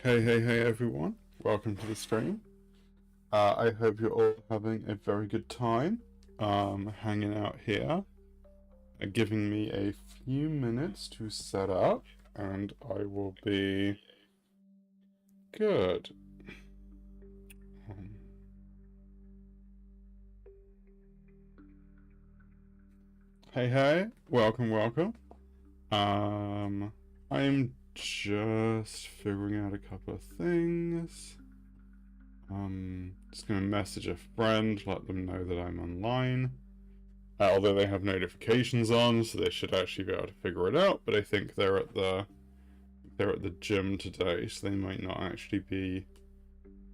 Hey everyone, welcome to the stream. I hope you're all having a very good time hanging out here, giving me a few minutes to set up, and I will be good. Hey, welcome. I'm just figuring out a couple of things. Just gonna message a friend, let them know that I'm online. Although they have notifications on, so they should actually be able to figure it out. But I think they're at the gym today, so they might not actually be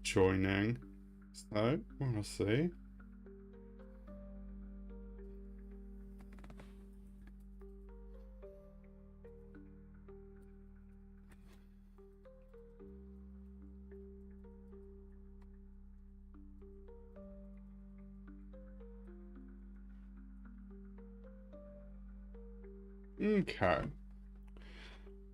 joining. So we'll see. Okay.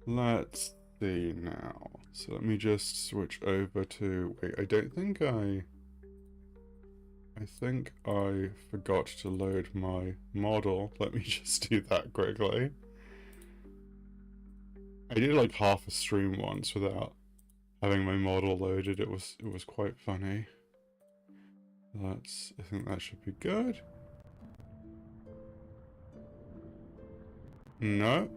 Let's see now. So let me just switch over to... Wait, I think I forgot to load my model. Let me just do that quickly. I did like half a stream once without having my model loaded. It was quite funny. I think that should be good. No.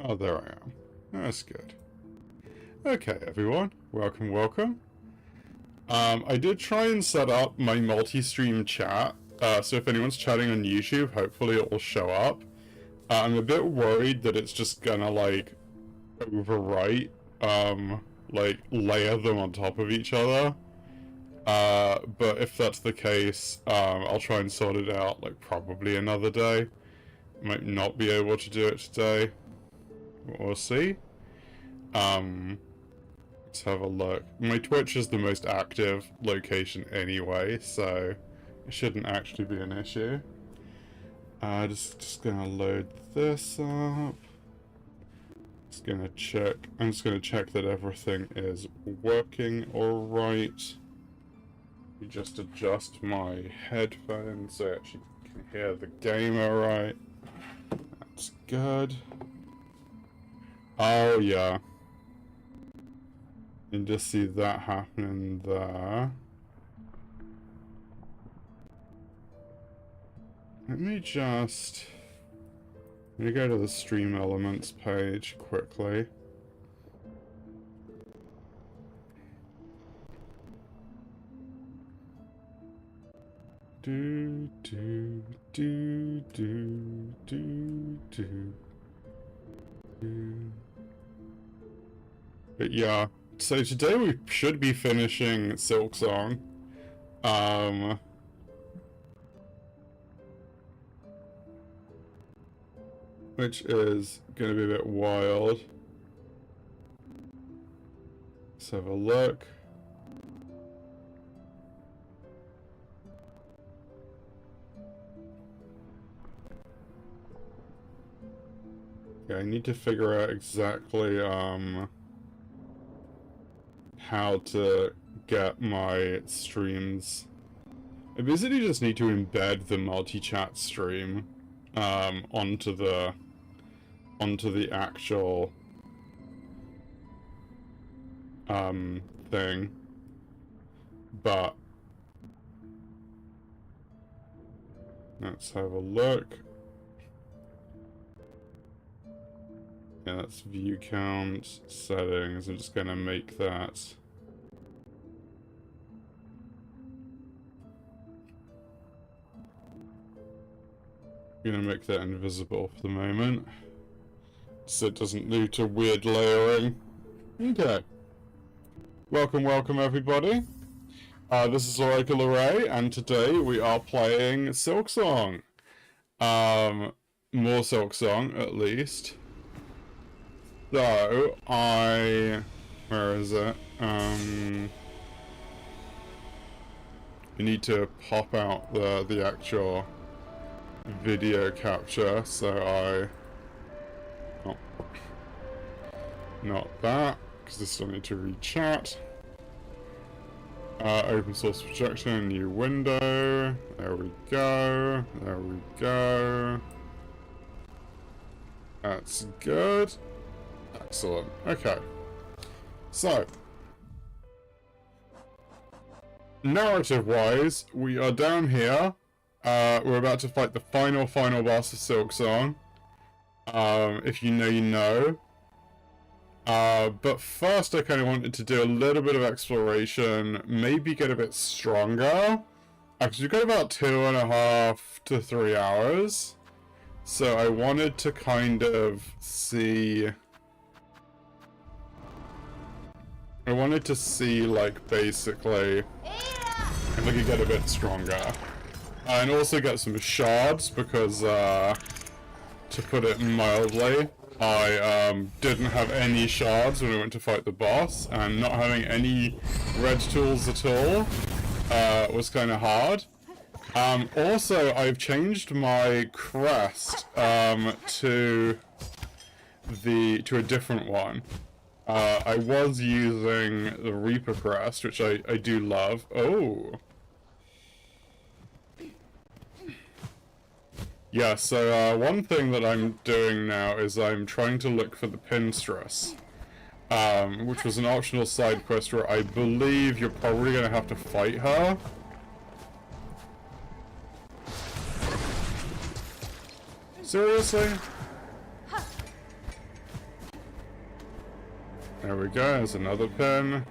Oh, there I am. That's good. Okay, everyone. Welcome. I did try and set up my multi-stream chat, so if anyone's chatting on YouTube, hopefully it will show up. I'm a bit worried that it's just gonna, like, overwrite, like, layer them on top of each other. But if that's the case, I'll try and sort it out, like, probably another day. Might not be able to do it today. We'll see. Let's have a look. My Twitch is the most active location anyway, so it shouldn't actually be an issue. Just gonna load this up. I'm just gonna check that everything is working alright. Just adjust my headphones so I actually can hear the game alright. That's good. Oh yeah. You can just see that happening there. Let me go to the stream elements page quickly. But yeah, so today we should be finishing Silksong. Which is gonna be a bit wild. Let's have a look. Yeah, I need to figure out exactly, how to get my streams. I basically just need to embed the multi-chat stream, onto the actual, thing. But, let's have a look. Yeah, that's view count, settings. I'm just gonna make that. I'm gonna make that invisible for the moment, so it doesn't lead to weird layering. Okay. Welcome everybody. This is Oracle Array, and today we are playing Silksong. More Silksong, at least. So, where is it? I need to pop out the actual video capture, so oh, not that, because I still need to read chat. Open source projection, new window, there we go, that's good. Excellent. Okay. So, narrative-wise, we are down here. We're about to fight the final boss of Silksong. If you know, you know. But first I kind of wanted to do a little bit of exploration, maybe get a bit stronger. Actually, we've got about 2.5 to 3 hours. So I wanted to kind of see... like, basically, if I could get a bit stronger. And also get some shards, because, to put it mildly, I, didn't have any shards when we went to fight the boss, and not having any red tools at all, was kind of hard. Also, I've changed my crest, to a different one. I was using the Reaper crest, which I do love. Oh! Yeah, so one thing that I'm doing now is I'm trying to look for the Pinstress, which was an optional side quest where I believe you're probably going to have to fight her. Seriously? There we go, there's another pin.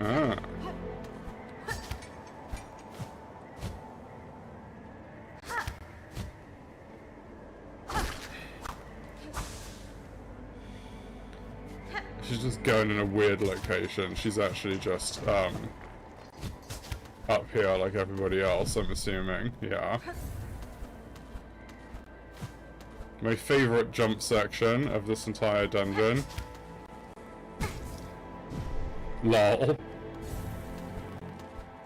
Ah. She's just going in a weird location. She's actually just, up here like everybody else, I'm assuming. Yeah. My favorite jump section of this entire dungeon. LOL.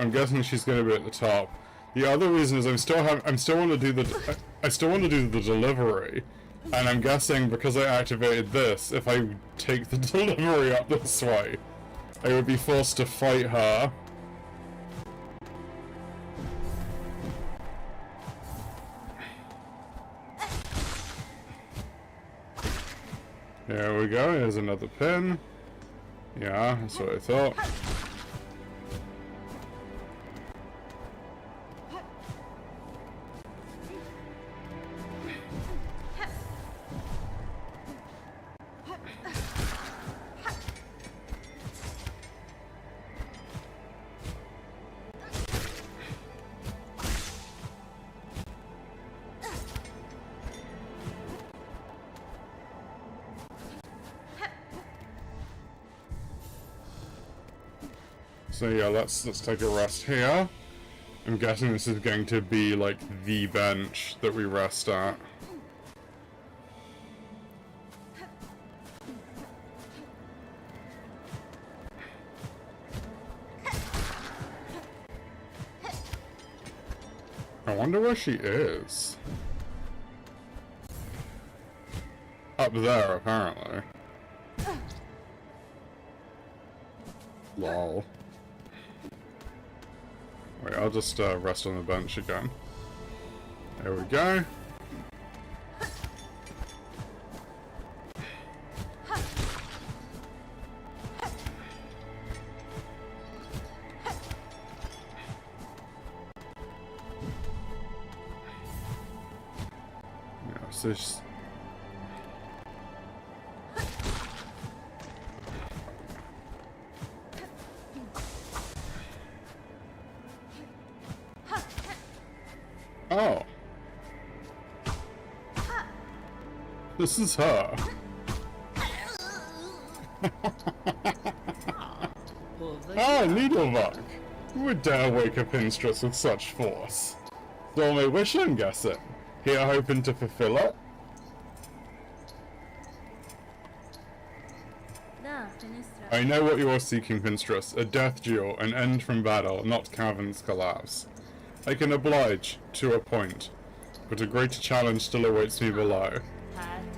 I'm guessing she's going to be at the top. The other reason is I still want to do the delivery, and I'm guessing because I activated this, if I take the delivery up this way, I would be forced to fight her. There we go, here's another pin. Yeah, that's what I thought. So yeah, let's take a rest here. I'm guessing this is going to be like the bench that we rest at. I wonder where she is. Up there, apparently. Lol. Wait, I'll just rest on the bench again. There we go. Yeah, so oh. This is her. Ah, Needlebug. Who would dare wake a pinstress with such force? Stole my wish, I'm guessing. Here hoping to fulfill it? I know what you are seeking, Pinstress. A death duel, an end from battle, not caverns collapse. I can oblige, to a point, but a greater challenge still awaits me below.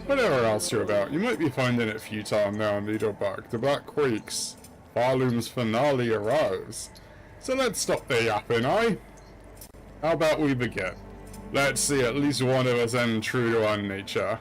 Whatever else you're about, you might be finding it futile now, Needlebug. The Black Creeks. Farloom's finale arose. So let's stop the yapping, eh? How about we begin? Let's see at least one of us end true to our nature.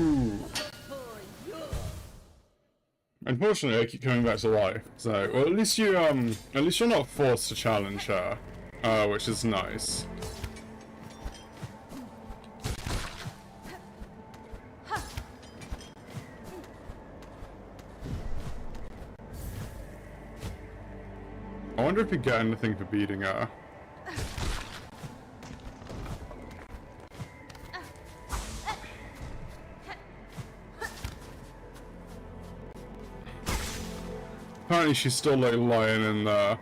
Ooh. Unfortunately, I keep coming back to life. So, well, at least you're not forced to challenge her, which is nice. I wonder if we get anything for beating her. Apparently she's still like lying in there.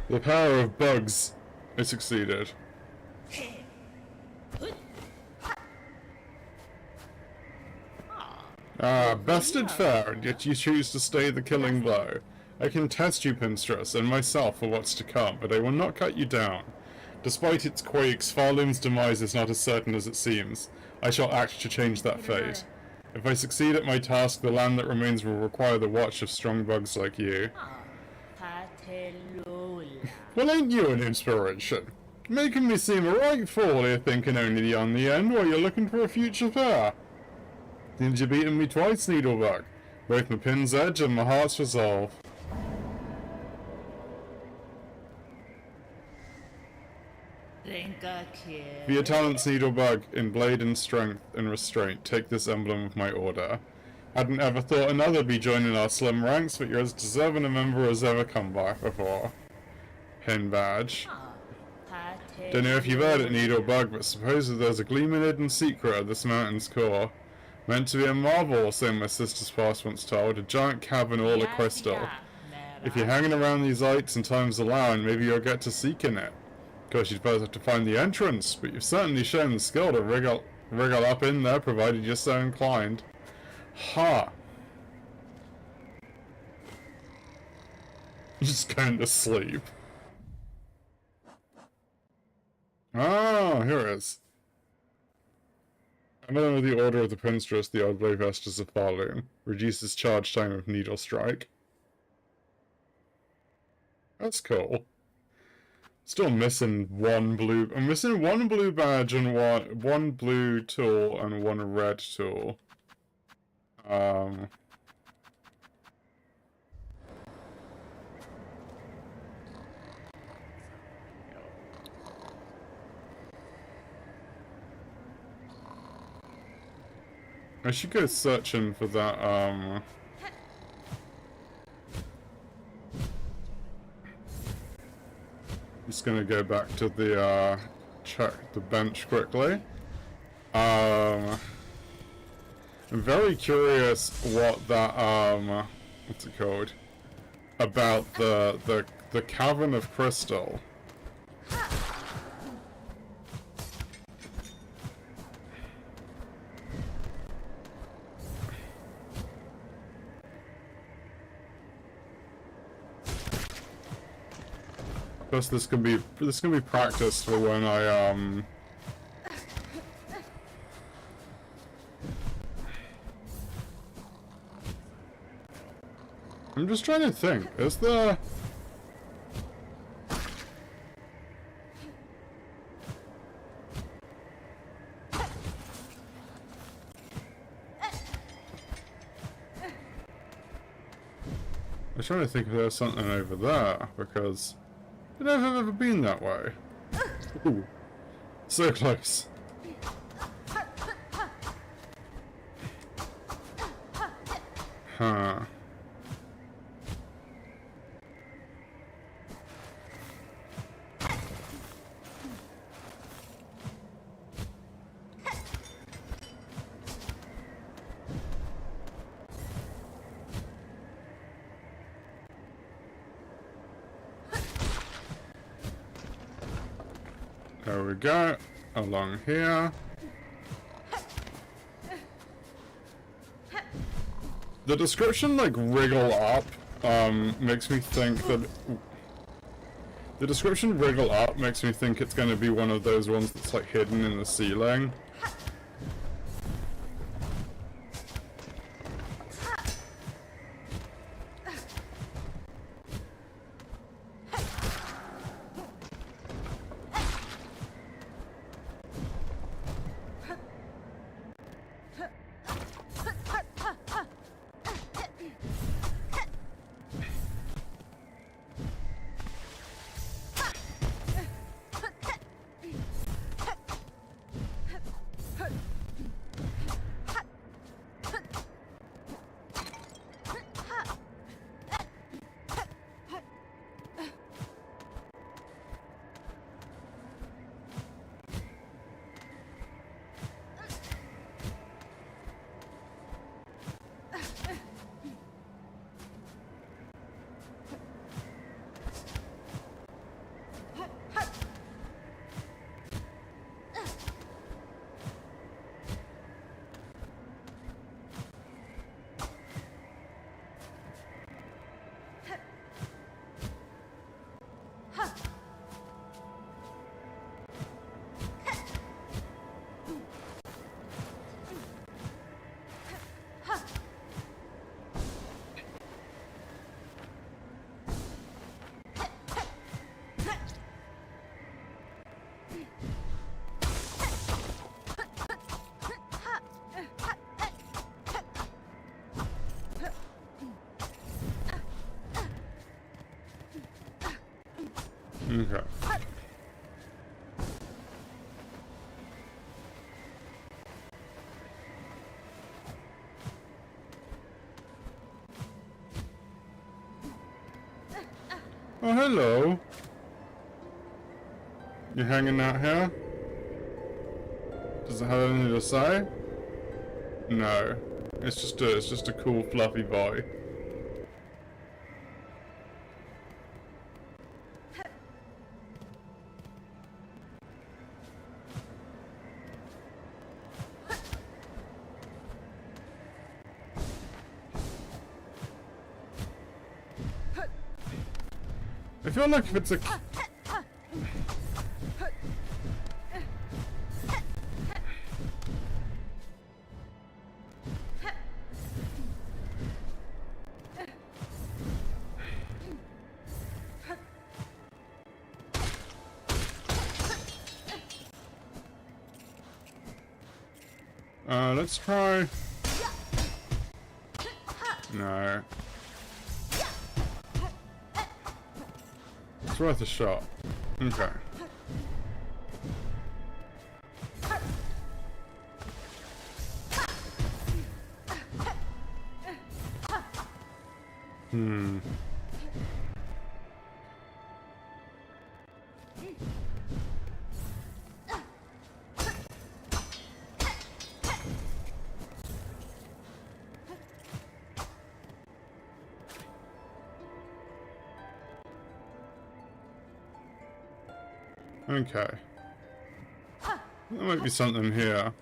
The power of bugs. I succeeded. Ah, bested fair, and yet you choose to stay the killing blow. I can test you, Pinstress, and myself for what's to come, but I will not cut you down. Despite its quakes, Farloom's demise is not as certain as it seems. I shall act to change that fate. If I succeed at my task, the land that remains will require the watch of strong bugs like you. Well, ain't you an inspiration? Making me seem a right fool here, thinking only on the end while you're looking for a future pair. Seems you've beaten me twice, Needlebug. Both my pin's edge and my heart's resolve. For your talents, Needlebug, in blade and strength and restraint, take this emblem of my order. Hadn't ever thought another be joining our slim ranks, but you're as deserving a member as ever come by before. Pin badge. Don't know if you've heard it, Needlebug, but supposedly there's a gleaming hidden secret at this mountain's core. Meant to be a marvel, so my sister's past once told, a giant cavern all of crystal. If you're hanging around these heights and time's allowing, maybe you'll get to seek in it. Of course, you'd first have to find the entrance, but you've certainly shown the skill to wriggle up in there, provided you're so inclined. Ha! Just going to sleep. Oh, here it is. Another of the Order of the Pinstress, the Old Blue Vestas of Farloom. Reduces charge time of Needle Strike. That's cool. Still missing one blue. I'm missing one blue badge and one blue tool and one red tool. I should go searching for that, just gonna go back to the, check the bench quickly. I'm very curious what that, what's it called? About the Cavern of Crystal. Plus, this can be practiced for when I I'm just trying to think. Is there? I'm trying to think if there's something over there because. I don't know if I've ever been that way. Ooh. So close. Huh. There we go, along here. The description, like, wriggle up, makes me think that... The description wriggle up makes me think it's gonna be one of those ones that's, like, hidden in the ceiling. Okay. Oh, hello. You hanging out here? Does it have anything to say? No. It's just a cool fluffy boy. I feel like if it's a... let's try... No. It's worth a shot. Okay. Hmm. Okay. There might be something here.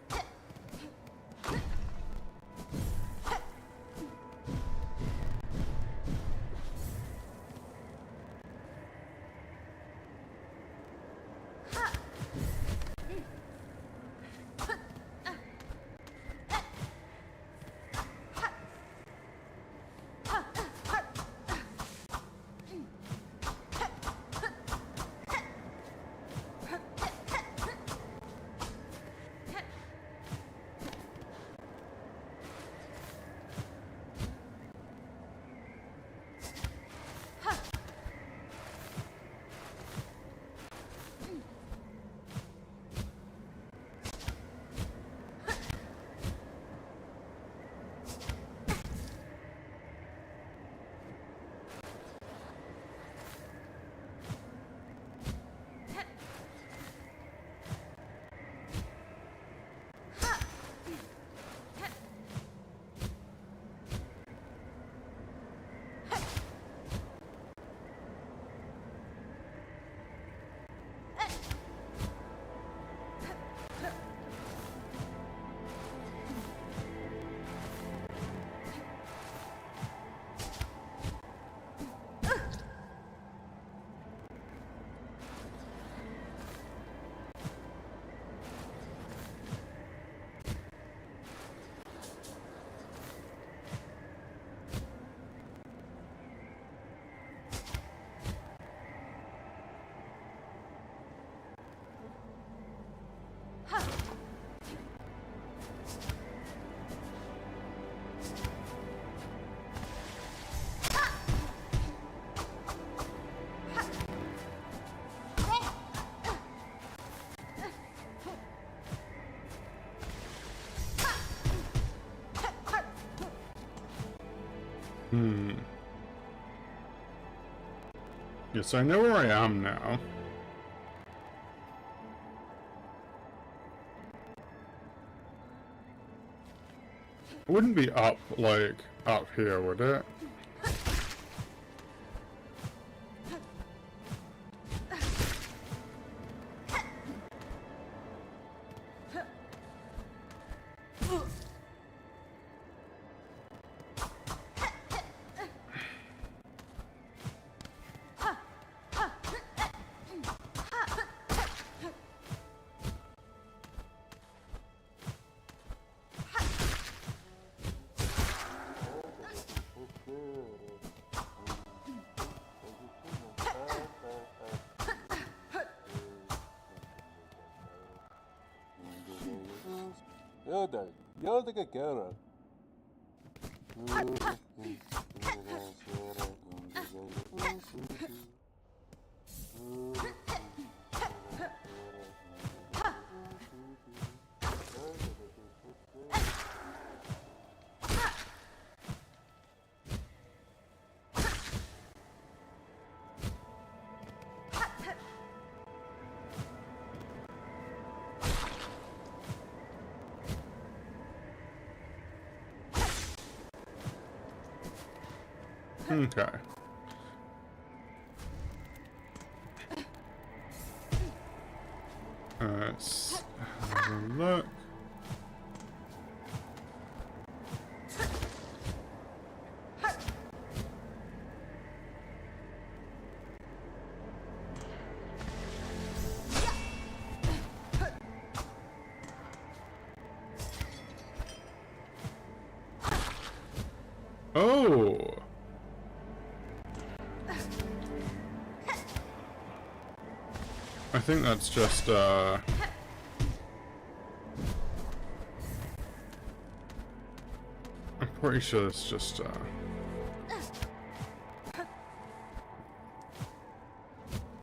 Hmm. Yes, I know where I am now. It wouldn't be up, like, up here, would it? Yolda que quero. Okay. Let's have a look. Oh! I think that's just, I'm pretty sure it's just,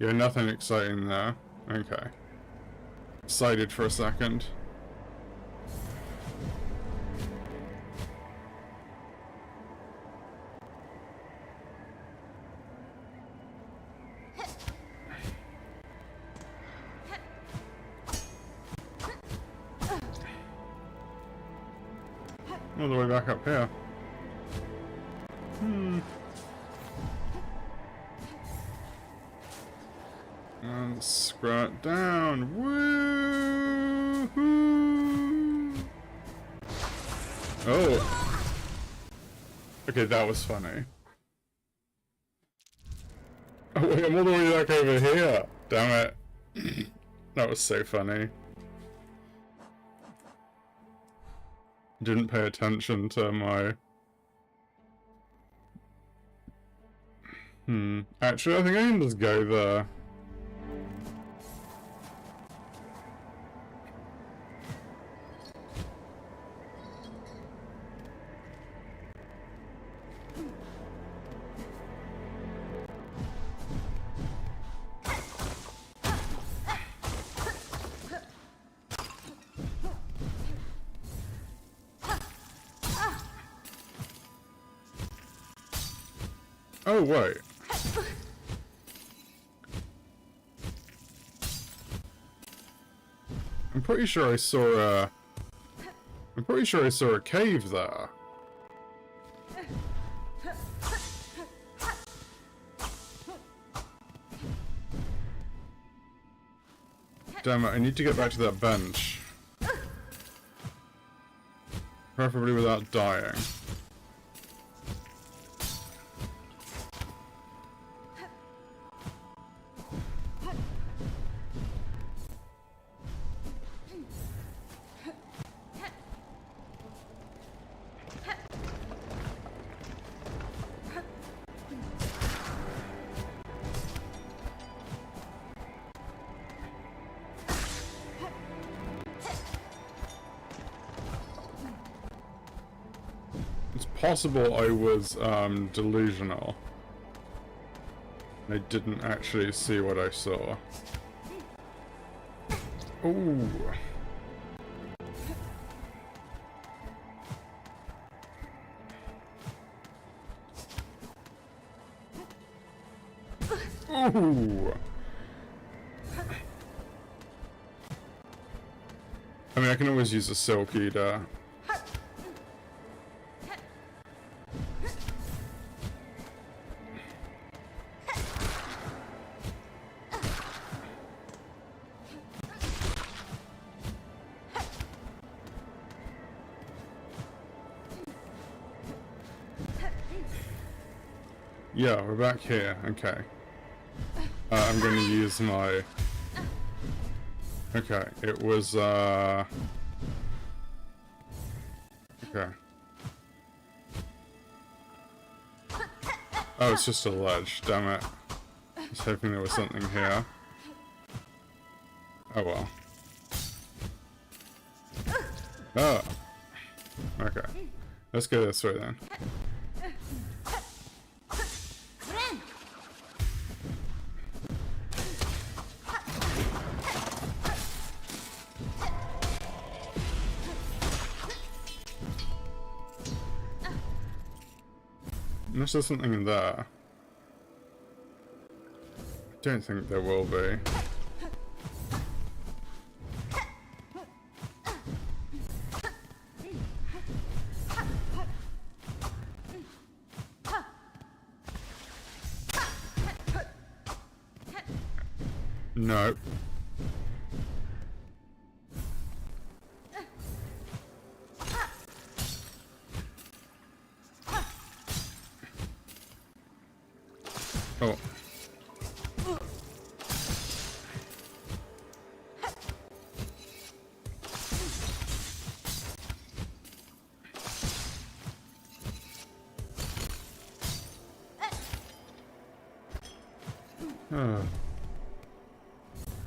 yeah, nothing exciting there. Okay. Excited for a second. All the way back up here. And scroll it down. Woo-hoo! Oh. Okay, that was funny. Oh wait, I'm all the way back over here. Damn it. That was so funny. Didn't pay attention to my... Actually, I think I can just go there. Oh, wait. I'm pretty sure I saw a... I'm pretty sure I saw a cave there. Damn it, I need to get back to that bench. Preferably without dying. Possible I was delusional. I didn't actually see what I saw. Ooh. Ooh. I mean, I can always use a silk eater. Yeah, we're back here. Okay. I'm going to use my... Okay, it was, Okay. Oh, it's just a ledge. Damn it. I was hoping there was something here. Oh well. Oh. Okay. Let's go this way then. Unless there's something in there. I don't think there will be. No. Oh.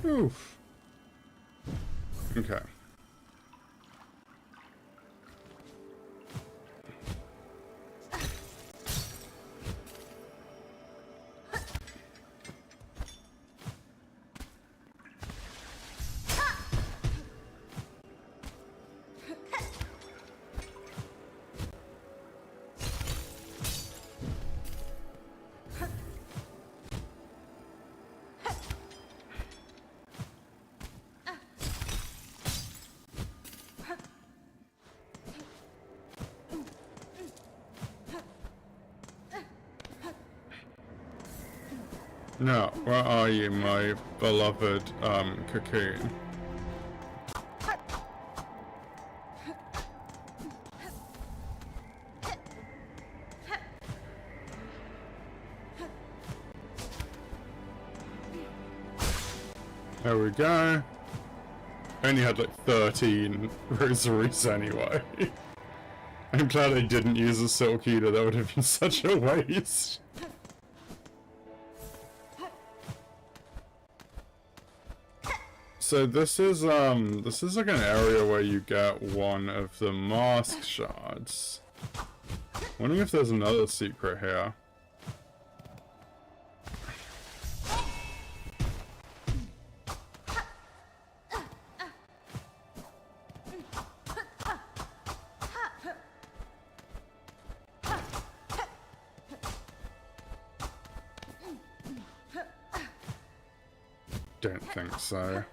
Oof. Okay. Now, where are you, my beloved, cocoon? There we go. Only had like 13 rosaries anyway. I'm glad I didn't use a silk eater, that would have been such a waste. So this is like an area where you get one of the mask shards. Wondering if there's another secret here. Don't think so.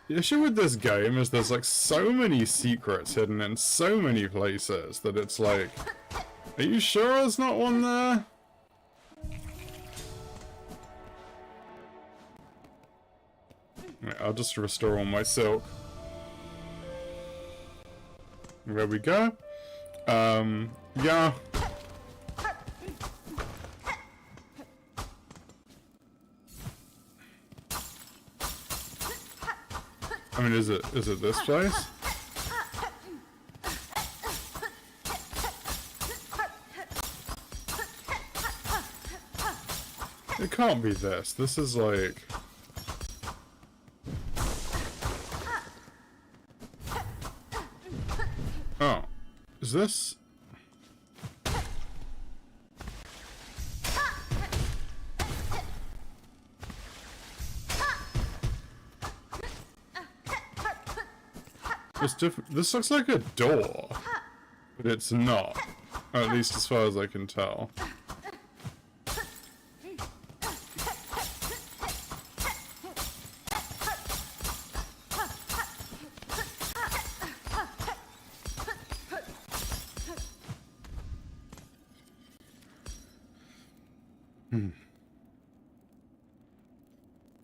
The issue with this game is there's like so many secrets hidden in so many places that it's like, are you sure there's not one there? Wait, I'll just restore all my silk. There we go. Yeah. I mean, is it this place? It can't be this. This is like... Oh. Is this... This looks like a door, but it's not. At least as far as I can tell.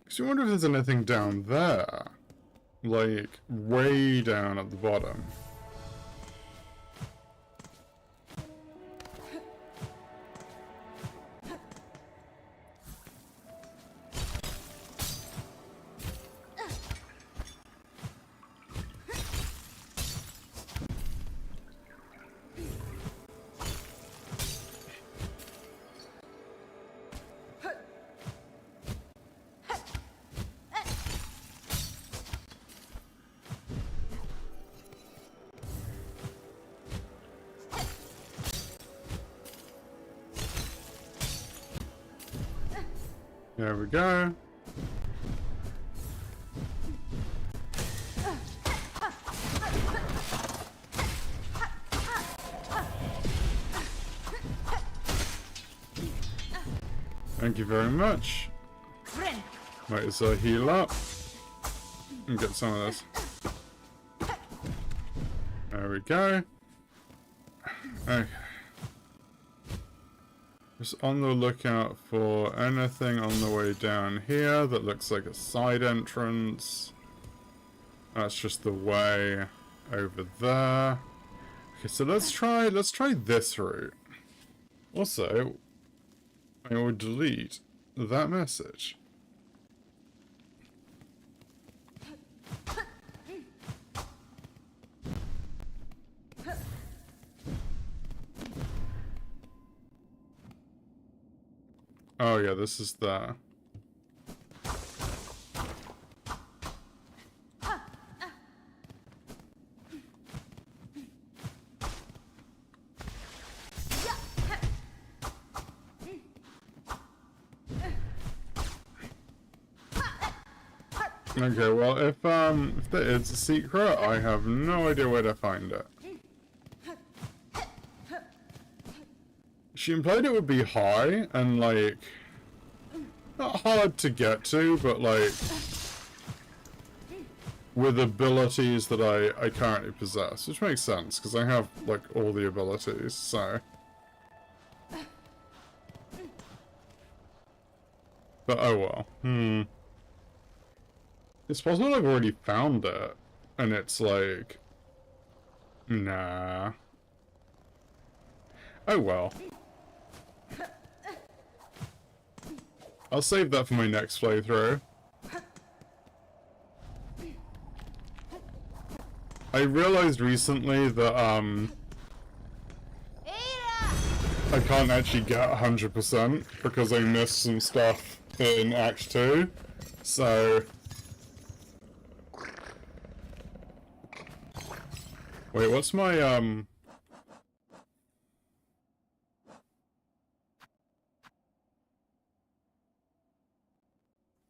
So I wonder if there's anything down there. Like, way down at the bottom. There we go. Thank you very much. Might as well heal up. And get some of this. There we go. Okay. Just on the lookout for anything on the way down here that looks like a side entrance. That's just the way over there. Okay, so let's try this route. Also, I will delete that message. Oh yeah, this is the... Okay, well, if there is a secret, I have no idea where to find it. She implied it would be high, and, like, not hard to get to, but, like, with abilities that I currently possess, which makes sense, because I have, like, all the abilities, so... But, oh well. It's possible I've already found it, and it's like... Nah. Oh well. I'll save that for my next playthrough. I realized recently that, I can't actually get 100% because I missed some stuff in Act 2, so... Wait, what's my,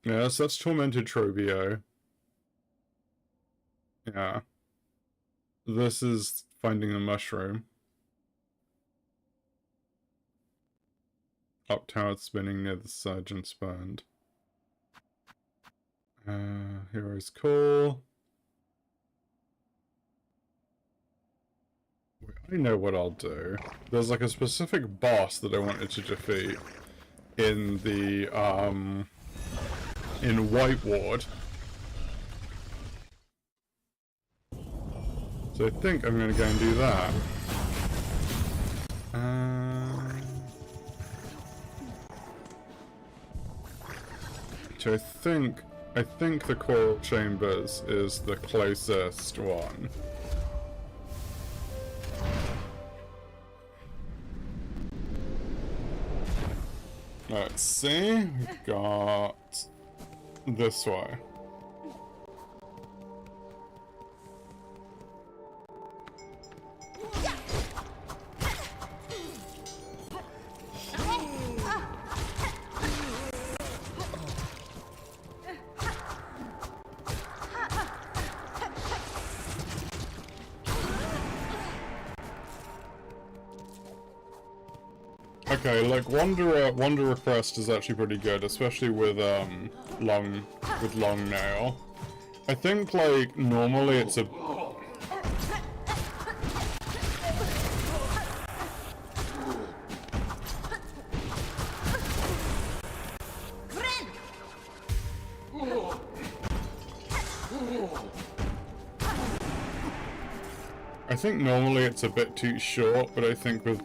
Yes, that's Tormented Trobio. Yeah. This is Finding the Mushroom. Up tower spinning near the Sergeant's Band. Hero's Call. I know what I'll do. There's like a specific boss that I wanted to defeat in the, in White Ward. So I think I'm gonna go and do that. So I think the Coral Chambers is the closest one. Let's see, we've got this way. Okay, like Wanderer Crest is actually pretty good, especially with long nail. I think like normally it's a bit too short, but I think with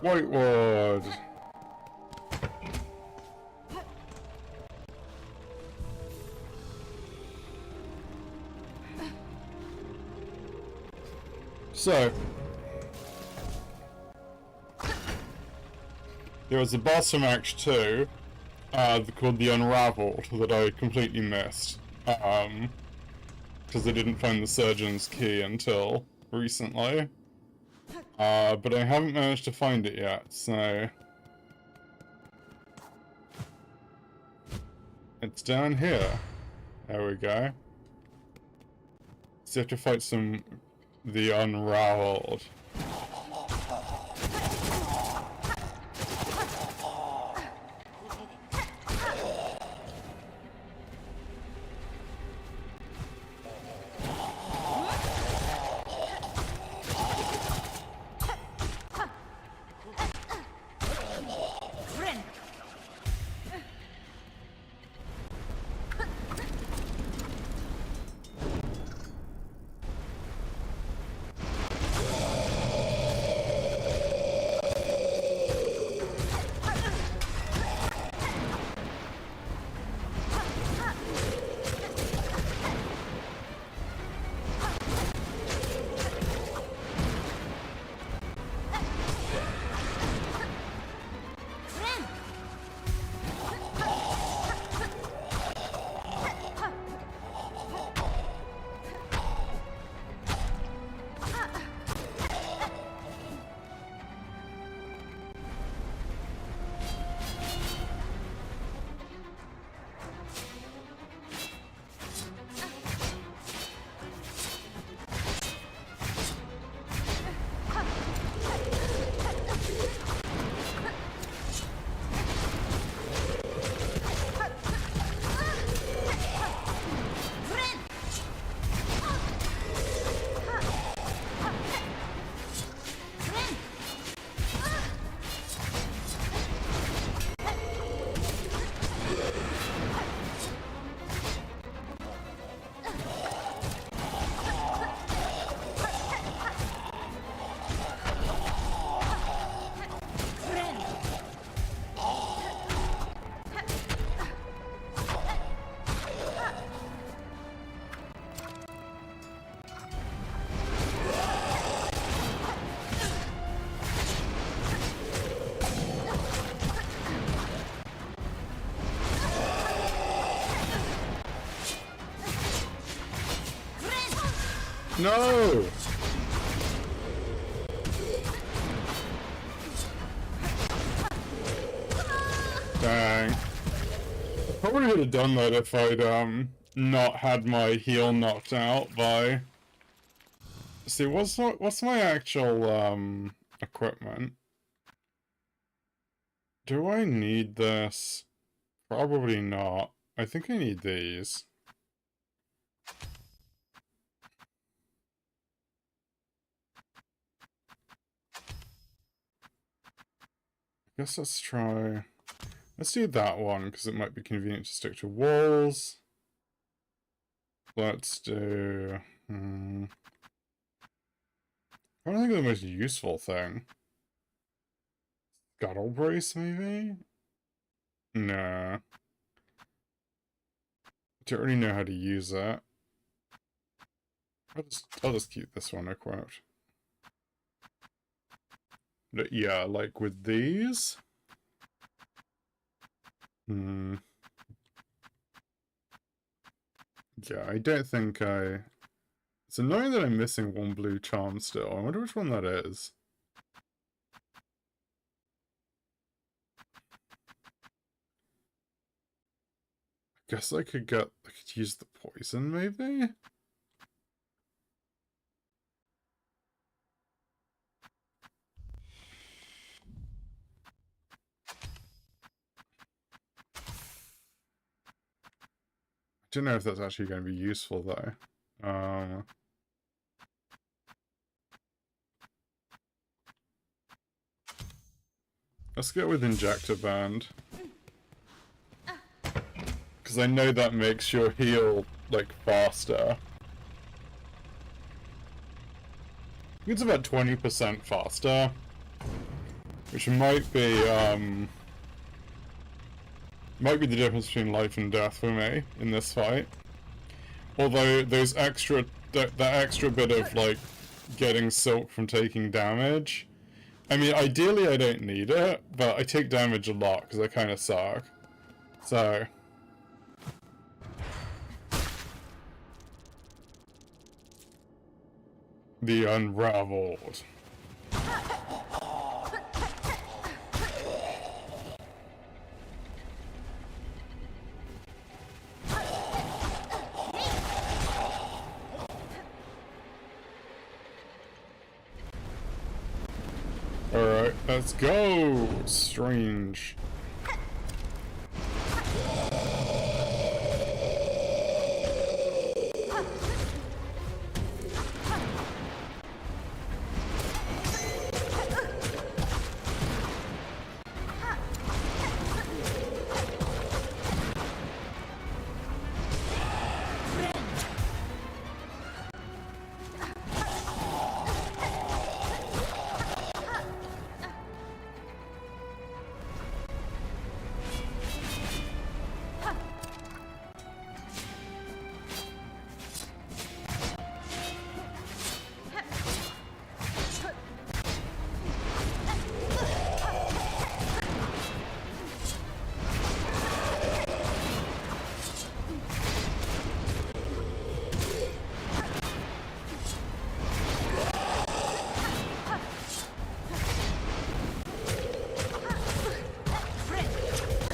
Whitewood. So, there was a boss from Act 2 called the Unraveled that I completely missed because I didn't find the Surgeon's Key until recently. But I haven't managed to find it yet, so... It's down here. There we go. So you have to fight the Unraveled. No! Dang. I probably would have done that if I'd, not had my heel knocked out by... See, what's my actual, equipment? Do I need this? Probably not. I think I need these. I guess let's try... Let's do that one, because it might be convenient to stick to walls. Let's do... I don't think the most useful thing. Scuttle brace, maybe? Nah. Don't really know how to use it. I'll just keep this one equipped. But yeah, like with these. Yeah, I don't think I... It's annoying that I'm missing one blue charm still. I wonder which one that is. Guess I could use the poison, maybe? I don't know if that's actually going to be useful, though. Let's go with Injector Band. Because I know that makes your heal, like, faster. I think it's about 20% faster. Which might be the difference between life and death for me in this fight. Although those extra, that extra bit of, like, getting silk from taking damage. I mean, ideally I don't need it, but I take damage a lot because I kind of suck. So... The Unraveled. Let's go! Strange.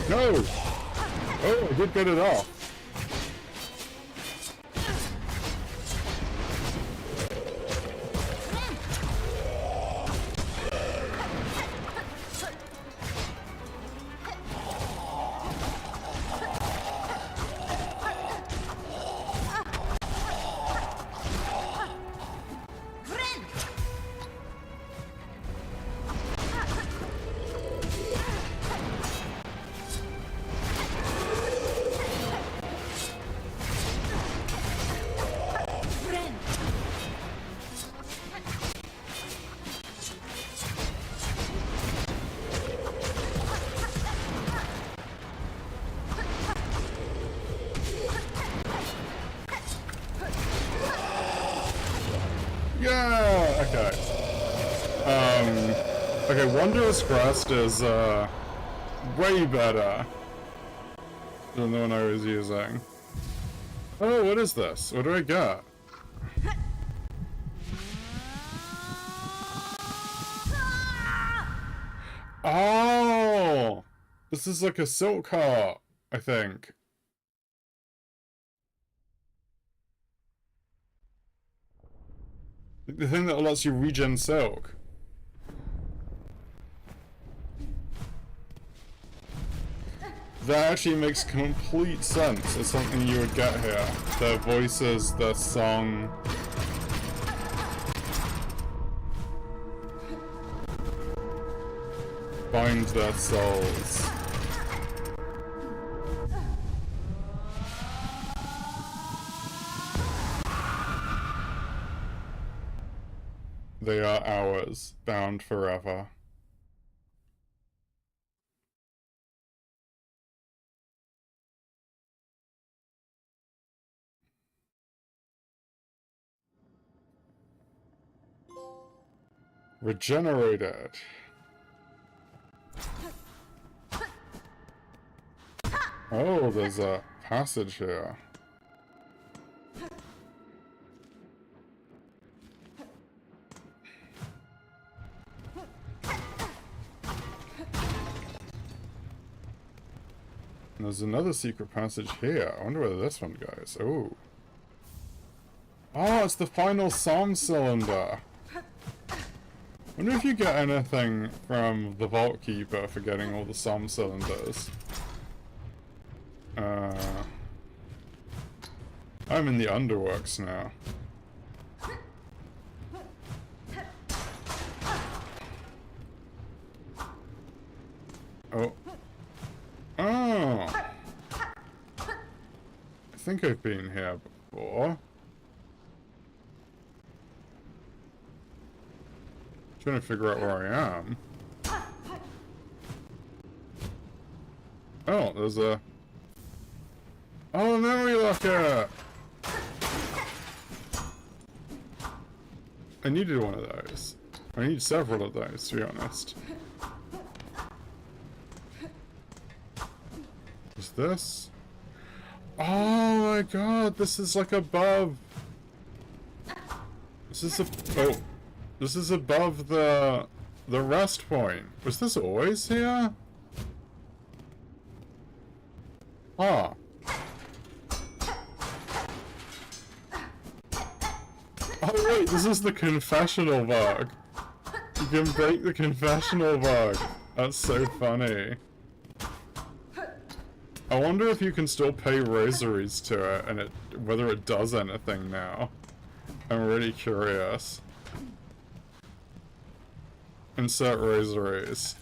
No! Oh, I did get it off. Yeah! Okay. Okay, Wondrous Crest is, way better than the one I was using. Oh, what is this? What do I get? Oh! This is like a silk heart, I think. The thing that lets you regen silk. That actually makes complete sense as something you would get here. The voices, the song. Bind their souls. They are ours, bound forever. Regenerated. Oh, there's a passage here. And there's another secret passage here. I wonder where this one goes. Oh. Oh, it's the final Psalm cylinder. I wonder if you get anything from the Vault Keeper for getting all the Psalm cylinders. I'm in the Underworks now. Oh. Oh! I think I've been here before. Trying to figure out where I am. Oh, there's a... Oh, a memory locker! I needed one of those. I need several of those, to be honest. Is this? Oh my god, this is like above. This is oh, this is above the rest point. Was this always here? Huh. Oh wait, this is the confessional bug. You can break the confessional bug. That's so funny. I wonder if you can still pay rosaries to it and whether it does anything now. I'm really curious. Insert rosaries.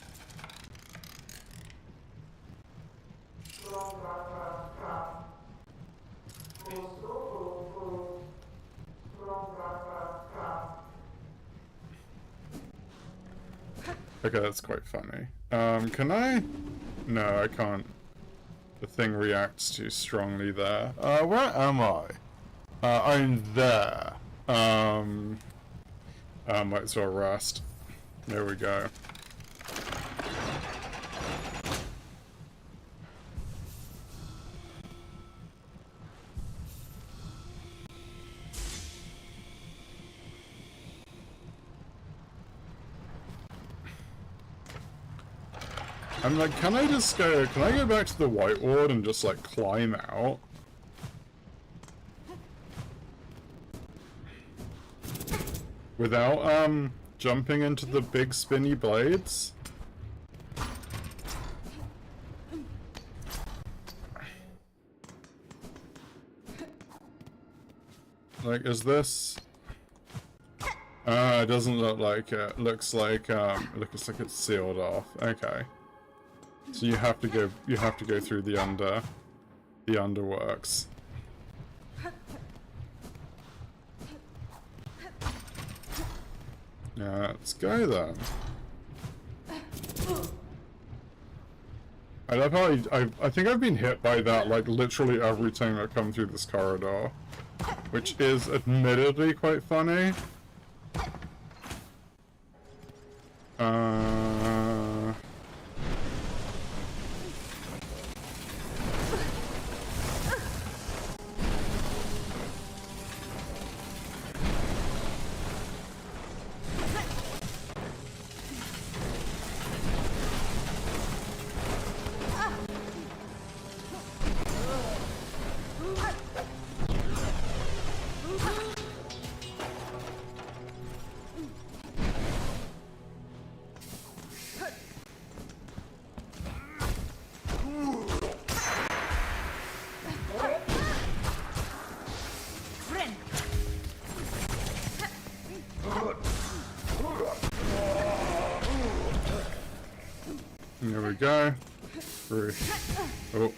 Okay, that's quite funny. Can I? No, I can't. The thing reacts too strongly there. Where am I? I'm there. Might as well rest. There we go. I'm like, can I go back to the White Ward and just like climb out? Without, jumping into the big spinny blades? Like, is this... it doesn't look like it. Looks like it's sealed off. Okay. So you have to go through the underworks. Yeah, let's go then. I love how I think I've been hit by that like literally every time I come through this corridor, which is admittedly quite funny. There we go. Through. Oh.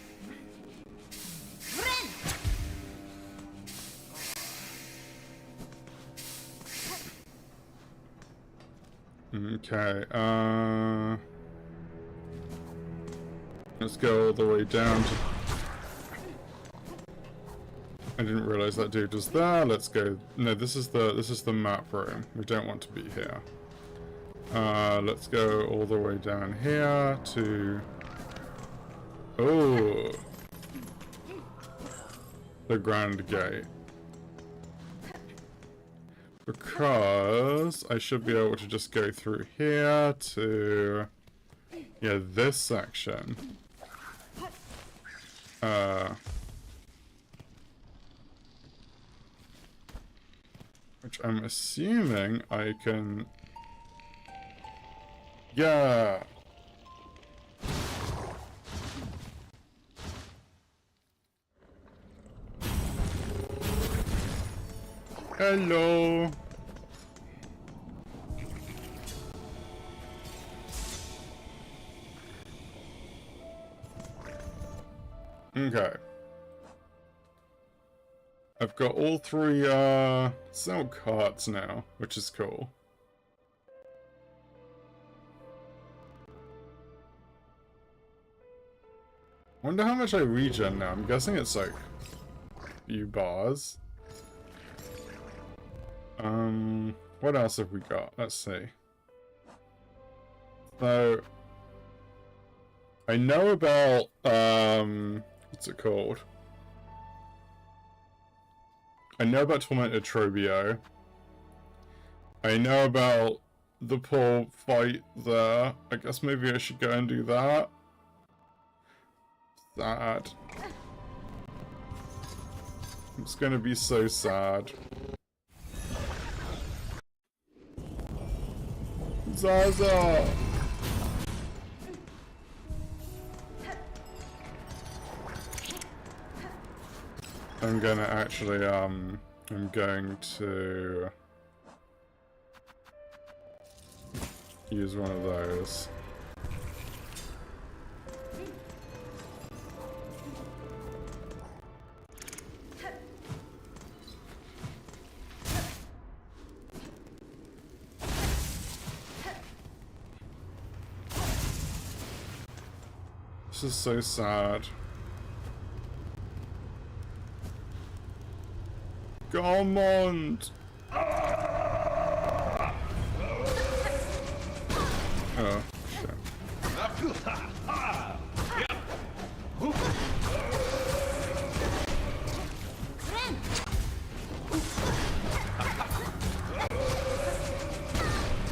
Okay, let's go all the way down to... I didn't realize that dude was there. Let's go... No, this is the map room. We don't want to be here. Let's go all the way down here to... Oh! The Grand Gate. Because I should be able to just go through here to... Yeah, this section. Which I'm assuming I can... Yeah! Hello! Okay. I've got all three, silk carts now, which is cool. Wonder how much I regen now. I'm guessing it's like a few bars. What else have we got? Let's see. So I know about what's it called? I know about Tormented Trobio. I know about the poor fight there. I guess maybe I should go and do that. Sad. It's gonna be so sad. Zaza! I'm gonna actually, I'm going to use one of those. This is so sad. Gourmand! Oh, shit.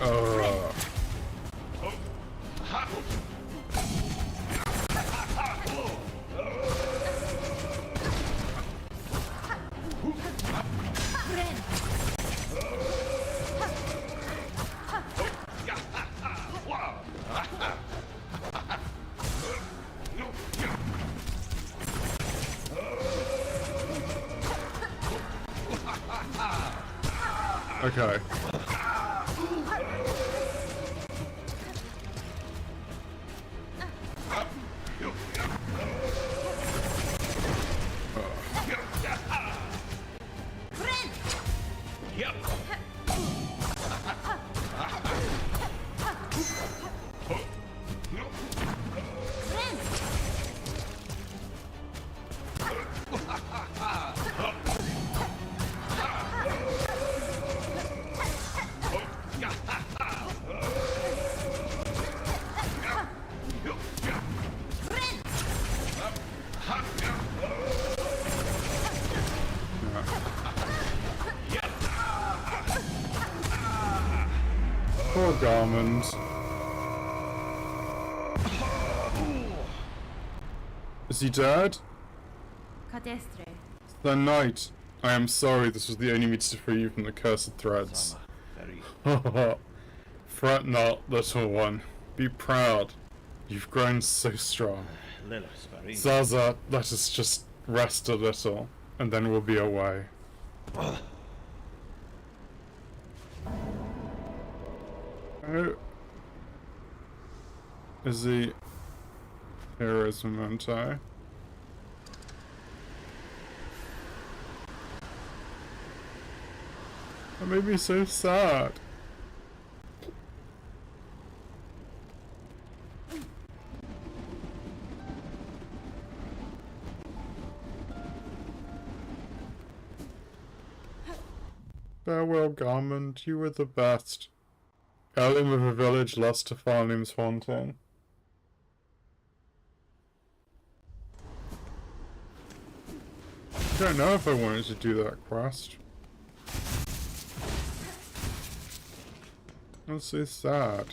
Oh. Okay. Poor Garmond. Is he dead? The knight. I am sorry, this was the only means to free you from the cursed threads. Fret not, little one. Be proud. You've grown so strong. Zaza, let us just rest a little, and then we'll be away. Oh. Is he hero's memento? That made me so sad. Farewell, Garmond. You were the best. Heirloom of a village lost to Farnham's haunting. I don't know if I wanted to do that quest. That's so sad.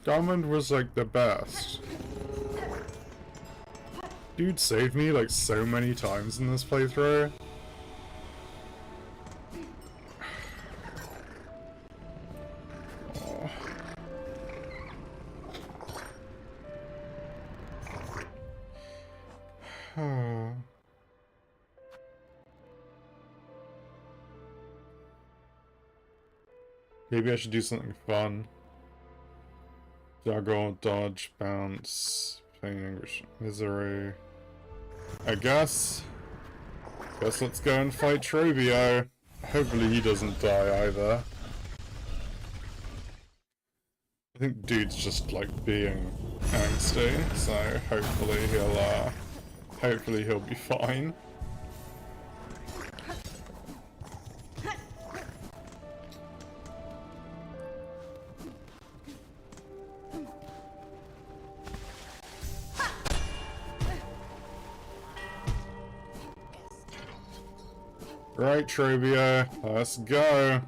Garmond was like the best. Dude saved me like so many times in this playthrough. Maybe I should do something fun. Juggle, dodge, bounce, pain, anguish, misery. I guess let's go and fight Trobio. Hopefully he doesn't die either. I think dude's just like being angsty, so hopefully he'll be fine. Right, Trobio, let's go.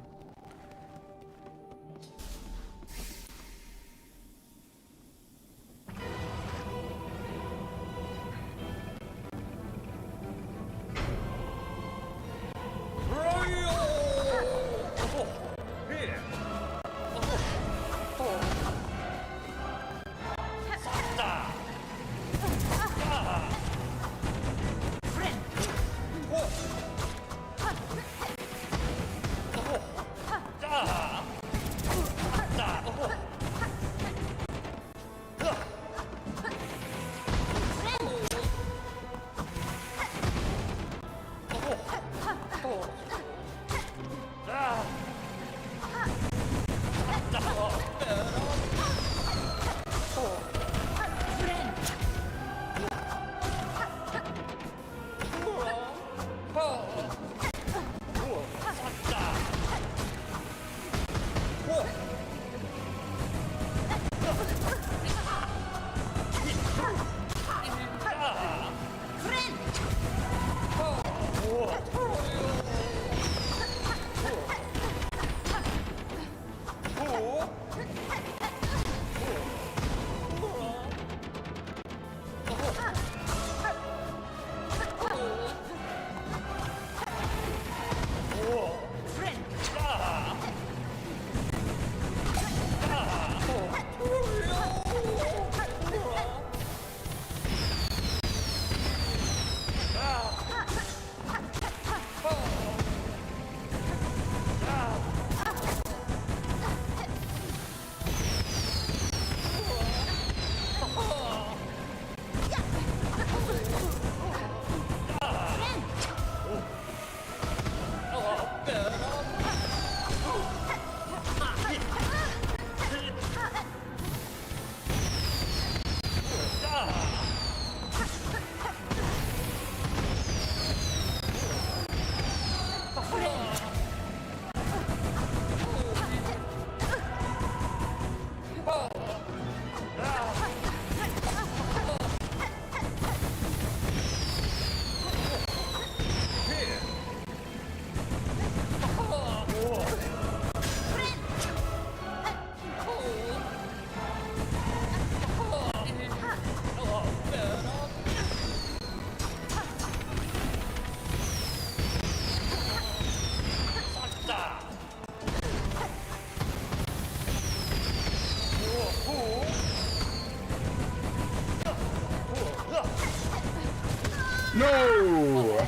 No!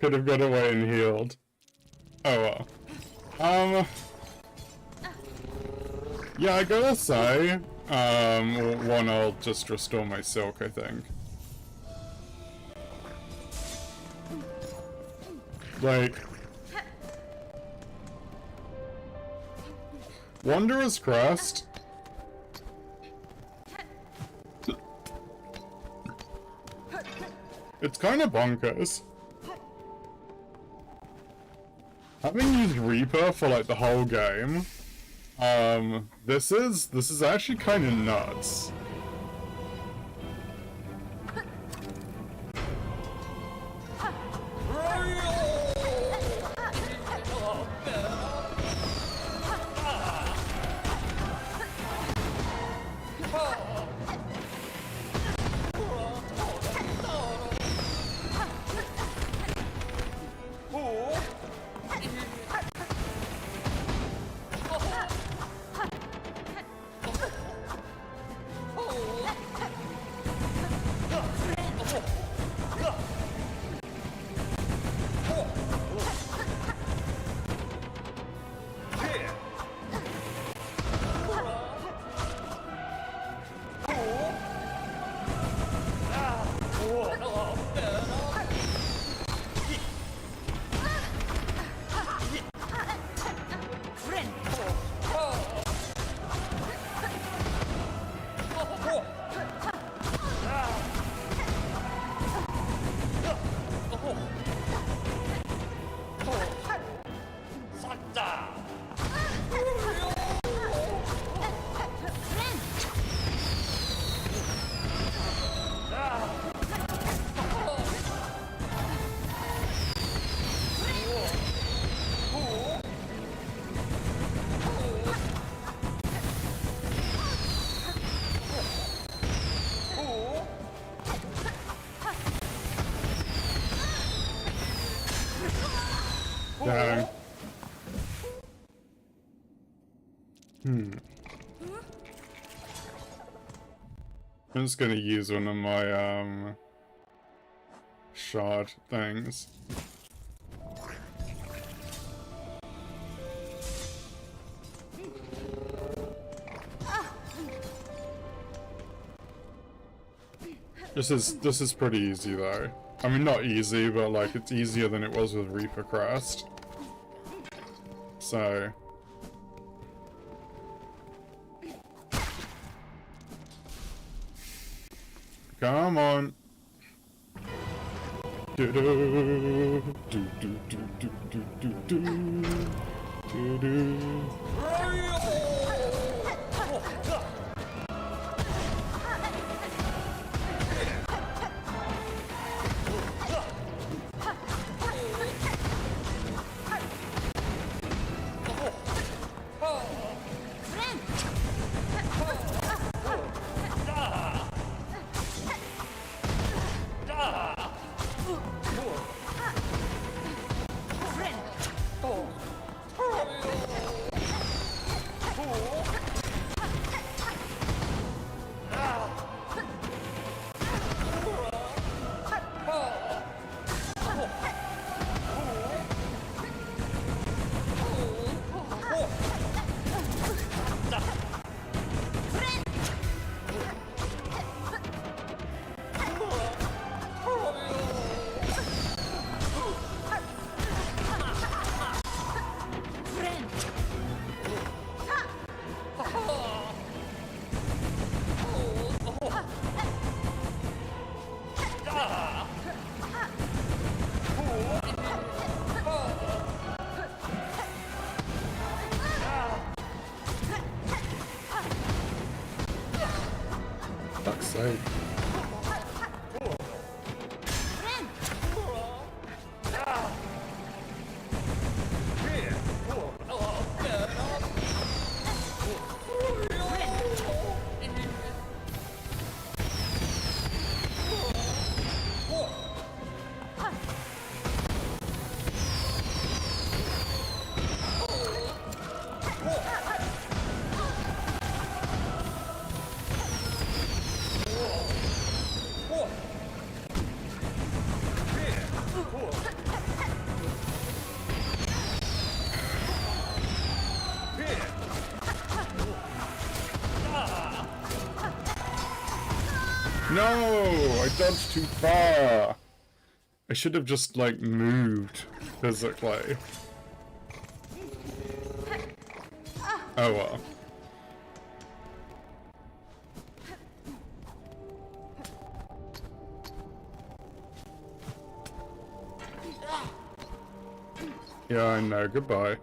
Could have got away and healed. Oh well. Yeah, I gotta say, one, I'll just restore my silk, I think. Like, Wanderer's Crest. It's kind of bonkers. Having used Reaper for like the whole game, this is actually kind of nuts. Dang. I'm just gonna use one of my, shard things. This is pretty easy though. I mean, not easy, but like it's easier than it was with Reaper Crest. So come on. Do do do do do do do do do do. Fuck's sake. No! I dodged too far! I should have just, like, moved physically. Oh well. Yeah, I know. Goodbye.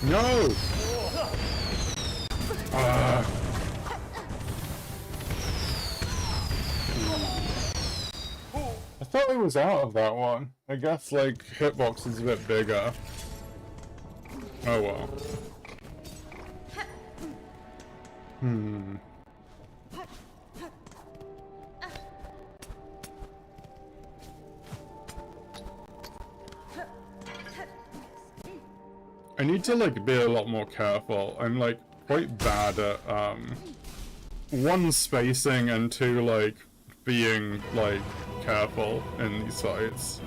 No! I thought I was out of that one. I guess, like, hitbox is a bit bigger. Oh well. I need to, like, be a lot more careful. I'm, like, quite bad at, one, spacing, and two, like, being, like, careful in these fights.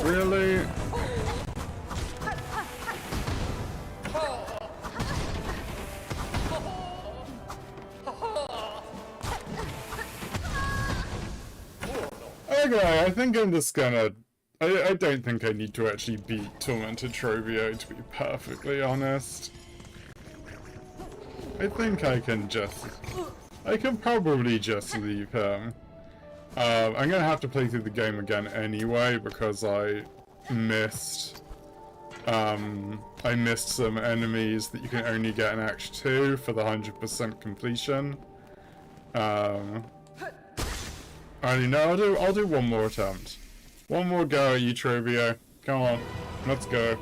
Really? Okay, I think I'm just gonna... I don't think I need to actually beat Tormented Trovio, to be perfectly honest. I think I can just... I can probably just leave him. I'm gonna have to play through the game again anyway, because I missed some enemies that you can only get in Act 2 for the 100% completion. I don't know, I'll do one more attempt. One more go at you, Trovio. Come on, let's go.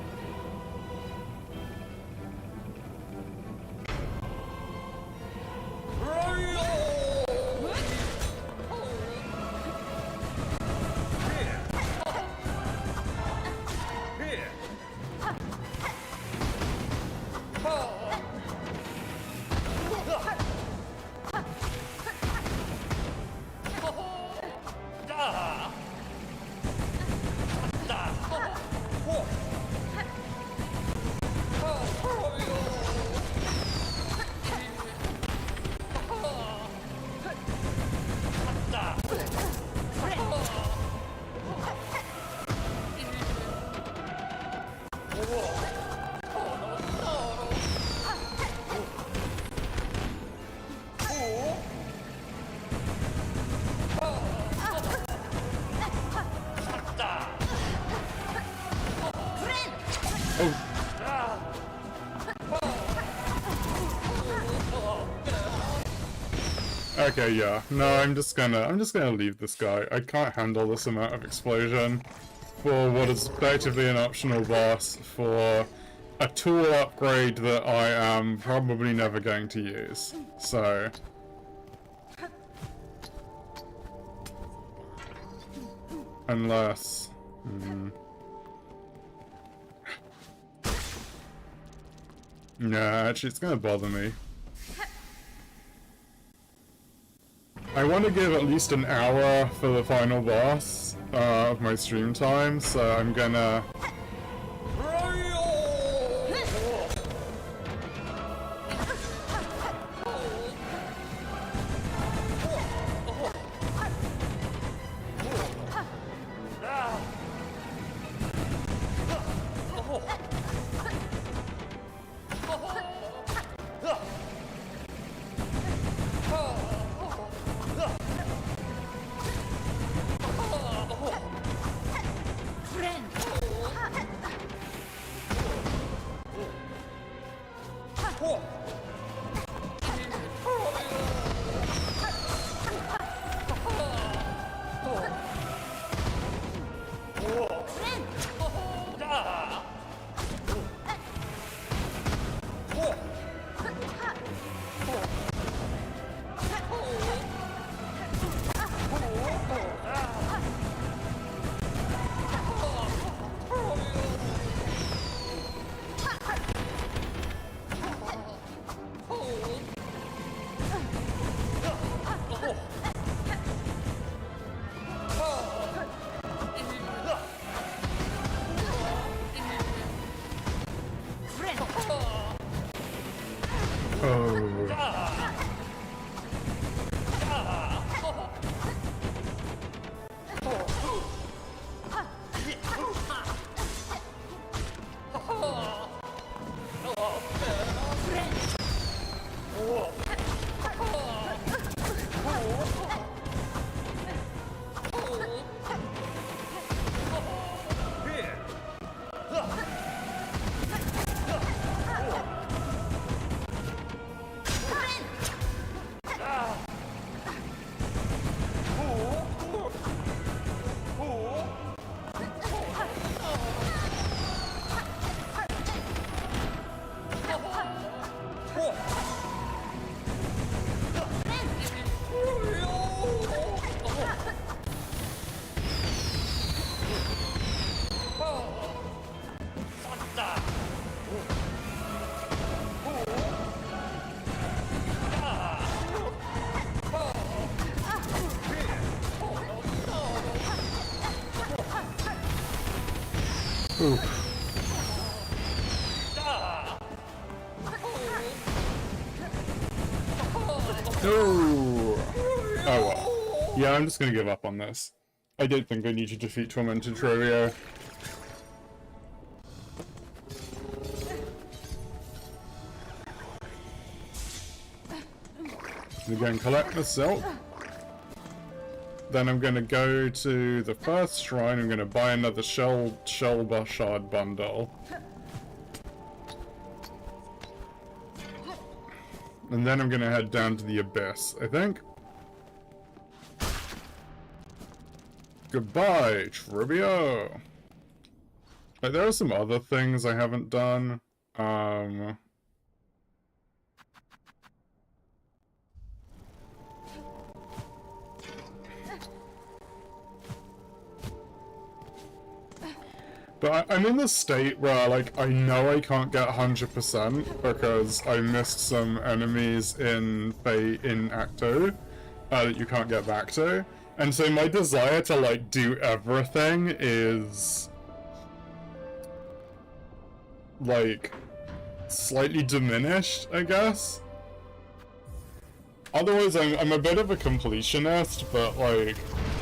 Okay, yeah. No, I'm just gonna leave this guy. I can't handle this amount of explosion. for what is effectively an optional boss for a tool upgrade that I am probably never going to use. So... unless... Nah, actually it's gonna bother me. I want to give at least an hour for the final boss of my stream time, so I'm gonna... Yeah, I'm just gonna give up on this. I don't think I need to defeat Tormented Trivio. I'm gonna collect the silk. Then I'm gonna go to the first shrine. I'm gonna buy another shell shard bundle. And then I'm gonna head down to the abyss, I think. Goodbye, Trivio! Like, there are some other things I haven't done. But I'm in the state where, like, I know I can't get 100% because I missed some enemies in Act 2 that you can't get back to. And so my desire to, like, do everything is, like, slightly diminished, I guess. Otherwise, I'm a bit of a completionist, but, like,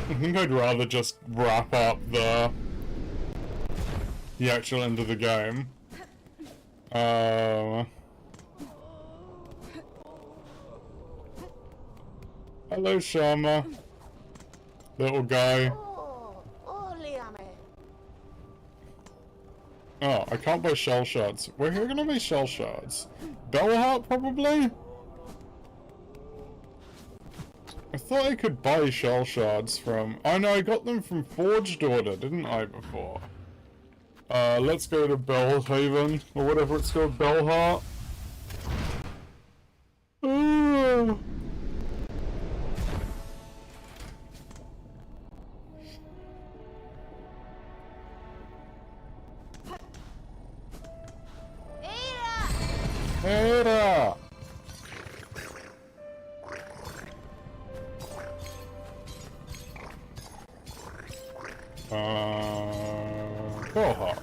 I think I'd rather just wrap up the actual end of the game. Hello, Sharma. Little guy. Oh, I can't buy shell shards. Where are gonna buy shell shards? Bellheart, probably? I thought I could buy shell shards from... Oh no, I got them from Forged Order, didn't I, before? Let's go to Bellhaven, or whatever it's called, Bellheart. Ooh. Ada! Bellheart.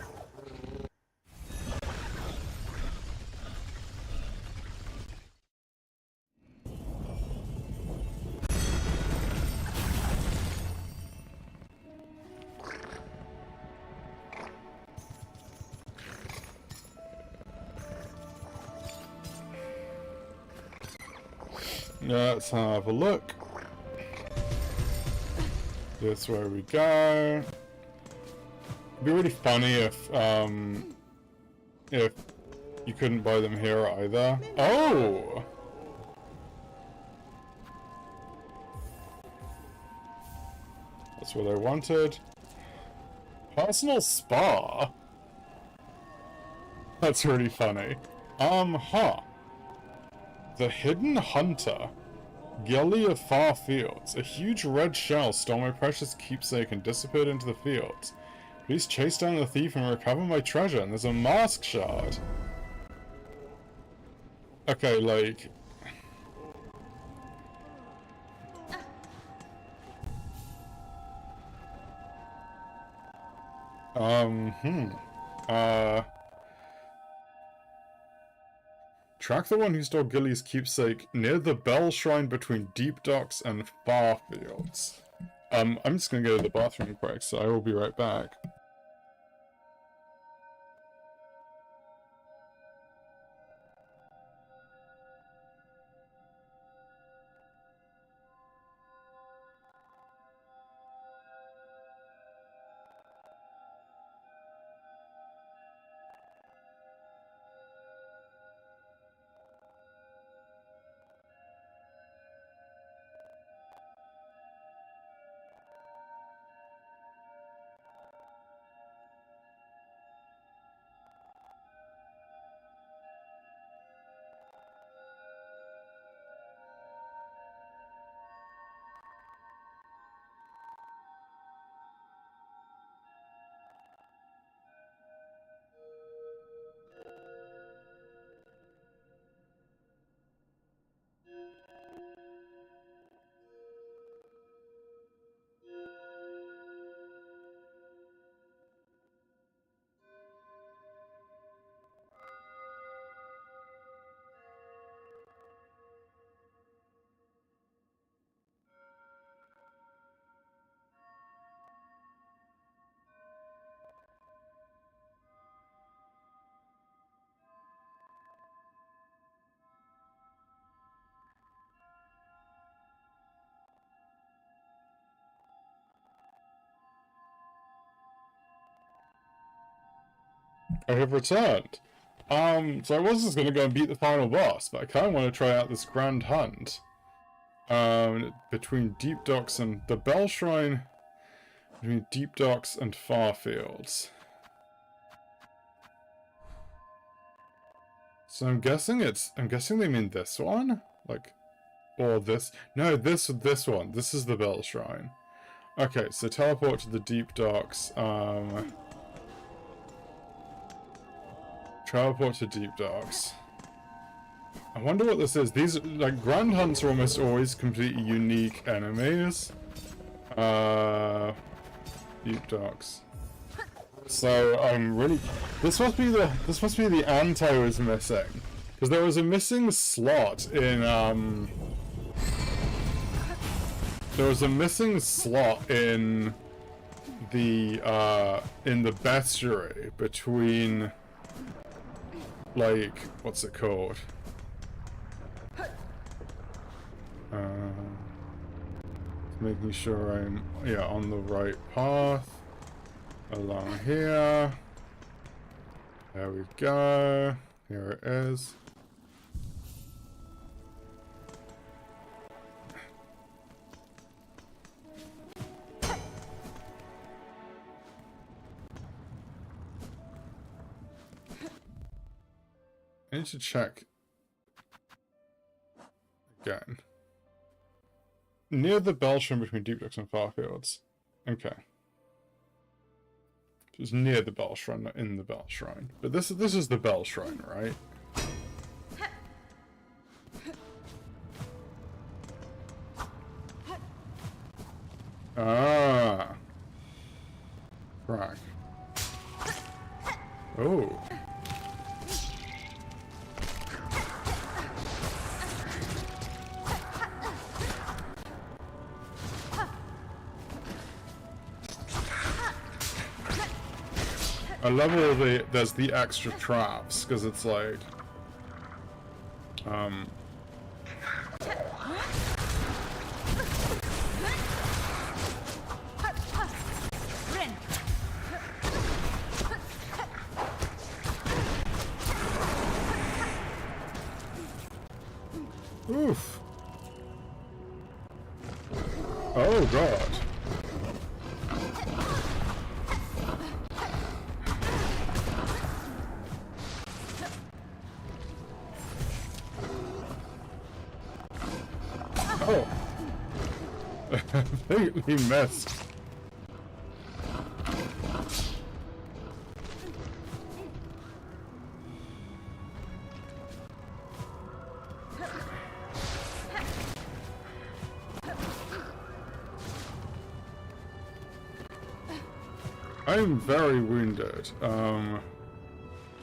Let's have a look. This where we go. It'd be really funny if you couldn't buy them here either. Oh! That's what I wanted. Personal spa? That's really funny. The Hidden Hunter. Gilly of Far Fields. A huge red shell stole my precious keepsake and disappeared into the fields. Please chase down the thief and recover my treasure. And there's a mask shard. Okay, like... Track the one who stole Gilly's keepsake near the Bell Shrine between Deep Docks and Far Fields. I'm just gonna go to the bathroom quick, so I will be right back. I have returned. So I was just gonna go and beat the final boss, but I kinda wanna try out this Grand Hunt. Between Deep Docks and the Bell Shrine, between Deep Docks and Farfields. So I'm guessing they mean this one? Like, or this? No, this one. This is the Bell Shrine. Okay, so teleport to the Deep Docks, teleport to Deep Docks. I wonder what this is. These, like, Grand Hunts are almost always completely unique enemies. Deep Docks. So I'm really... This must be the ant I was missing. Because there was a missing slot in, There was a missing slot in the bestiary between... Like, what's it called? Making sure I'm, yeah, on the right path. Along here. There we go. Here it is. I need to check again. Near the bell shrine between Deep Docks and Farfields. Okay. So it's near the bell shrine, not in the bell shrine. But this is the bell shrine, right? Ah. Crack. Oh. I love all there's the extra traps, because it's like, oof. Oh god. Oh. Completely missed. I'm very wounded.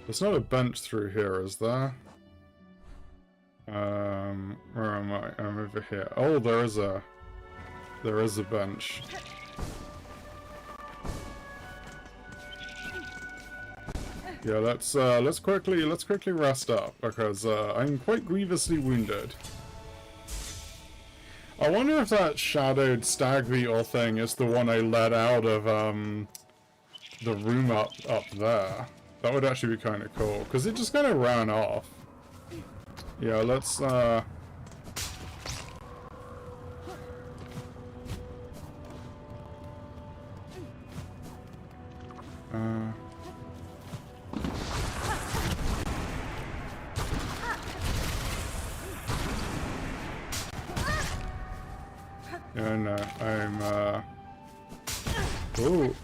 There's not a bench through here, is there? Where am I? I'm over here. Oh, there is a bench. Yeah, let's quickly rest up, because I'm quite grievously wounded. I wonder if that shadowed stag beetle thing is the one I let out of the room up there. That would actually be kind of cool, because it just kind of ran off. Yeah, let's yeah, no, I'm ooh,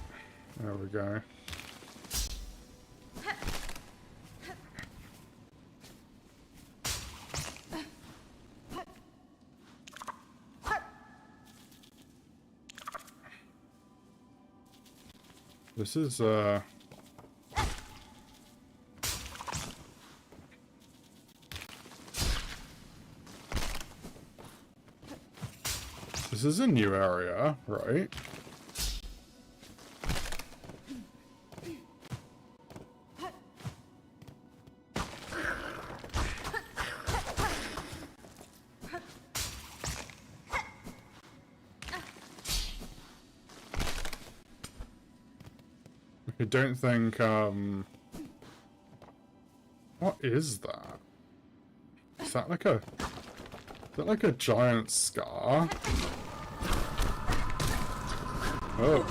there we go. This is this is a new area, right? I don't think, what is that? Is that like a giant scar? Oh.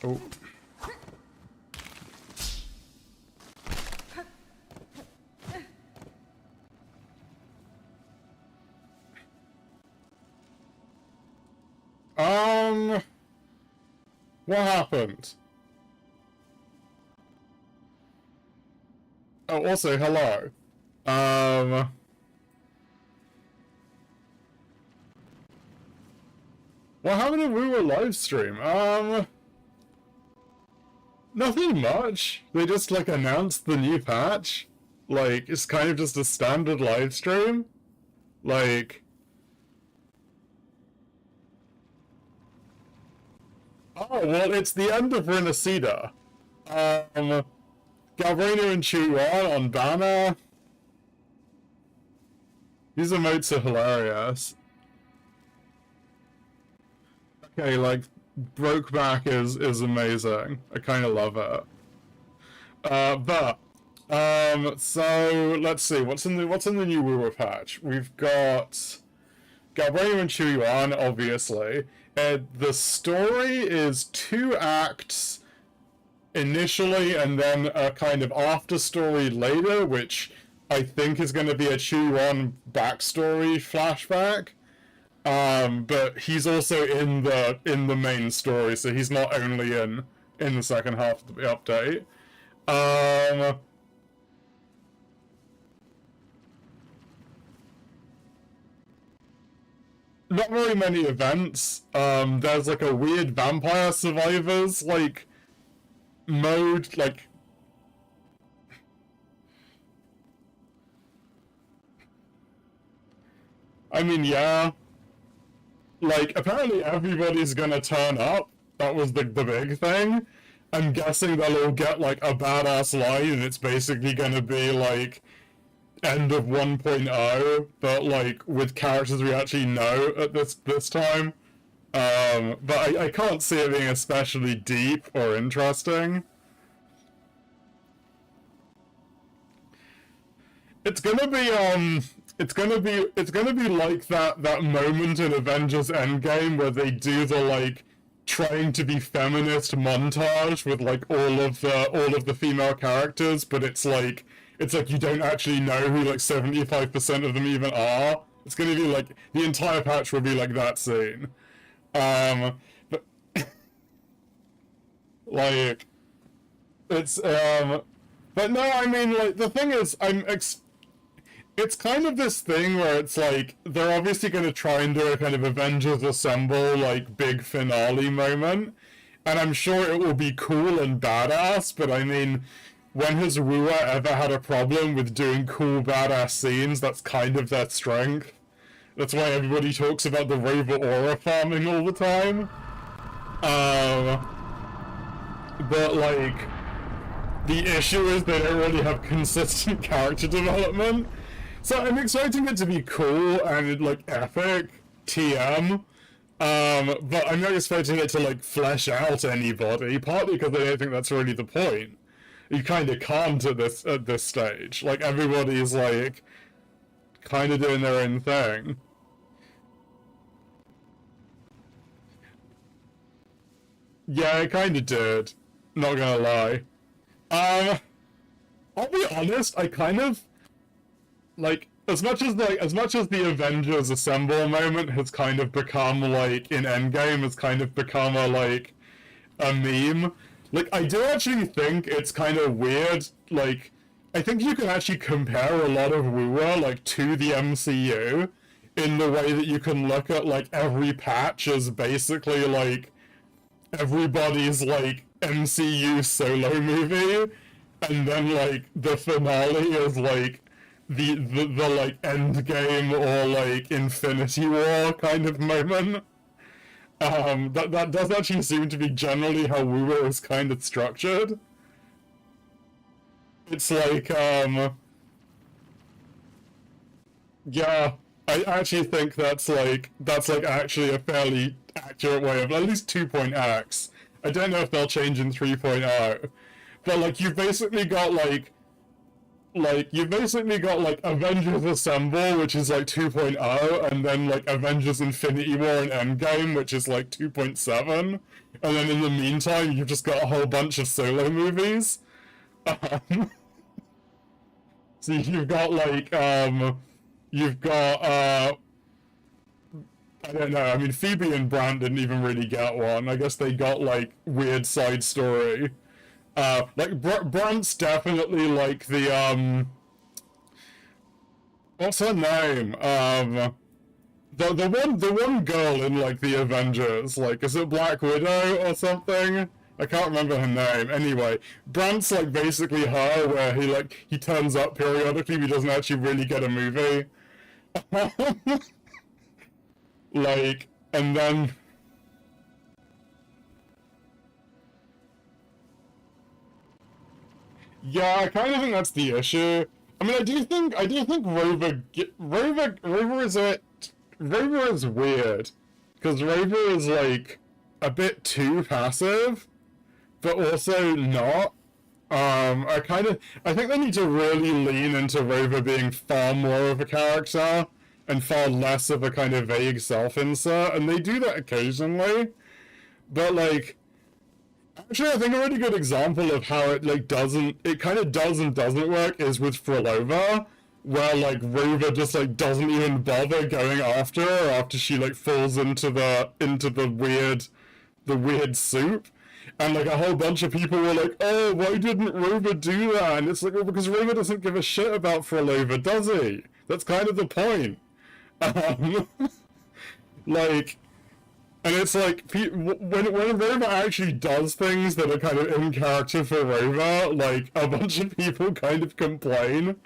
Oh. What happened? Oh, also, hello. What happened in Woo live stream? Nothing much. They just, like, announced the new patch. Like, it's kind of just a standard live stream. Like... Oh, well, it's the end of Renacida. Galbrino and Chuan on banner. These emotes are hilarious. Okay, like, Brokeback is amazing. I kind of love it. So let's see what's in the new Woo patch. We've got Galbrino and Chuan, obviously. The story is 2 acts initially, and then a kind of after story later, which I think is going to be a Chu-on backstory flashback. But he's also in the main story, so he's not only in the second half of the update. Not very many events. There's like a weird vampire survivors like mode, like I mean, yeah. Like, apparently everybody's gonna turn up. That was the big thing. I'm guessing they'll all get, like, a badass line, and it's basically gonna be, like, end of 1.0, but, like, with characters we actually know at this time. But I can't see it being especially deep or interesting. It's gonna be it's gonna be like that moment in Avengers Endgame where they do the like trying to be feminist montage with like all of the female characters, but it's like you don't actually know who like 75% of them even are. It's gonna be like the entire patch will be like that scene. But like it's but no, I mean like the thing is it's kind of this thing where it's like they're obviously going to try and do a kind of Avengers Assemble like big finale moment, and I'm sure it will be cool and badass. But I mean, when has Rua ever had a problem with doing cool badass scenes? That's kind of their strength. That's why everybody talks about the Rover aura farming all the time. But like, the issue is they don't really have consistent character development. So I'm expecting it to be cool and like epic TM, but I'm not expecting it to like flesh out anybody. Partly because I don't think that's really the point. You kind of can't at this stage. Like everybody's like kind of doing their own thing. Yeah, I kind of did. Not gonna lie. I'll be honest. I kind of like as much as the Avengers Assemble moment has kind of become like in Endgame has kind of become a like a meme. Like I do actually think it's kind of weird. Like I think you can actually compare a lot of Wuwa like to the MCU in the way that you can look at like every patch as basically like everybody's like MCU solo movie, and then like the finale is like the like end game or like Infinity War kind of moment. That does actually seem to be generally how Wuwa is kind of structured. It's like yeah, I actually think that's like actually a fairly accurate way of at least 2.x. I don't know if they'll change in 3.0, but like you've basically got like Avengers Assemble, which is like 2.0, and then like Avengers Infinity War and Endgame, which is like 2.7, and then in the meantime you've just got a whole bunch of solo movies. Um, so you've got like you've got I don't know. I mean, Phoebe and Brand didn't even really get one. I guess they got like weird side story. Like Brandt's definitely like the what's her name? The one girl in like the Avengers. Like, is it Black Widow or something? I can't remember her name. Anyway, Brandt's like basically her, where he turns up periodically, but he doesn't actually really get a movie. Like, and then yeah, I kind of think that's the issue. I mean, I do think Rover is Rover is weird because Rover is like a bit too passive, but also not. I think they need to really lean into Rover being far more of a character and far less of a kind of vague self-insert, and they do that occasionally, but like, actually I think a really good example of how it like it kind of does and doesn't work is with Frolova, where like Rover just like doesn't even bother going after her after she like falls into the weird soup. And like a whole bunch of people were like, oh, why didn't Rover do that? And it's like, well, because Rover doesn't give a shit about Frolova, does he? That's kind of the point. Like, and it's like, when Rover actually does things that are kind of in character for Rover, like, a bunch of people kind of complain.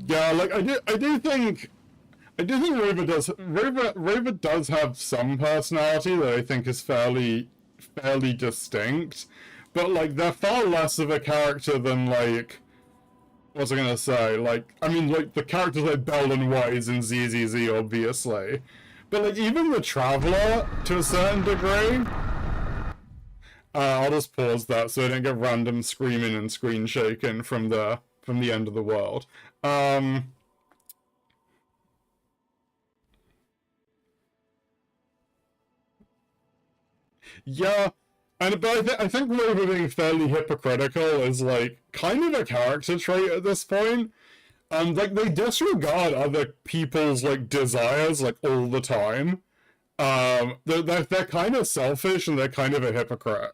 Yeah, like I do think Rover does have some personality that I think is fairly distinct, but like they're far less of a character than like what's I gonna say? Like I mean like the characters like Bell and Wise and ZZZ obviously, but like even the Traveler to a certain degree. I'll just pause that so I don't get random screaming and screen shaking from the end of the world. Yeah, but I think Rover being fairly hypocritical is like kind of a character trait at this point. Like they disregard other people's like desires like all the time. They're kind of selfish and they're kind of a hypocrite.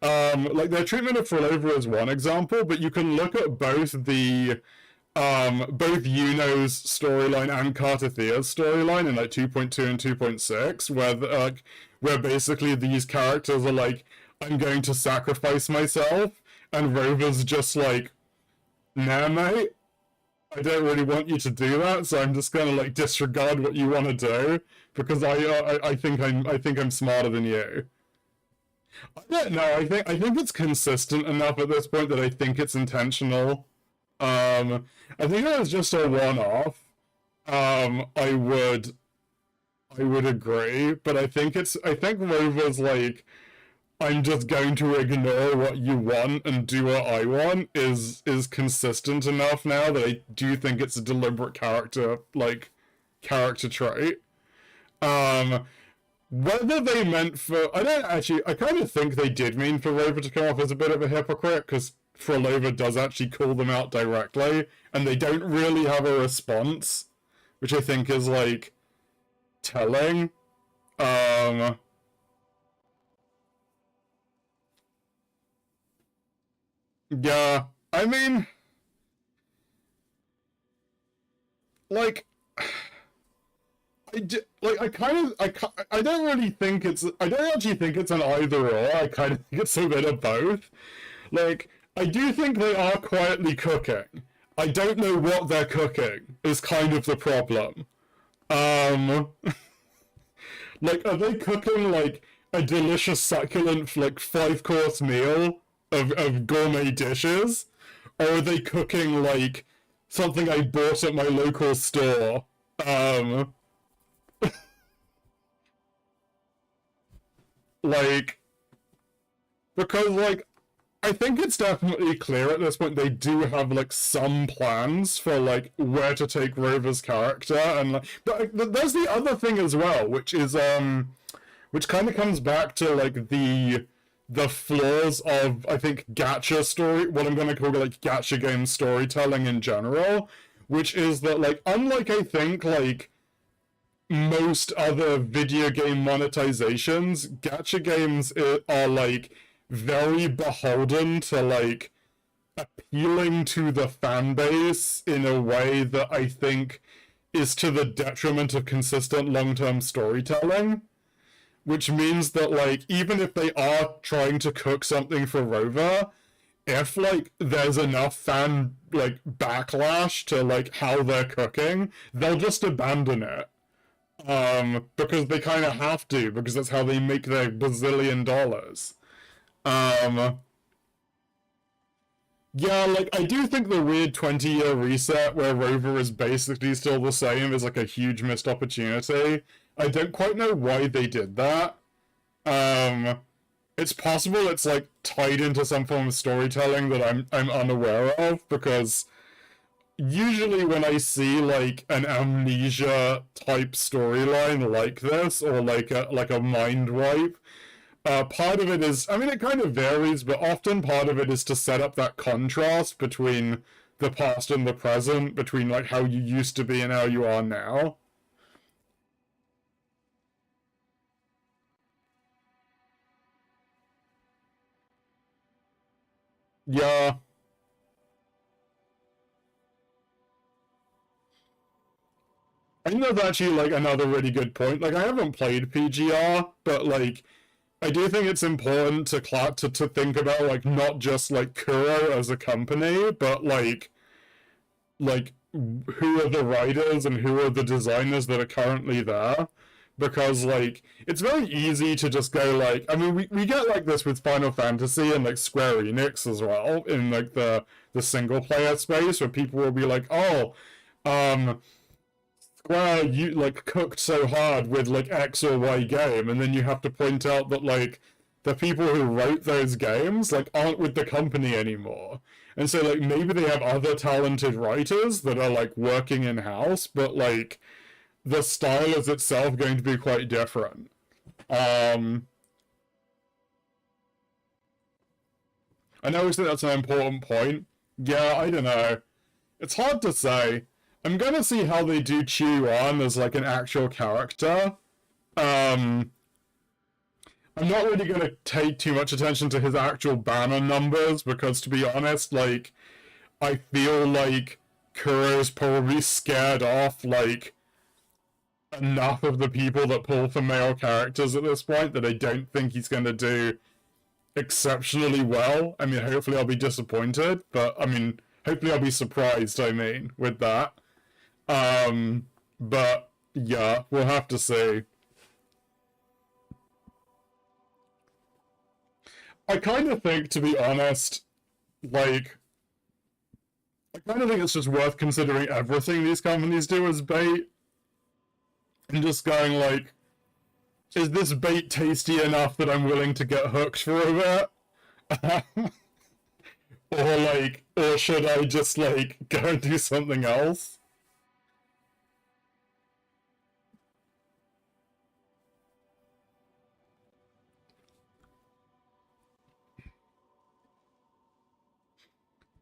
Like their treatment of Frolova is one example, but you can look at both both Yuno's storyline and Carter Thea's storyline in like 2.2 and 2.6, where basically these characters are like, I'm going to sacrifice myself, and Rover's just like, nah, mate, I don't really want you to do that, so I'm just gonna like disregard what you want to do because I think I'm smarter than you. I don't know. I think it's consistent enough at this point that I think it's intentional. I think that was just a one-off. I would agree, but I think Rover's like, I'm just going to ignore what you want and do what I want is consistent enough now that I do think it's a deliberate character trait. Whether they meant for I kind of think they did mean for Rover to come off as a bit of a hypocrite because Frolova does actually call them out directly and they don't really have a response, which I think is like telling. Yeah, I mean, like, I don't really think I don't actually think it's an either or. I kind of think it's a bit of both. Like, I do think they are quietly cooking. I don't know what they're cooking is kind of the problem. Um, like, are they cooking like a delicious, succulent, like 5-course meal of gourmet dishes, or are they cooking like something I bought at my local store? Like, because like I think it's definitely clear at this point they do have like some plans for like where to take Rover's character and like, but there's the other thing as well, which is which kind of comes back to like the flaws of I think gacha story, what I'm going to call like gacha game storytelling in general, which is that like unlike I think like most other video game monetizations, gacha games are like very beholden to like appealing to the fan base in a way that I think is to the detriment of consistent long-term storytelling. Which means that like even if they are trying to cook something for Rover, if like there's enough fan like backlash to like how they're cooking, they'll just abandon it. Because they kind of have to, because that's how they make their bazillion dollars. Um, yeah, like, I do think the weird 20-year reset where Rover is basically still the same is, like, a huge missed opportunity. I don't quite know why they did that. it's possible it's like tied into some form of storytelling that I'm unaware of, because usually when I see like an amnesia type storyline like this, or like a mind wipe, part of it is, I mean, it kind of varies, but often part of it is to set up that contrast between the past and the present, between like how you used to be and how you are now. Yeah, I think that's actually like another really good point. Like I haven't played PGR, but like I do think it's important to think about like not just like Kuro as a company, but like who are the writers and who are the designers that are currently there, because like it's very easy to just go like, I mean, we get like this with Final Fantasy and like Square Enix as well, in like the single player space, where people will be like, oh, um Square, you like cooked so hard with like X or Y game, and then you have to point out that like the people who wrote those games like aren't with the company anymore. And so like maybe they have other talented writers that are like working in house, but like the style is itself going to be quite different. Um I know that that's an important point. Yeah, I don't know. It's hard to say. I'm gonna see how they do Chew on as like an actual character. Um, I'm not really gonna take too much attention to his actual banner numbers, because to be honest, like I feel like Kuro's probably scared off like enough of the people that pull for male characters at this point that I don't think he's gonna do exceptionally well. I mean, hopefully I'll be disappointed, but I mean, hopefully I'll be surprised, I mean, with that. But yeah, we'll have to see. I kind of think, to be honest, like, I kind of think it's just worth considering everything these companies do as bait, and just going like, is this bait tasty enough that I'm willing to get hooked for a bit? Or like, or should I just like go and do something else?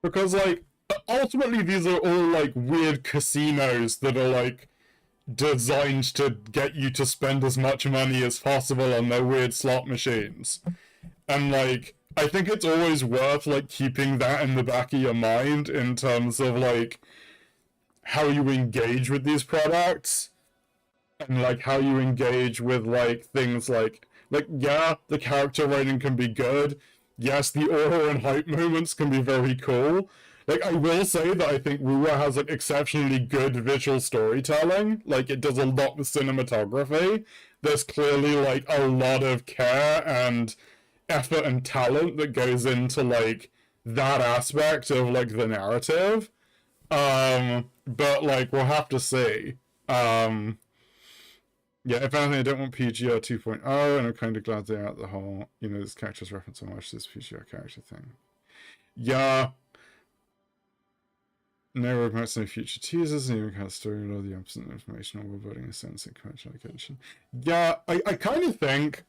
Because like ultimately these are all like weird casinos that are like designed to get you to spend as much money as possible on their weird slot machines. And like I think it's always worth like keeping that in the back of your mind in terms of like how you engage with these products, and like how you engage with like things like yeah, the character writing can be good. Yes, the aura and hype moments can be very cool. Like I will say that I think Wuwa has like exceptionally good visual storytelling. Like it does a lot with cinematography. There's clearly like a lot of care and effort and talent that goes into like that aspect of like the narrative. But like we'll have to see. Um, yeah, if anything, I don't want PGR 2.0, and I'm kind of glad they're out the whole, you know, this character's reference so much to this PGR character thing. Yeah, no roadmaps, no future teasers, and even kind of story or the absent information or building a sense of conventional attention. Yeah, I kind of think.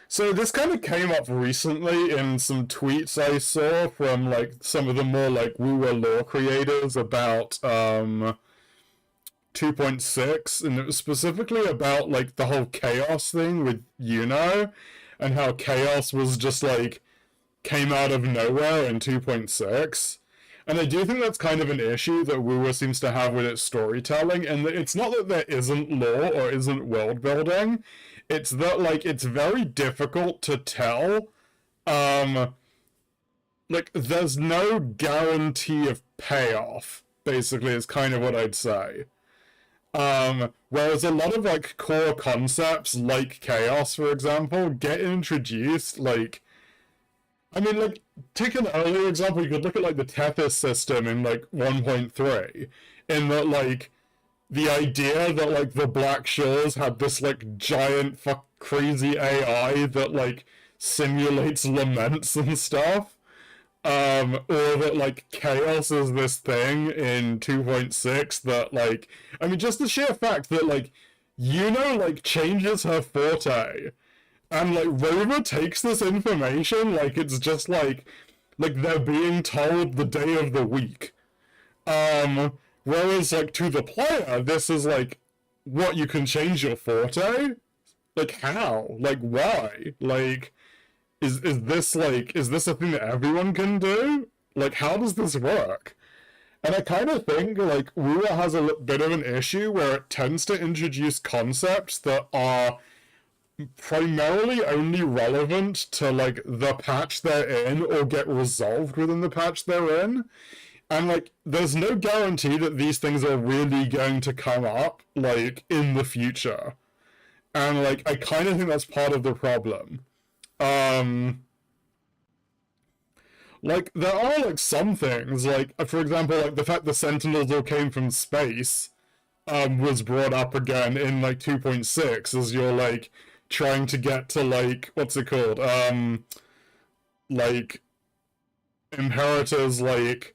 So this kind of came up recently in some tweets I saw from like some of the more like woo-woo lore creators about 2.6, and it was specifically about like the whole chaos thing with Yuno, and how chaos was just like came out of nowhere in 2.6. And I do think that's kind of an issue that Woo seems to have with its storytelling, and that it's not that there isn't lore or isn't world building, it's that like it's very difficult to tell. Um, like there's no guarantee of payoff. Basically, is kind of what I'd say. Whereas a lot of like core concepts, like chaos, for example, get introduced like, I mean, like, take an earlier example, you could look at, like, the Tethys system in, like, 1.3, in that, like, the idea that, like, the Black Shores had this, like, giant, crazy AI that, like, simulates laments and stuff. Or that like chaos is this thing in 2.6 that like I mean just the sheer fact that like like changes her forte and like Rover takes this information like it's just like they're being told the day of the week. Whereas like to the player, this is like what you can change your forte? Like how? Like why? Like is this a thing that everyone can do? Like how does this work? And I kind of think like Rua has a bit of an issue where it tends to introduce concepts that are primarily only relevant to like the patch they're in or get resolved within the patch they're in. And like there's no guarantee that these things are really going to come up like in the future. And like I kind of think that's part of the problem. Like there are like some things like for example like the fact the Sentinels all came from space was brought up again in like 2.6 as you're like trying to get to like what's it called like Imperator's like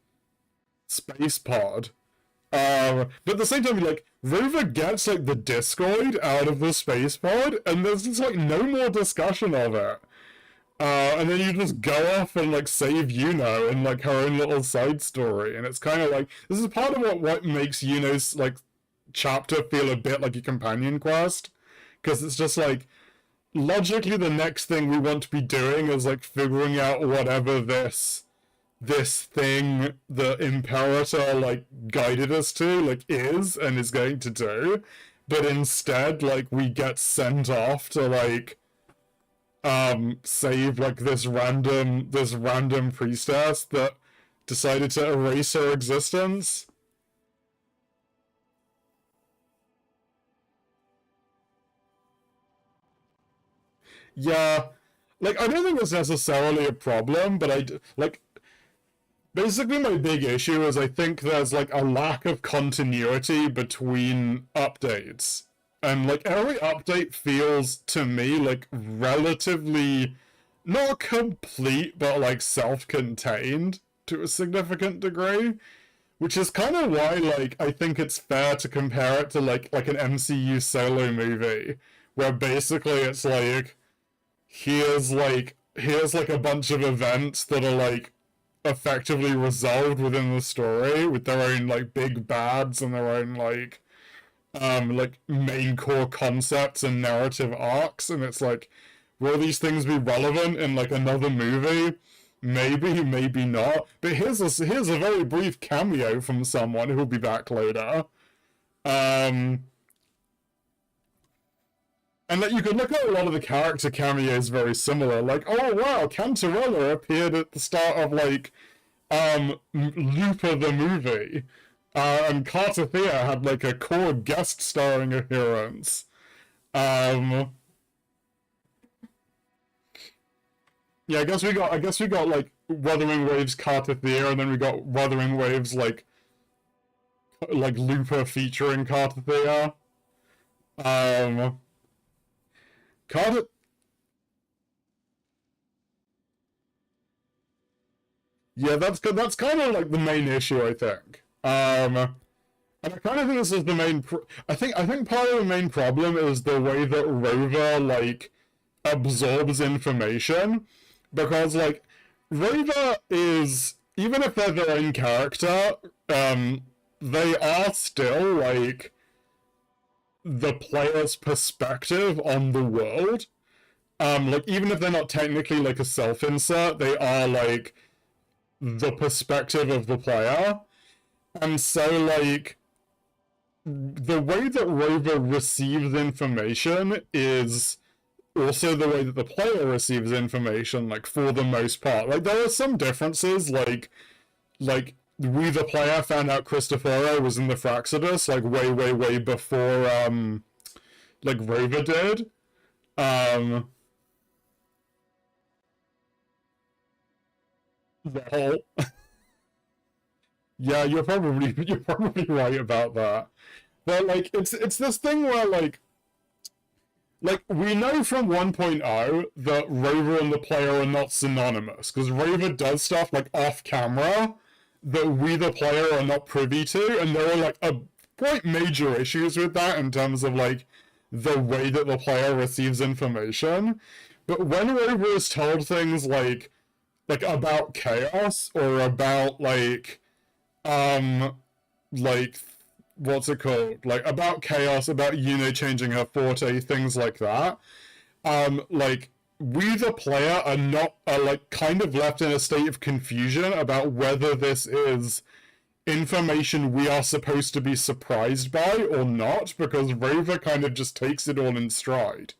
space pod. But at the same time, like Rover gets like the discoid out of the space pod, and there's just like no more discussion of it. And then you just go off and like save Yuno in like her own little side story, and it's kind of like this is part of what makes Yuno's like chapter feel a bit like a companion quest, because it's just like logically the next thing we want to be doing is like figuring out whatever this thing the Imperator like guided us to like is and is going to do, but instead like we get sent off to like save like this random priestess that decided to erase her existence. Yeah, like I don't think it's necessarily a problem, but like basically my big issue is I think there's like a lack of continuity between updates. And like every update feels to me like relatively not complete but like self-contained to a significant degree, which is kind of why like I think it's fair to compare it to like an MCU solo movie where basically it's like here's like a bunch of events that are like effectively resolved within the story with their own like big bads and their own like main core concepts and narrative arcs, and it's like will these things be relevant in like another movie? Maybe, maybe not. But here's a very brief cameo from someone who'll be back later. And like you could look at a lot of the character cameos very similar. Like, oh wow, Cantarella appeared at the start of like Looper the movie. And Cartathea had like a core guest starring appearance. Yeah, I guess we got like Wuthering Waves Cartathea, and then we got Wuthering Waves like Looper featuring Cartathea. Carta Yeah, that's kind of like the main issue, I think. And I kind of think this is the main. I think part of the main problem is the way that Rover like absorbs information, because like Rover is, even if they're their own character, they are still like the player's perspective on the world. Like even if they're not technically like a self-insert, they are like the perspective of the player. And so like the way that Rover receives information is also the way that the player receives information, like for the most part. Like there are some differences, like we the player found out Cristoforo was in the Fraxidus like way before like Rover did. The whole Yeah, you're probably right about that. But like it's this thing where like like, we know from 1.0 that Rover and the player are not synonymous, because Rover does stuff, like, off-camera that we, the player, are not privy to, and there are, like, quite major issues with that in terms of, like, the way that the player receives information. But when Rover is told things like, about chaos, or about, like, what's it called? Like, about chaos, about Yuna changing her forte, things like that. Like, we the player are like kind of left in a state of confusion about whether this is information we are supposed to be surprised by or not, because Rover kind of just takes it all in stride.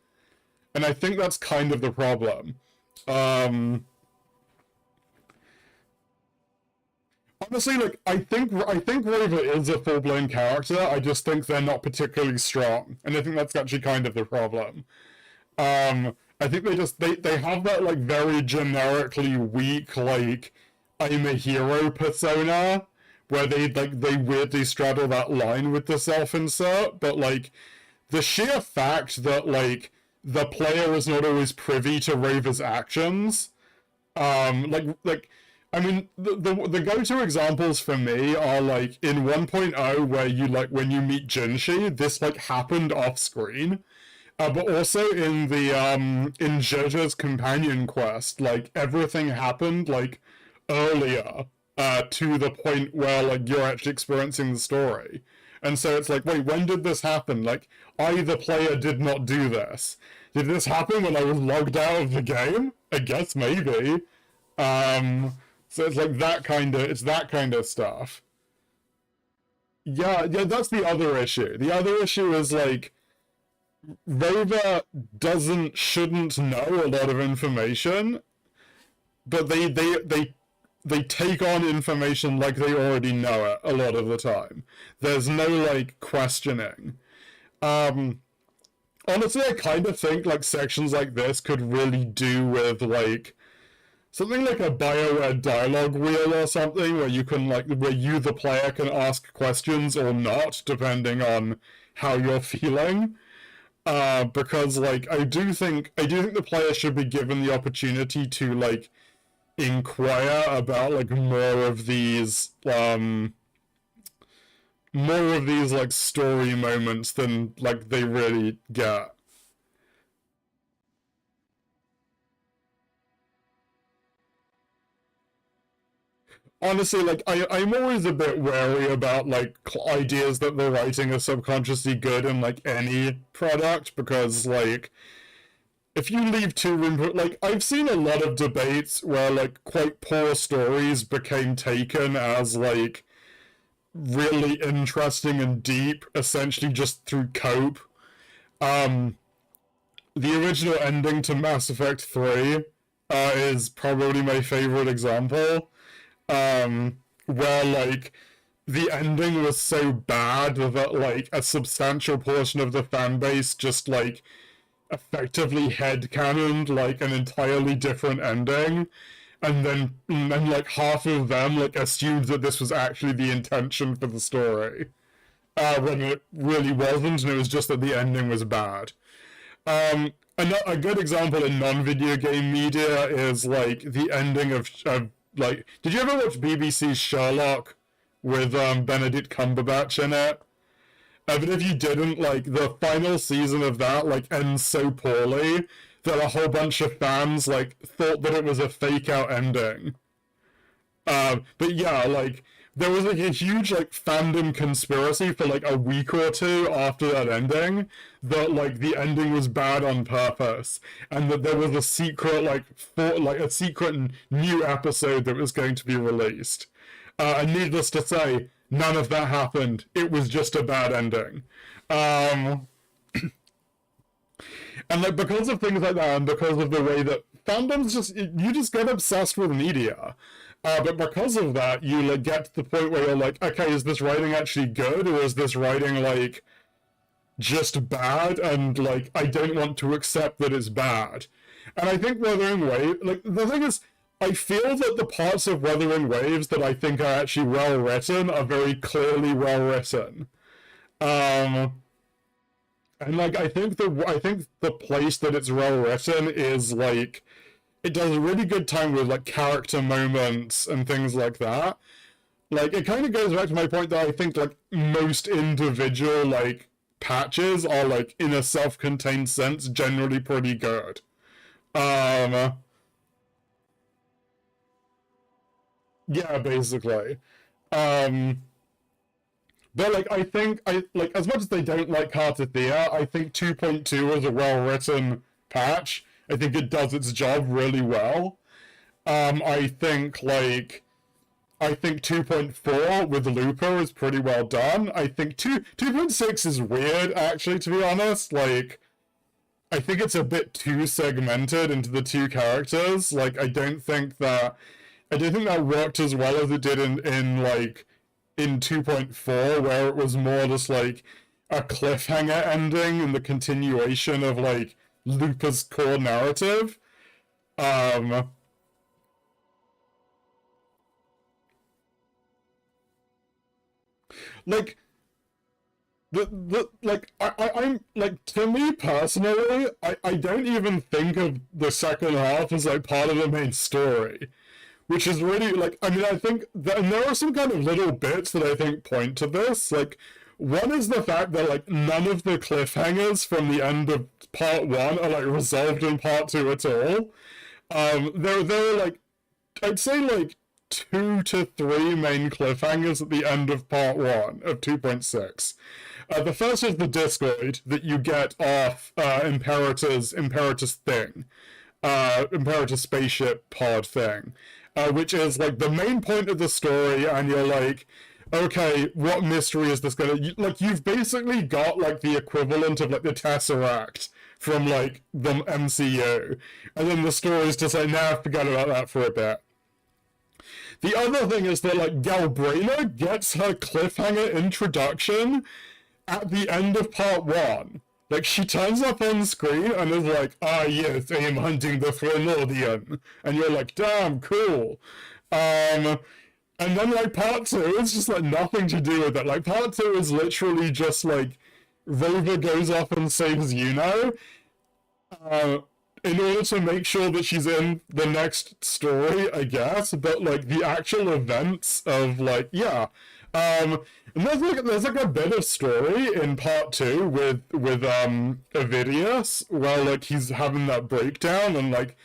And I think that's kind of the problem. Honestly, like, I think Rover is a full-blown character. I just think they're not particularly strong, and I think that's actually kind of the problem. I think they have that, like, very generically weak, like, I'm a hero persona, where they weirdly straddle that line with the self-insert, but, like, the sheer fact that, like, the player is not always privy to Rover's actions, I mean, the go-to examples for me are, like, in 1.0, where you, like, when you meet Jinshi, this, like, happened off-screen. But also in in JoJo's companion quest, like, everything happened, like, earlier, to the point where, like, you're actually experiencing the story. And so it's like, wait, when did this happen? Like, I, the player, did not do this. Did this happen when I was logged out of the game? I guess maybe. So it's like that kind of stuff. Yeah, that's the other issue. The other issue is, like, Rover shouldn't know a lot of information, but they take on information like they already know it a lot of the time. There's no, like, questioning. Honestly, I kind of think, like, sections like this could really do with, like, something like a BioWare dialogue wheel or something, where you can, like, where you, the player, can ask questions or not, depending on how you're feeling. Because, like, I do think the player should be given the opportunity to, like, inquire about, like, more of these, like, story moments than, like, they really get. Honestly, like, I'm always a bit wary about, like, ideas that the writing is subconsciously good in, like, any product, because, like, if you leave too room for, like, I've seen a lot of debates where, like, quite poor stories became taken as, like, really interesting and deep, essentially just through cope. The original ending to Mass Effect 3 is probably my favorite example. Where, like, the ending was so bad that, like, a substantial portion of the fan base just, like, effectively headcanoned, like, an entirely different ending, and then like, half of them, like, assumed that this was actually the intention for the story, when it really wasn't, and it was just that the ending was bad. A good example in non-video game media is, like, the ending of like, did you ever watch BBC's Sherlock with Benedict Cumberbatch in it? But if you didn't, like, the final season of that, like, ends so poorly that a whole bunch of fans, like, thought that it was a fake out ending. But yeah, like, there was, like, a huge, like, fandom conspiracy for, like, a week or two after that ending that, like, the ending was bad on purpose, and that there was a secret, like, a secret new episode that was going to be released. And needless to say, none of that happened. It was just a bad ending. And, like, because of things like that, and because of the way that fandoms you just get obsessed with media. But because of that, you, like, get to the point where you're like, okay, is this writing actually good, or is this writing, like, just bad, and, like, I don't want to accept that it's bad. And I think Wuthering Waves, like, the thing is, I feel that the parts of Wuthering Waves that I think are actually well written are very clearly well written. And like I think the place that it's well written is like it does a really good time with like character moments and things like that. Like it kind of goes back to my point that I think like most individual like patches are like in a self-contained sense generally pretty good. Um yeah, basically. Um but like I think I like as much as they don't like Cartathea, I think 2.2 is a well-written patch. I think it does its job really well. I think like I think 2.4 with Looper is pretty well done. I think 2.6 is weird, actually, to be honest. Like, I think it's a bit too segmented into the two characters. Like, I don't think that worked as well as it did in 2.4, where it was more just like a cliffhanger ending and the continuation of like Looper's core narrative. Um, like the like I'm like to me personally, I don't even think of the second half as like part of the main story, which is really like I mean I think that, and there are some kind of little bits that I think point to this. Like one is the fact that like none of the cliffhangers from the end of part one are like resolved in part two at all. There are like I'd say like 2 to 3 main cliffhangers at the end of part one of 2.6. The first is the Discoid that you get off Imperator's thing, Imperator's spaceship pod thing, which is like the main point of the story, and you're like, okay, what mystery is this gonna like? You've basically got like the equivalent of like the Tesseract from like the MCU, and then the story is just like, nah, forget about that for a bit. The other thing is that like Galbraina gets her cliffhanger introduction at the end of part one. Like she turns up on screen and is like, "Ah, yes, I am hunting the Threnodian," and you're like, "Damn, cool." Um, and then like part two is just like nothing to do with it. Like part two is literally just like Rover goes off and saves Yuno, uh, in order to make sure that she's in the next story, I guess. But like the actual events of like yeah, and there's like a bit of story in part two with Avidius, where like he's having that breakdown, and like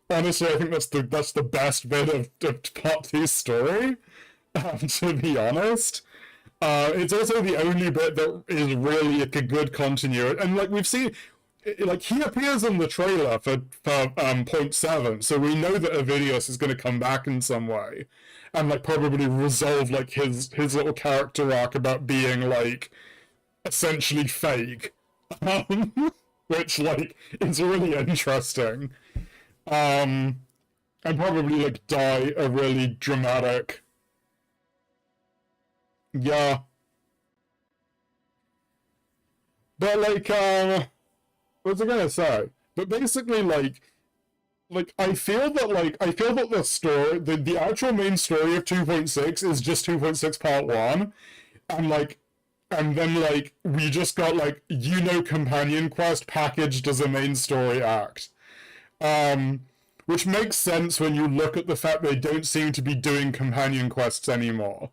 honestly, I think that's the best bit of part two's story. To be honest. It's also the only bit that is really like a good continuity, and like we've seen, like he appears in the trailer for point seven, so we know that Avidius is going to come back in some way, and like probably resolve like his little character arc about being like essentially fake, which like is really interesting, and probably like die a really dramatic, yeah, but like what's I gonna say? But basically, I feel that the story, the actual main story of 2.6 is just 2.6 part one, and like, and then like we just got like companion quest packaged as a main story act, um, which makes sense when you look at the fact they don't seem to be doing companion quests anymore.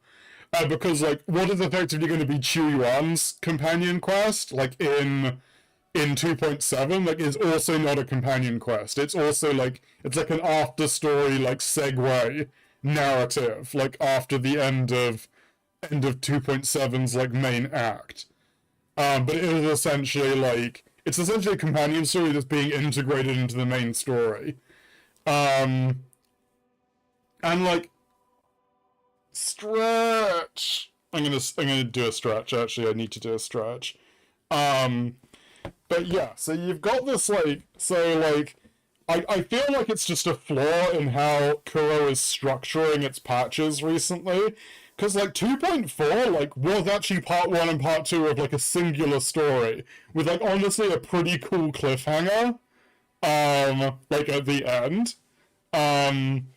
Because like, what is effectively going to be Chuan's companion quest, like in 2.7, like is also not a companion quest. It's also like it's like an after story like segue narrative, like after the end of 2.7's like main act. But it is essentially like it's essentially a companion story that's being integrated into the main story. Um and like stretch. I'm gonna do a stretch, actually. I need to do a stretch. Um But yeah, so you've got this like I feel like it's just a flaw in how Kuro is structuring its patches recently. Cause like 2.4 like was actually part one and part two of like a singular story with like honestly a pretty cool cliffhanger. Like at the end. Um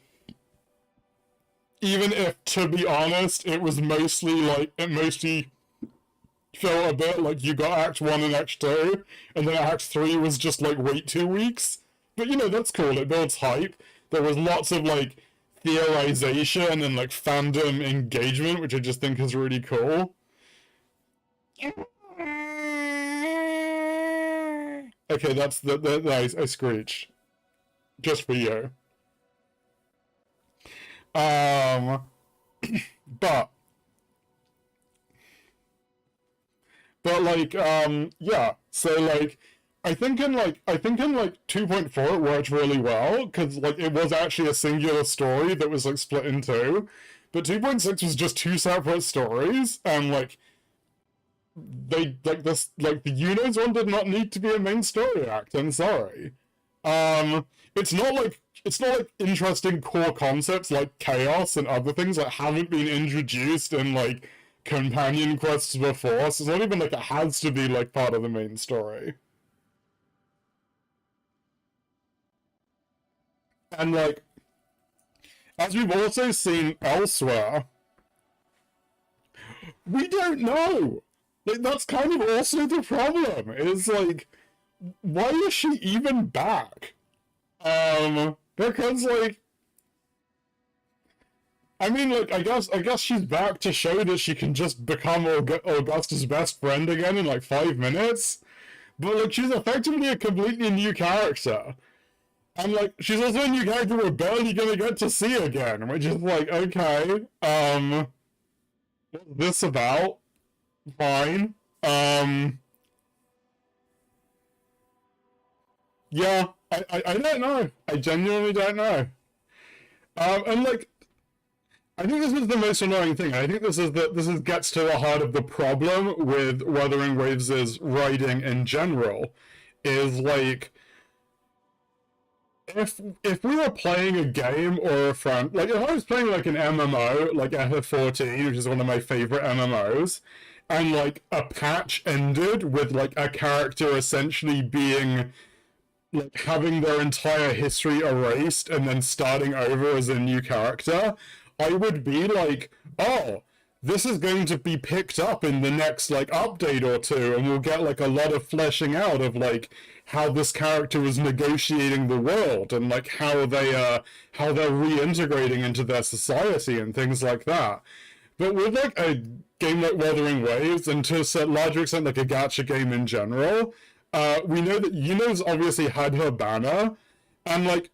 Even if to be honest, it mostly felt a bit like you got Act 1 and Act 2, and then Act 3 was just like, wait 2 weeks. But you know, that's cool, it builds hype. There was lots of like theorization and like fandom engagement, which I just think is really cool. Okay, that's I screech. Just for you. Um, but like yeah, so like I think in 2.4 it worked really well because like it was actually a singular story that was like split in two, but 2.6 was just two separate stories, and like they like this like the Unos one did not need to be a main story act. I'm sorry. Um, it's not like interesting core concepts like chaos and other things that haven't been introduced in like companion quests before. So it's not even like it has to be like part of the main story. And like as we've also seen elsewhere, we don't know. Like that's kind of also the problem. Is like why is she even back? Because like I mean, like I guess she's back to show that she can just become Augusta's best friend again in like 5 minutes. But like she's effectively a completely new character, and like she's also a new character we're barely gonna get to see again, which is like okay, what's this about? Fine. Yeah, I don't know. I genuinely don't know. And like I think this is the most annoying thing. I think this is gets to the heart of the problem with Wuthering Waves' writing in general. Is like if we were playing a game or a friend, like if I was playing like an MMO, like FF14, which is one of my favorite MMOs, and like a patch ended with like a character essentially being like having their entire history erased and then starting over as a new character, I would be like, oh, this is going to be picked up in the next like update or two, and we'll get like a lot of fleshing out of like how this character was negotiating the world and like how they're reintegrating into their society and things like that. But with like a game like Wuthering Waves, and to a larger extent like a gacha game in general, we know that Yuno's obviously had her banner, and like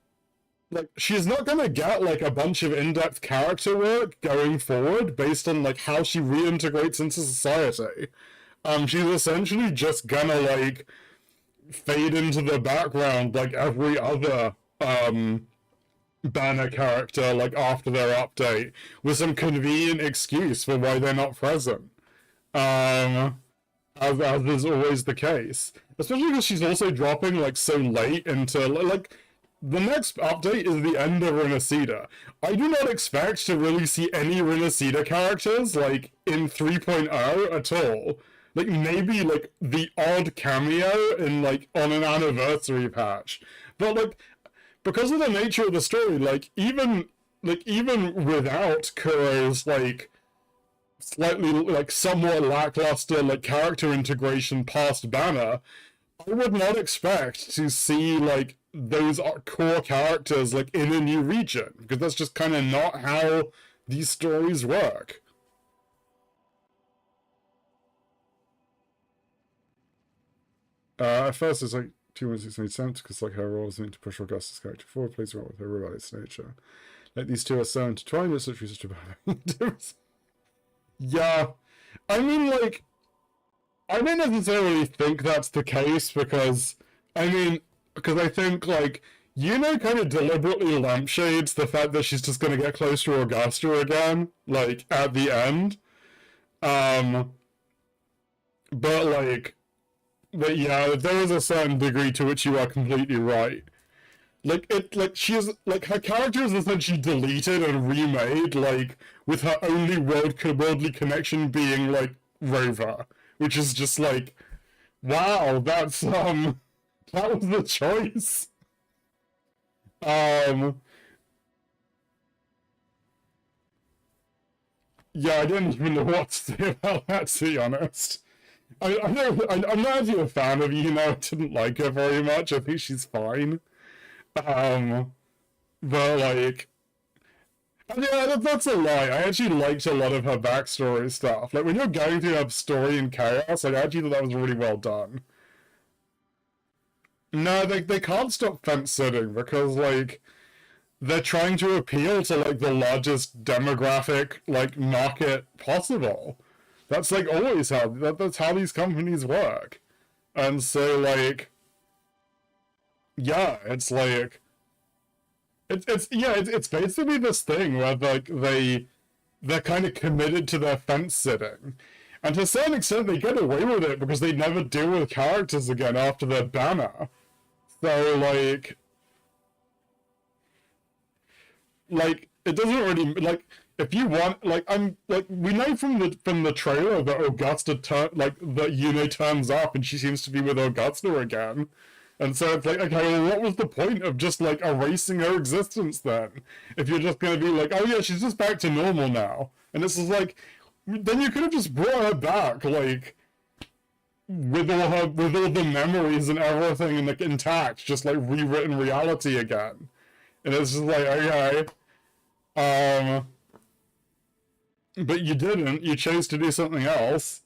she's not gonna get like a bunch of in-depth character work going forward based on like how she reintegrates into society. She's essentially just gonna like fade into the background like every other banner character like after their update with some convenient excuse for why they're not present. Um, as is always the case. Especially because she's also dropping like so late into like the next update is the end of Renacida. I do not expect to really see any Renacida characters like in 3.0 at all. Like maybe like the odd cameo in like on an anniversary patch. But like because of the nature of the story, like even without Kuro's like slightly like somewhat lackluster like character integration past banner, I would not expect to see like those core characters like in a new region, because that's just kind of not how these stories work. At first it's like 216 made sense because like her role is meant to push Augustus' character forward, plays well with her rebellious nature. Like these two are so intertwined, it's literally such a bad Yeah, I mean like I don't necessarily think that's the case because I think like kind of deliberately lampshades the fact that she's just gonna get close to Augusta again, like at the end. Um, but like, but yeah, there is a certain degree to which you are completely right. Like she's like her character is essentially deleted and remade, like with her only worldly connection being like Rover, which is just like, wow, that was the choice. Um, yeah, I don't even know what to say about that, to be honest. I'm not actually a fan of I didn't like her very much. I think she's fine. Um, but like, yeah, that's a lie. I actually liked a lot of her backstory stuff. Like when you're going through her story in chaos, like I actually thought that was really well done. No, they can't stop fence sitting because like they're trying to appeal to like the largest demographic like market possible. That's like always that's how these companies work. And so like yeah, it's like it's basically this thing where like they're kind of committed to their fence sitting. And to a certain extent they get away with it because they never deal with characters again after their banner. So like it doesn't really like if you want like I'm like we know from the trailer that Augusta like that Yuno turns up and she seems to be with Augusta again. And so it's like, okay, well, what was the point of just like erasing her existence then? If you're just gonna be like, oh yeah, she's just back to normal now. And this is like, then you could have just brought her back, like with all the memories and everything and like intact, just like rewritten reality again. And it's just like, okay. Um but you didn't. You chose to do something else.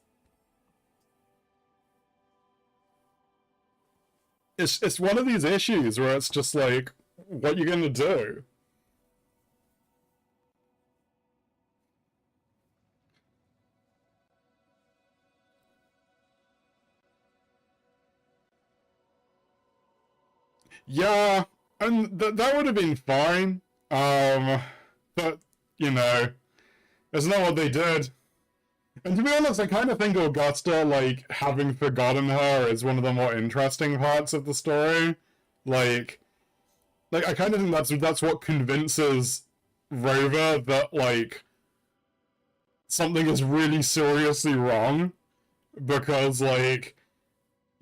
It's one of these issues where it's just like, what you gonna do? Yeah, and that would have been fine. But you know, it's not what they did. And to be honest, I kind of think Augusta, like, having forgotten her is one of the more interesting parts of the story. Like, like I kind of think that's what convinces Rover that, like, something is really seriously wrong. Because, like,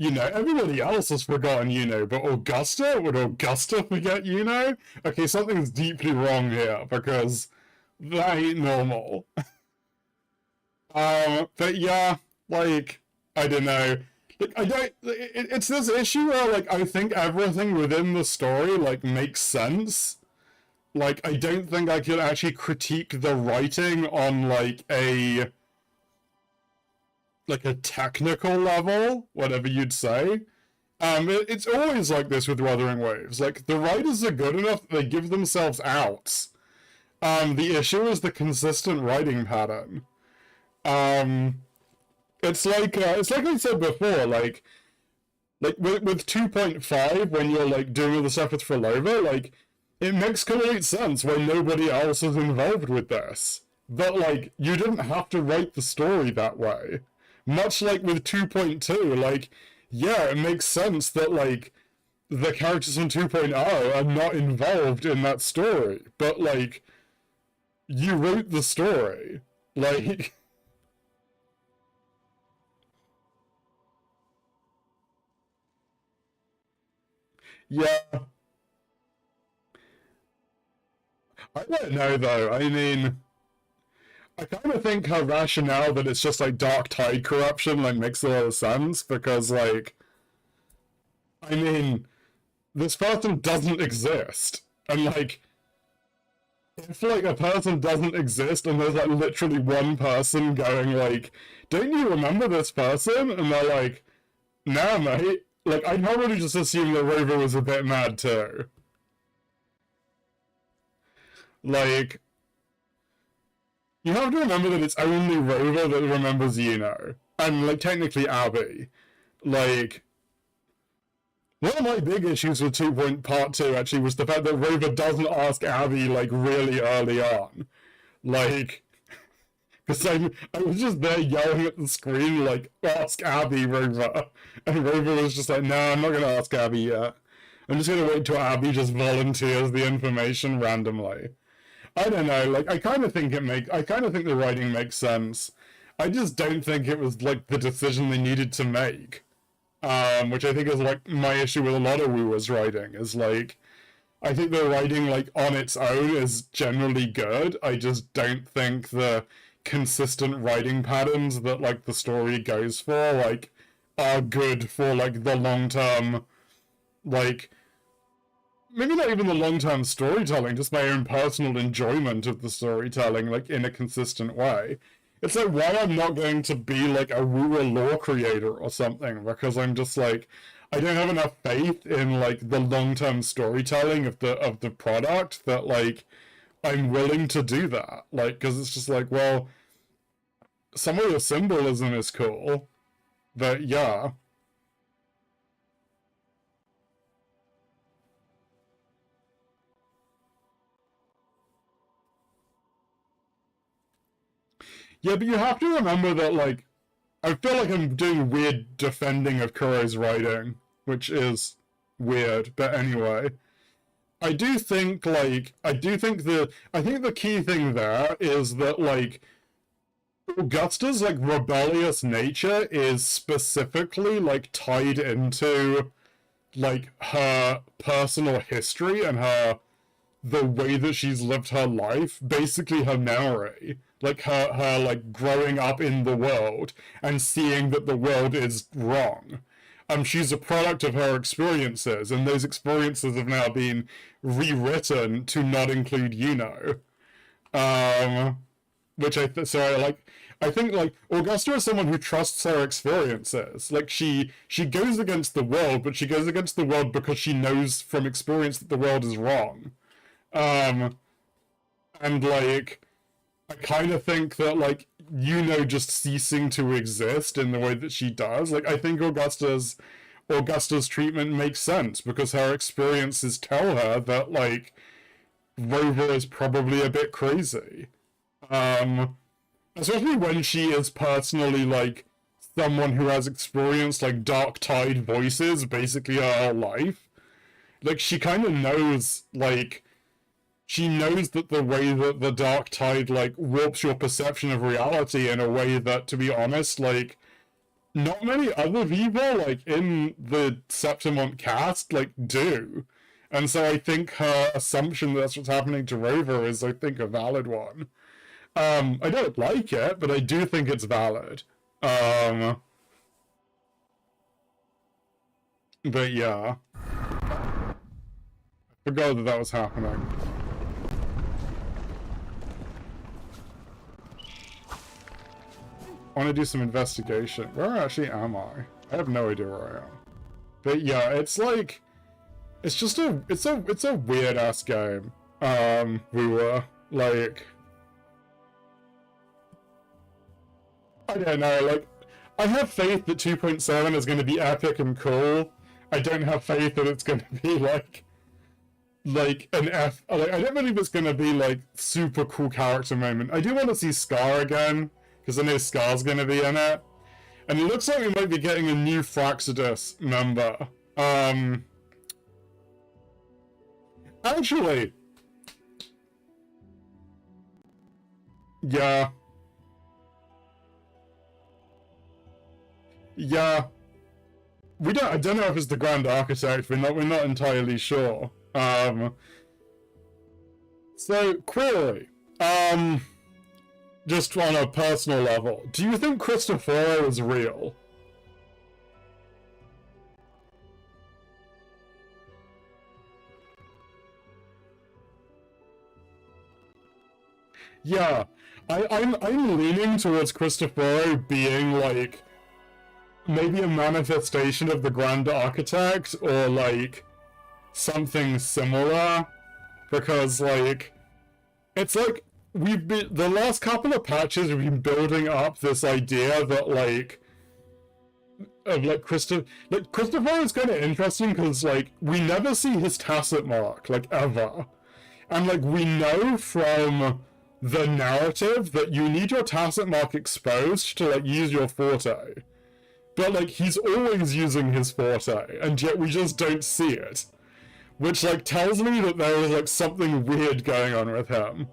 everybody else has forgotten but Augusta? Would Augusta forget Okay, something's deeply wrong here, because that ain't normal. But yeah, like, I don't know. Like, I don't. It's this issue where, like, I think everything within the story, like, makes sense. Like, I don't think I could actually critique the writing on, like a technical level, whatever you'd say. It's always like this with Wuthering Waves. Like, the writers are good enough that they give themselves outs. The issue is the consistent writing pattern. It's like I said before, like with 2.5, when you're like doing all the stuff with Frolova, like it makes complete sense why nobody else is involved with this. But like you didn't have to write the story that way. Much like with 2.2, like yeah, it makes sense that like the characters in 2.0 are not involved in that story, but like you wrote the story. Like yeah, I don't know though. I mean, I kind of think her rationale that it's just like dark tide corruption like makes a lot of sense because like, I mean, this person doesn't exist, and like, if like a person doesn't exist and there's like literally one person going like, "Don't you remember this person?" and they're like, "Nah, mate." Like, I'd probably just assume that Rover was a bit mad too. Like, you have to remember that it's only Rover that remembers and like technically Abby. Like, one of my big issues with Part 2 actually was the fact that Rover doesn't ask Abby like really early on. Like, because I was just there yelling at the screen like, ask Abby, Rover. And Rover was just like, no, I'm not going to ask Abby yet. I'm just going to wait till Abby just volunteers the information randomly. I don't know, like, I kind of think the writing makes sense. I just don't think it was, like, the decision they needed to make. Which I think is, like, my issue with a lot of Wua's writing, is, like, I think the writing, like, on its own is generally good. I just don't think the consistent writing patterns that like the story goes for like are good for like the long term, like maybe not even the long-term storytelling, just my own personal enjoyment of the storytelling, like, in a consistent way. It's like, why I'm not going to be, like, a rural lore creator or something, because I'm just, like, I don't have enough faith in, like, the long-term storytelling of the product that, like, I'm willing to do that. Like, because it's just like, well, some of the symbolism is cool, but yeah. Yeah, but you have to remember that, like, I feel like I'm doing weird defending of Kuro's writing, which is weird, but anyway. I do think, like, I think the key thing there is that, like, Augusta's, like, rebellious nature is specifically, like, tied into, like, her personal history and the way that she's lived her life, basically her memory, like her like growing up in the world and seeing that the world is wrong. She's a product of her experiences, and those experiences have now been rewritten to not include Yuno. Which I think like Augusta is someone who trusts her experiences. Like she goes against the world, but she goes against the world because she knows from experience that the world is wrong. And like I kind of think that like just ceasing to exist in the way that she does, like I think Augusta's treatment makes sense because her experiences tell her that like Rover is probably a bit crazy. Especially when she is personally like someone who has experienced like dark tide voices basically her whole life. Like she kind of knows like she knows that the way that the dark tide like warps your perception of reality in a way that, to be honest, like not many other people like in the Septimont cast like do. And so I think her assumption that that's what's happening to Rover is, I think, a valid one. I don't like it, but I do think it's valid. But yeah. I forgot that was happening. I want to do some investigation. Where actually am I? I have no idea where I am. But yeah, it's like... It's just it's a weird-ass game. We were, like... I don't know, like... I have faith that 2.7 is going to be epic and cool. I don't have faith that it's going to be, like an F... Like, I don't believe it's going to be, like, super cool character moment. I do want to see Scar again, because I know Scar's going to be in it. And it looks like we might be getting a new Fraxidus member. Actually... Yeah. Yeah. I don't know if it's the Grand Architect, we're not entirely sure. So, query. Just on a personal level, do you think Cristoforo is real? Yeah, I'm leaning towards Cristoforo being like maybe a manifestation of the Grand Architect or like something similar, because like it's like we've been the last couple of patches we've been building up this idea that like of like Christopher is kind of interesting because like we never see his tacit mark like ever, and like we know from the narrative that you need your tacit mark exposed to like use your forte, but like he's always using his forte and yet we just don't see it, which like tells me that there is like something weird going on with him.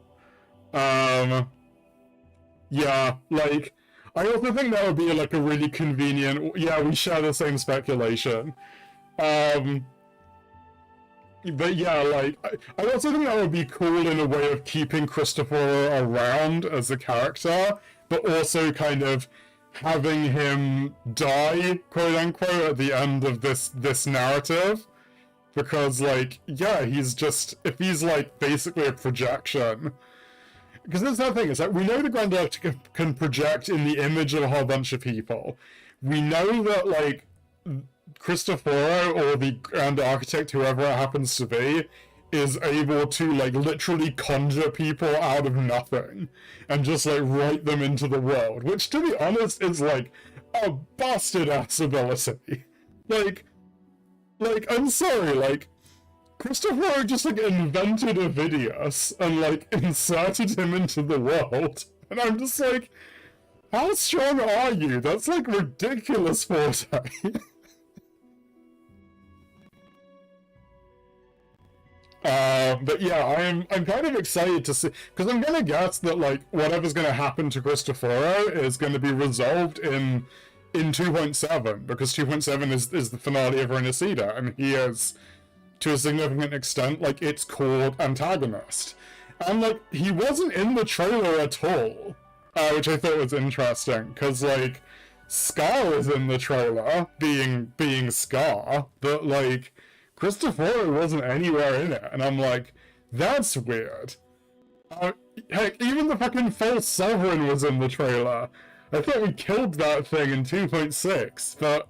Yeah, like, I also think that would be like a really convenient, yeah, we share the same speculation. But yeah, like, I also think that would be cool in a way of keeping Christopher around as a character, but also kind of having him die, quote unquote, at the end of this narrative. Because, like, yeah, he's just, if he's, like, basically a projection. Because that's the thing, is like, we know the Grand Architect can project in the image of a whole bunch of people. We know that, like, Cristoforo, or the Grand Architect, whoever it happens to be, is able to, like, literally conjure people out of nothing and just, like, write them into the world, which, to be honest, is, like, a busted-ass ability. Like, I'm sorry, like, Cristoforo just, like, invented Avidius and, like, inserted him into the world, and I'm just like, how strong are you? That's, like, ridiculous forte. But yeah, I'm kind of excited to see, because I'm gonna guess that, like, whatever's gonna happen to Cristoforo is gonna be resolved in 2.7, because 2.7 is the finale of Renacida, and he is, to a significant extent, like, its core antagonist. And, like, he wasn't in the trailer at all, which I thought was interesting, because, like, Scar is in the trailer, being Scar, but, like, Cristoforo wasn't anywhere in it, and I'm like, that's weird. Heck, even the fucking false Sovereign was in the trailer. I thought we killed that thing in 2.6, but...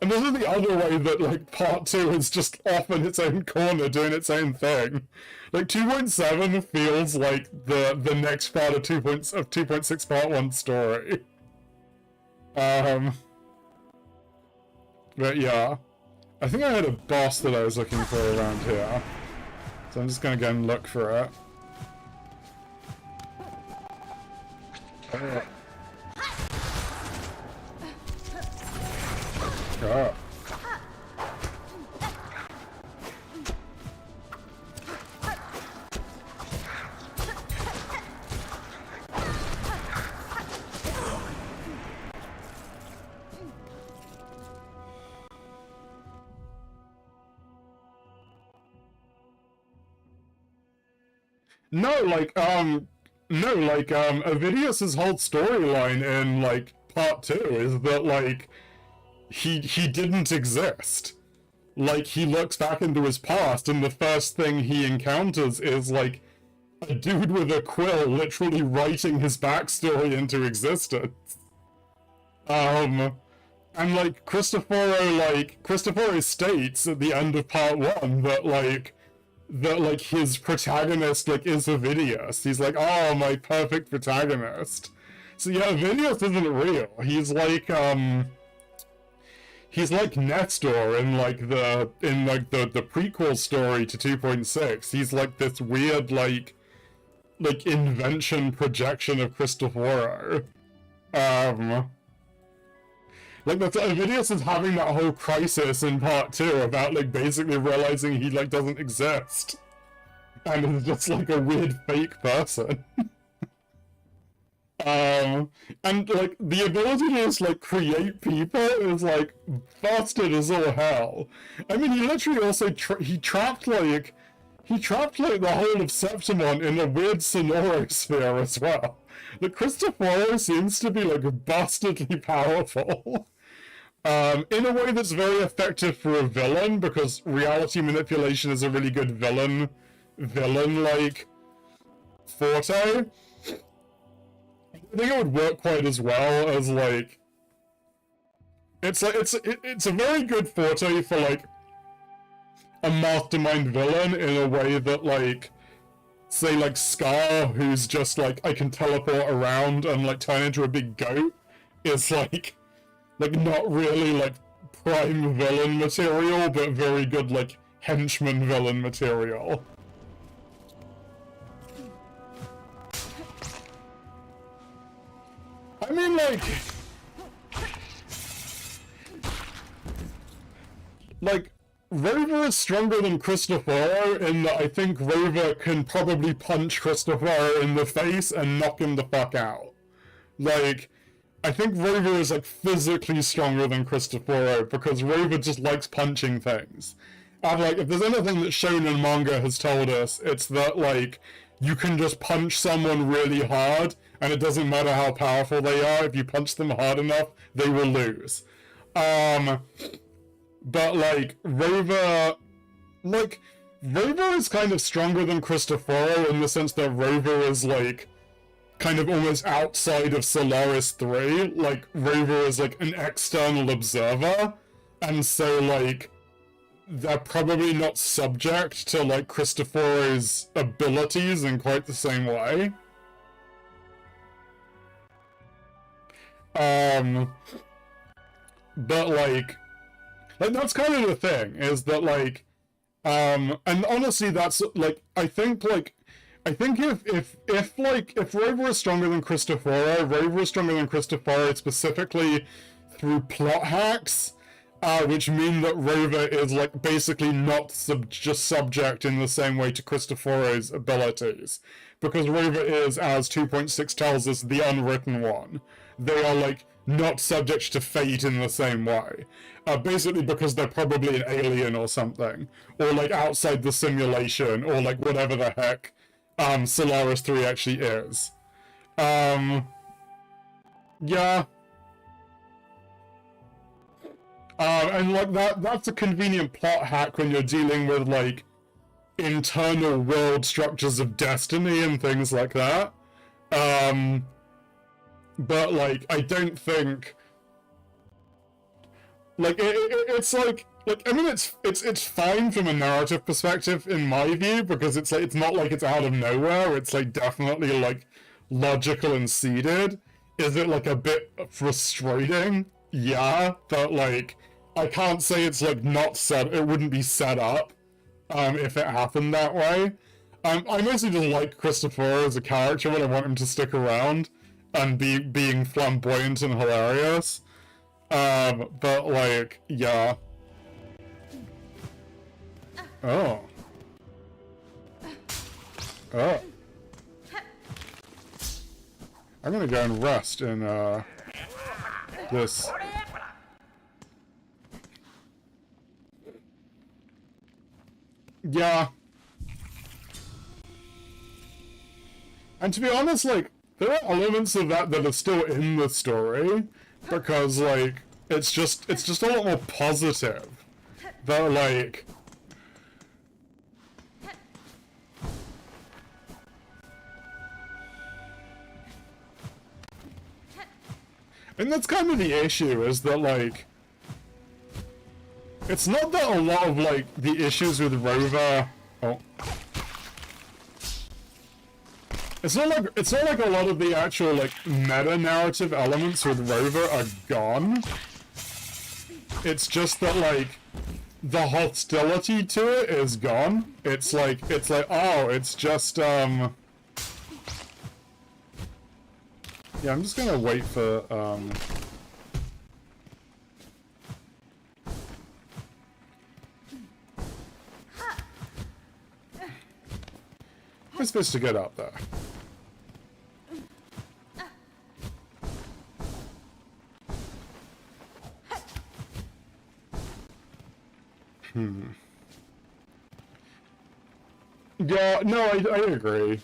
And this is the other way that, like, Part 2 is just off in its own corner, doing its own thing. Like, 2.7 feels like the next part of 2.6 Part 1 story. But yeah. I think I had a boss that I was looking for around here. So I'm just gonna go and look for it. Oh. Avidius's whole storyline in, like, Part 2 is that, like, he didn't exist. Like, he looks back into his past, and the first thing he encounters is, like, a dude with a quill literally writing his backstory into existence. And, like, Cristoforo states at the end of Part 1 that his protagonist, like, is Avidius. He's like, oh, my perfect protagonist. So yeah, Avidius isn't real. He's like Nestor in the prequel story to 2.6. He's like this weird like invention projection of Cristoforo. Like, that's Avidius is having that whole crisis in Part 2 about, like, basically realizing he, like, doesn't exist. And is just, like, a weird fake person. And, like, the ability to just, like, create people is, like, busted as all hell. I mean, he literally also, he trapped the whole of Septimon in a weird sonorosphere as well. The Cristoforo seems to be, like, bastardly powerful. In a way that's very effective for a villain, because reality manipulation is a really good villain-like forte. I think it would work quite as well as, like... It's a very good forte for, like, a mastermind villain in a way that, like, say, like, Scar, who's just, like, I can teleport around and, like, turn into a big goat, is, like, not really, like, prime villain material, but very good, like, henchman villain material. I mean, like, Rover is stronger than Cristoforo in that I think Rover can probably punch Cristoforo in the face and knock him the fuck out. Like, I think Rover is, like, physically stronger than Cristoforo because Rover just likes punching things. And like, if there's anything that shonen manga has told us, it's that like you can just punch someone really hard, and it doesn't matter how powerful they are. If you punch them hard enough, they will lose. But like Rover is kind of stronger than Cristoforo in the sense that Rover is like kind of almost outside of Solaris 3. Like, Rover is like an external observer, and so like they're probably not subject to like Cristoforo's abilities in quite the same way. But like that's kind of the thing, is that like and honestly that's like I think if Rover is stronger than Cristoforo, Rover is stronger than Cristoforo specifically through plot hacks, which mean that Rover is like basically not just subject in the same way to Cristoforo's abilities, because Rover is, as 2.6 tells us, the unwritten one. They are like not subject to fate in the same way, basically because they're probably an alien or something, or like outside the simulation, or like whatever the heck Solaris 3 actually is. Yeah. And like that's a convenient plot hack when you're dealing with like internal world structures of destiny and things like that. But like I don't think like it's like I mean it's fine from a narrative perspective in my view, because it's like it's not like it's out of nowhere. It's like definitely like logical and seeded. Is it like a bit frustrating? Yeah, but like I can't say it's like not set. It wouldn't be set up if it happened that way. I mostly just like Cristoforo as a character, but I want him to stick around and being flamboyant and hilarious. But like, yeah. Oh. Oh. I'm gonna go and rest in, this. Yeah. And to be honest, like, there are elements of that that are still in the story, because, like, it's just a lot more positive. That, like... And that's kind of the issue, is that, like... It's not that a lot of, like, the issues with Rover... Oh. It's not like a lot of the actual, like, meta-narrative elements with Rover are gone. It's just that, like, the hostility to it is gone. It's like, oh, it's just, Yeah, I'm just gonna wait for, We're supposed to get up there. Yeah, no, I agree.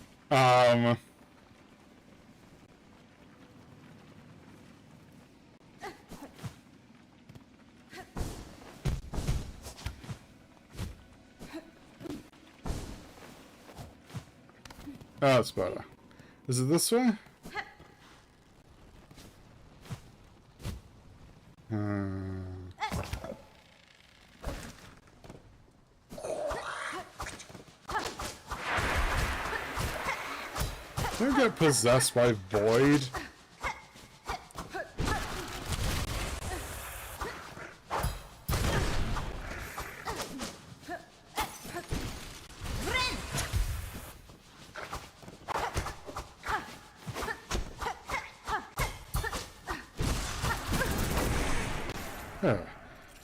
Oh, that's better. Is it this way? Don't get possessed by Void.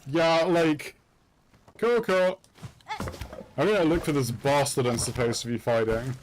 Yeah, like... Cool. I'm gonna look for this boss that I'm supposed to be fighting.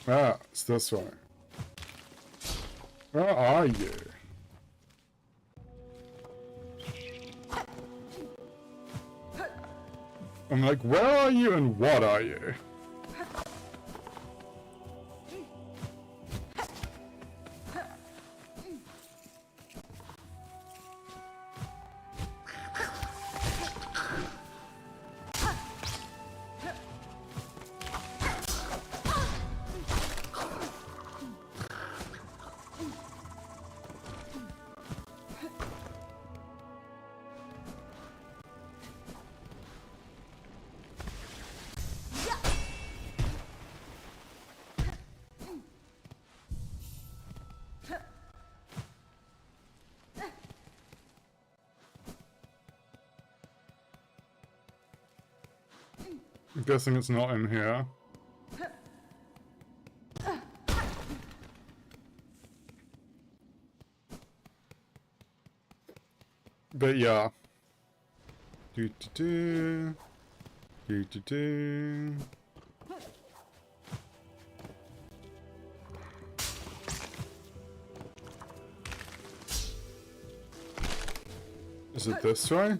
Ah, it's this way. Where are you? I'm like, where are you and what are you? I'm guessing it's not in here. But yeah. Do do do. Do do do. Is it this way?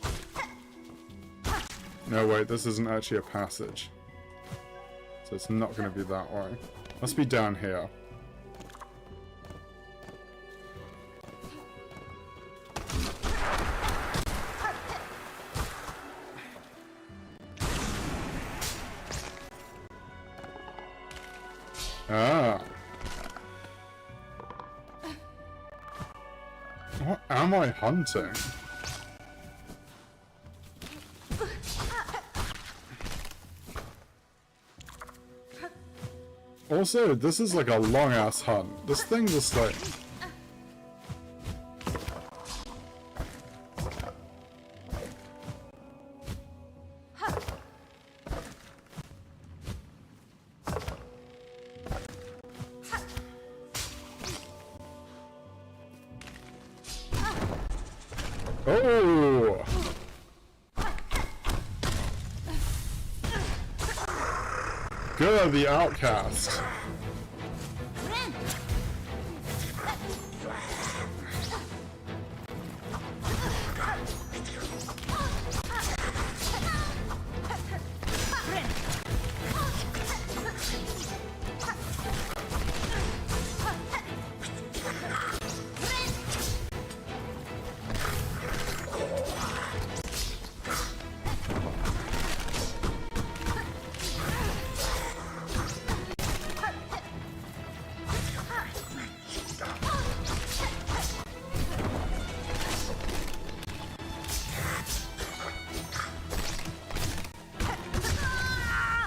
No, wait, this isn't actually a passage. So it's not going to be that way. Must be down here. Ah. What am I hunting? Also, this is like a long-ass hunt. This thing just like... Oh! Good, the outcast.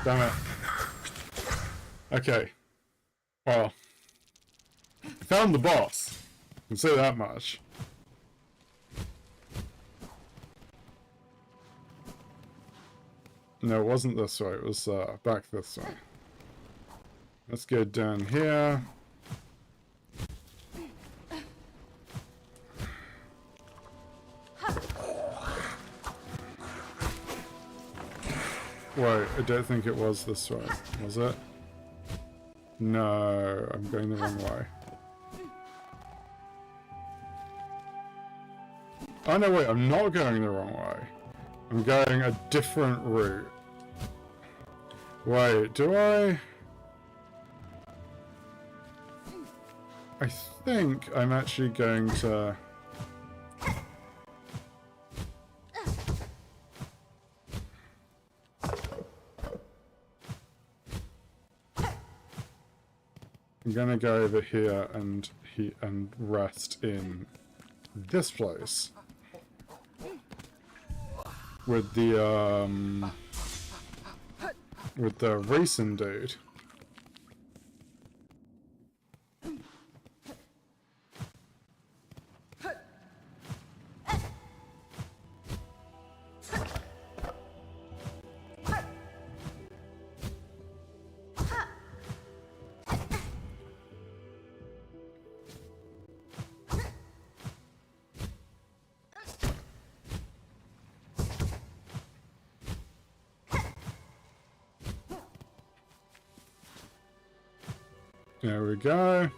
Damn it. Okay. Well. I found the boss. I can say that much. No, it wasn't this way. It was back this way. Let's go down here. Wait, I don't think it was this way. Was it? No, I'm going the wrong way. Oh no, wait, I'm not going the wrong way. I'm going a different route. Wait, do I? I think I'm actually going to... I'm gonna go over here and rest in this place with the racing dude. There we go.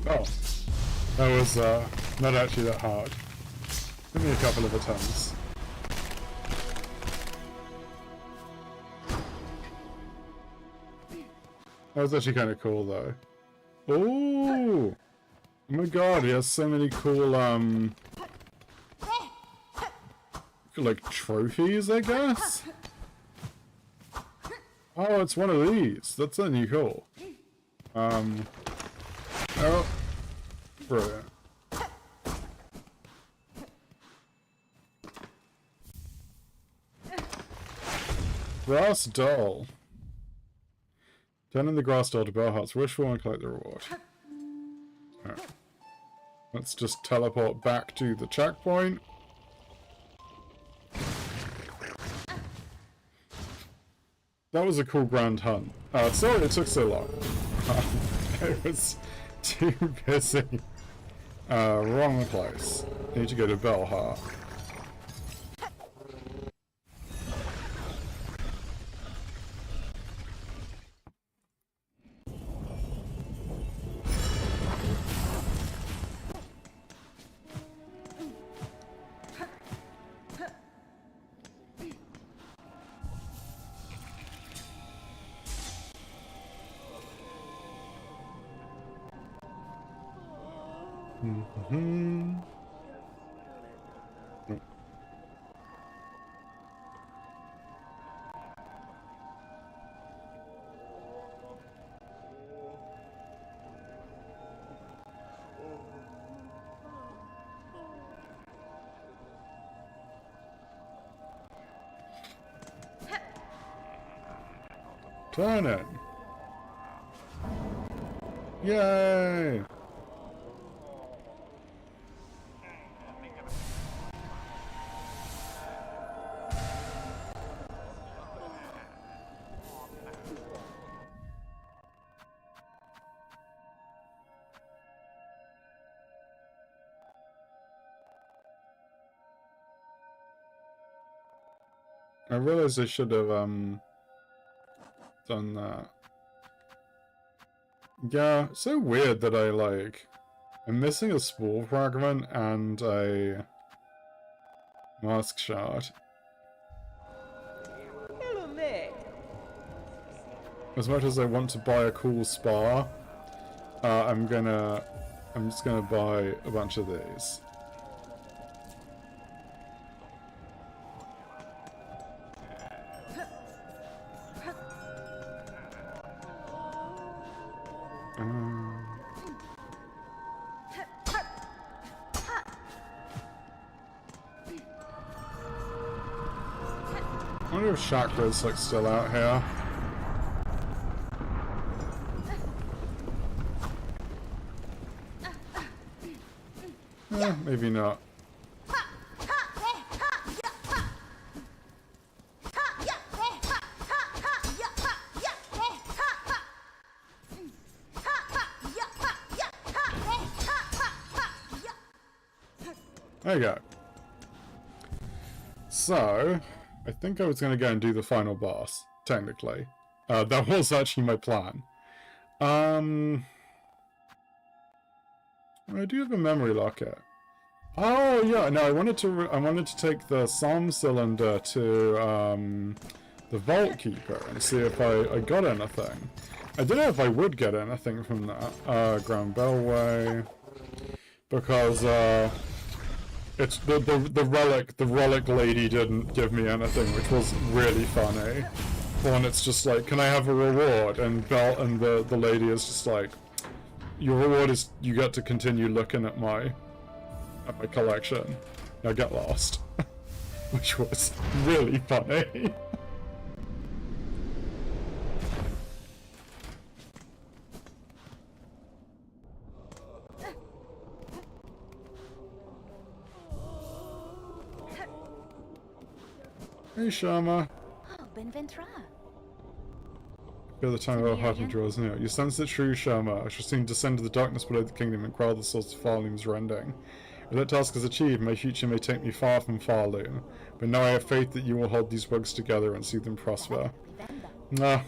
Oh, that was not actually that hard. Give me a couple of attempts. That was actually kind of cool though. Oh my god, he has so many cool like trophies, I guess. Oh, it's one of these. That's only cool. Oh, brilliant. Grass doll. Turn in the grass doll to Bellheart's wish for and collect the reward. Right. Let's just teleport back to the checkpoint. That was a cool grand hunt. Sorry it took so long. It was too busy. Wrong place. Need to go to Bellheart. Mm-hmm. Oh. Turn it! Yay! I realized I should have done that. Yeah, so weird that I like I'm missing a spore fragment and a mask shard. Hello there. As much as I want to buy a cool spa, I'm just gonna buy a bunch of these. I wonder if Chakra's like still out here. Maybe not. There you go. So, I think I was going to go and do the final boss, technically. That was actually my plan. I do have a memory locket. Oh yeah, no, I wanted to take the Psalm cylinder to the Vault Keeper and see if I got anything. I don't know if I would get anything from that Grand Bellway, because it's the relic lady didn't give me anything, which was really funny. One, it's just like, can I have a reward? And the lady is just like, your reward is you get to continue looking at my collection. Now get lost. Which was really funny. Hey Sharma. Oh, Benventra. Feel the time of our heart draws near. You sense the true Sharma. I shall soon descend to the darkness below the kingdom and quell the source of Farloom's rending. If that task is achieved, my future may take me far from Farloom, but now I have faith that you will hold these bugs together and see them prosper.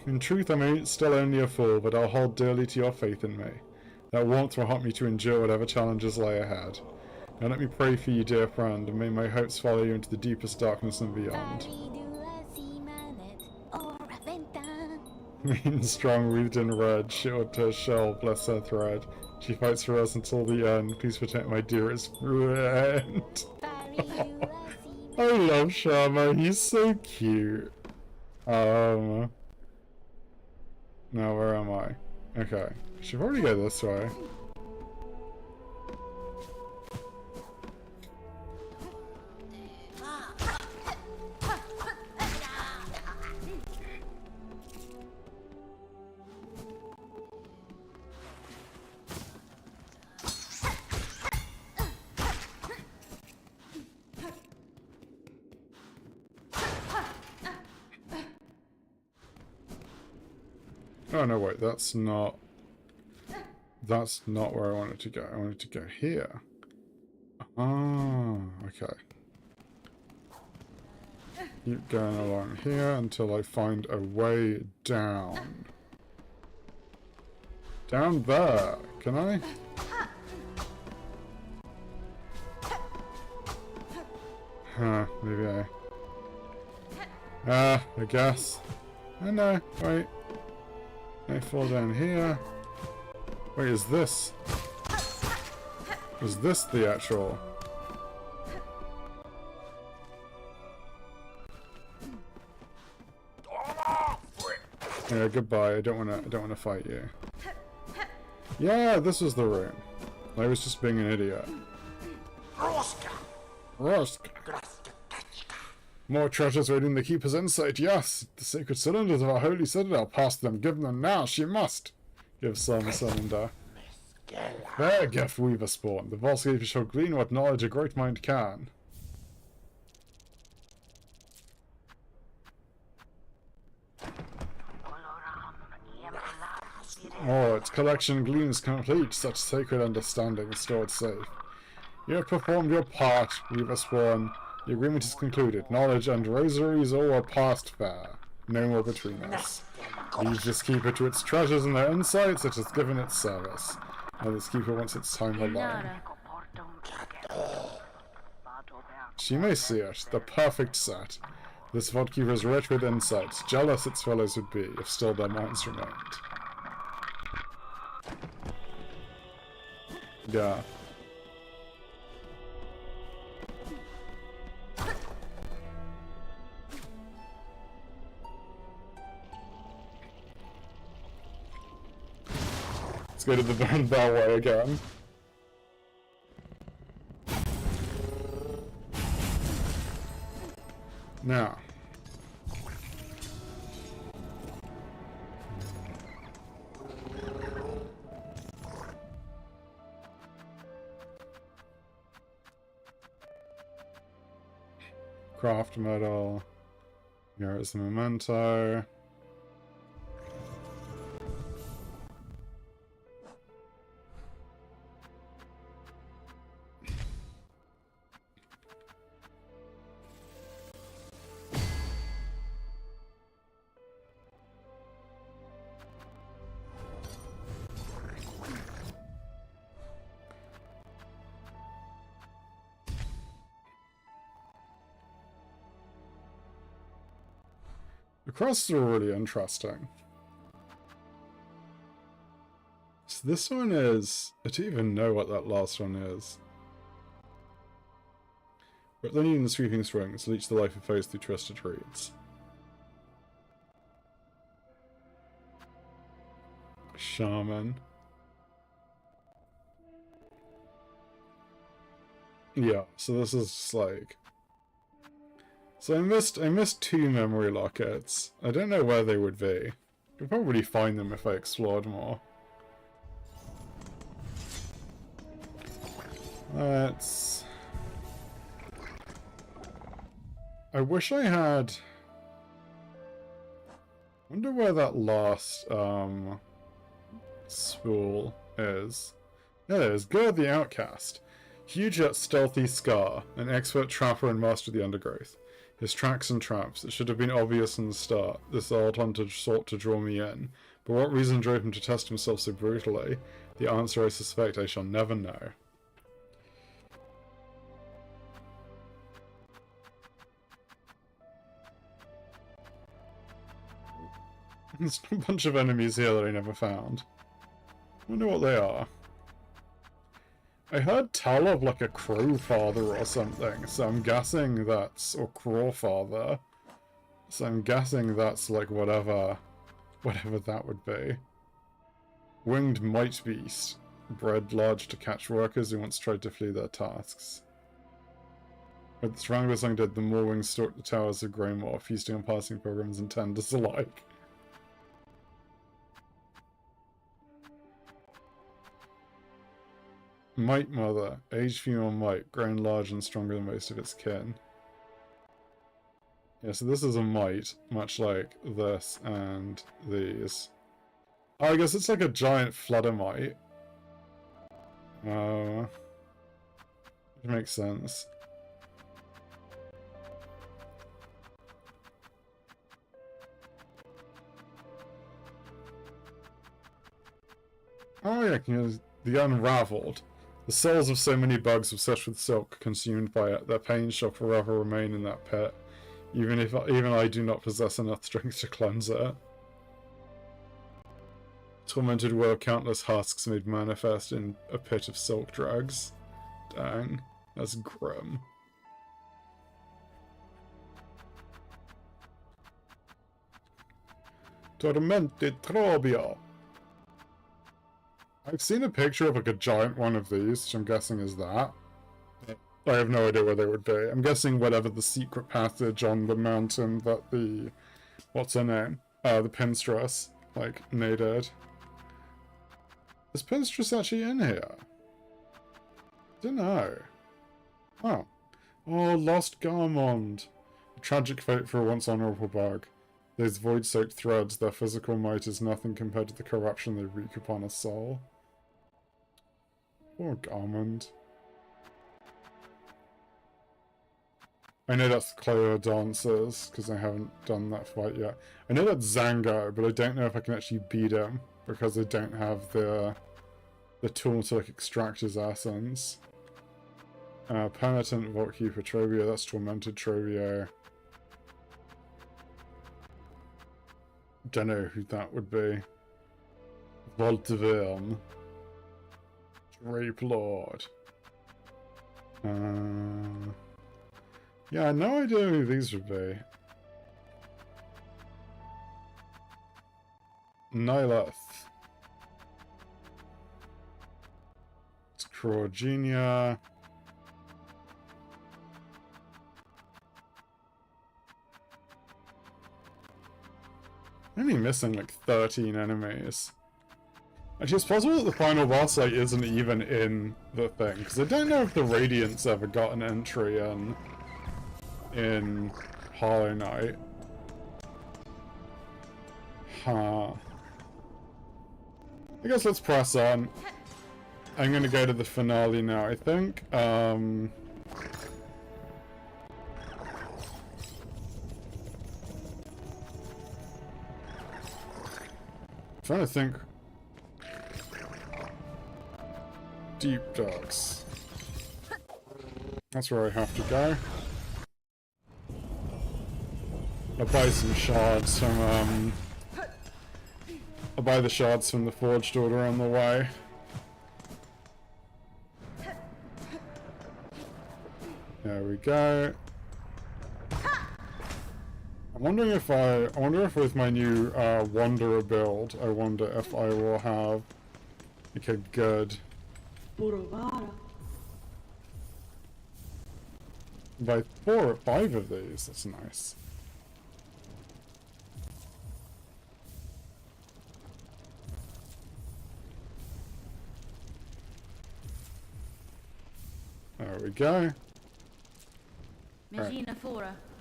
In truth, I'm still only a fool, but I'll hold dearly to your faith in me. That warmth will help me to endure whatever challenges lie ahead. Now let me pray for you, dear friend, and may my hopes follow you into the deepest darkness and beyond. Mean, strong, wreathed in red, shield to shell, bless her thread. She fights for us until the end. Please protect my dearest friend. I love Sharma, he's so cute. Now where am I? Okay, should probably go this way. Oh no, wait, that's not where I wanted to go. I wanted to go here. Ah, okay. Keep going along here until I find a way down. Down there, can I? Huh, maybe I guess. Oh no, wait. I fall down here. Wait, is this? Is this the actual? Yeah, goodbye. I don't wanna fight you. Yeah, this was the room. I was just being an idiot. Roska. More treasures waiting the Keeper's insight, yes! The sacred cylinders of our holy citadel, pass them, give them now, she must! Give some a cylinder. There, gift weaver spawn, the Vault Keeper shall glean what knowledge a great mind can. Oh, its collection gleams complete, such sacred understanding stored safe. You have performed your part, weaver spawn. The agreement is concluded. Knowledge and rosaries all are past fair. No more between us. Leave this keeper to its treasures and their insights, it has given its service. And this keeper wants its time alone. She may see it, the perfect set. This vault keeper is rich with insights, jealous its fellows would be, if still their minds remained. Yeah. Let's go to the Burn Bellway again. Now. Craft metal. Here is the memento. The crosses are really interesting. So this one is... I don't even know what that last one is. But then even the sweeping swings leech the life of foes through twisted reeds. Shaman. Yeah, so this is just like... So I missed 2 memory lockets. I don't know where they would be. Could probably find them if I explored more. Let's... I wish I had... Wonder where that last spool is. There it is. Gur the Outcast. Huge yet stealthy Scar, an expert trapper and master of the undergrowth. His tracks and traps. It should have been obvious from the start. This old hunter sought to draw me in. But what reason drove him to test himself so brutally? The answer I suspect I shall never know. There's a bunch of enemies here that I never found. I wonder what they are. I heard tell of like a crow father or something, so I'm guessing that's... or craw father. So I'm guessing that's like whatever that would be. Winged Might Beast. Bred large to catch workers who once tried to flee their tasks. With the stronger Silksong did, the more wings stalked the towers of Greymore, feasting on passing pilgrims and tenders alike. Might Mother, aged female might, grown large and stronger than most of its kin. Yeah, so this is a might, much like this and these. Oh, I guess it's like a giant fluttermite. Which makes sense. Oh yeah, the Unraveled. The souls of so many bugs obsessed with silk, consumed by it, their pains shall forever remain in that pit, even I do not possess enough strength to cleanse it. Tormented were countless husks made manifest in a pit of silk drags. Dang, that's grim. Tormented Trobio. I've seen a picture of like a giant one of these, which I'm guessing is that. I have no idea where they would be. I'm guessing whatever the secret passage on the mountain that the... what's her name? The Pinstress, like, needed. Is Pinstress actually in here? Don't know. Oh. Oh, Lost Garmond. A tragic fate for a once honourable bug. Those void-soaked threads, their physical might is nothing compared to the corruption they wreak upon a soul. Poor Garmond. I know that's Clover Dancers, because I haven't done that fight yet. I know that's Zango, but I don't know if I can actually beat him, because I don't have the the tool to like extract his essence. Penitent Vaultkeeper Trovio, that's Tormented Trovio. Don't know who that would be. Voltaverne. Drape Lord. Yeah, no idea who these would be. Nihilith. It's Crawgenia. Only missing like 13 enemies. Actually, it's possible that the final boss like isn't even in the thing, because I don't know if the Radiant's ever got an entry in Hollow Knight. Huh. I guess let's press on. I'm gonna go to the finale now, I think. Trying to think. Deep Darks. That's where I have to go. I'll buy some shards from, I'll buy the shards from the Forged Order on the way. There we go. I'm wondering if I wonder if with my new Wanderer build, I wonder if I will have like a good. By 4 or 5 of these, that's nice. There we go. Right.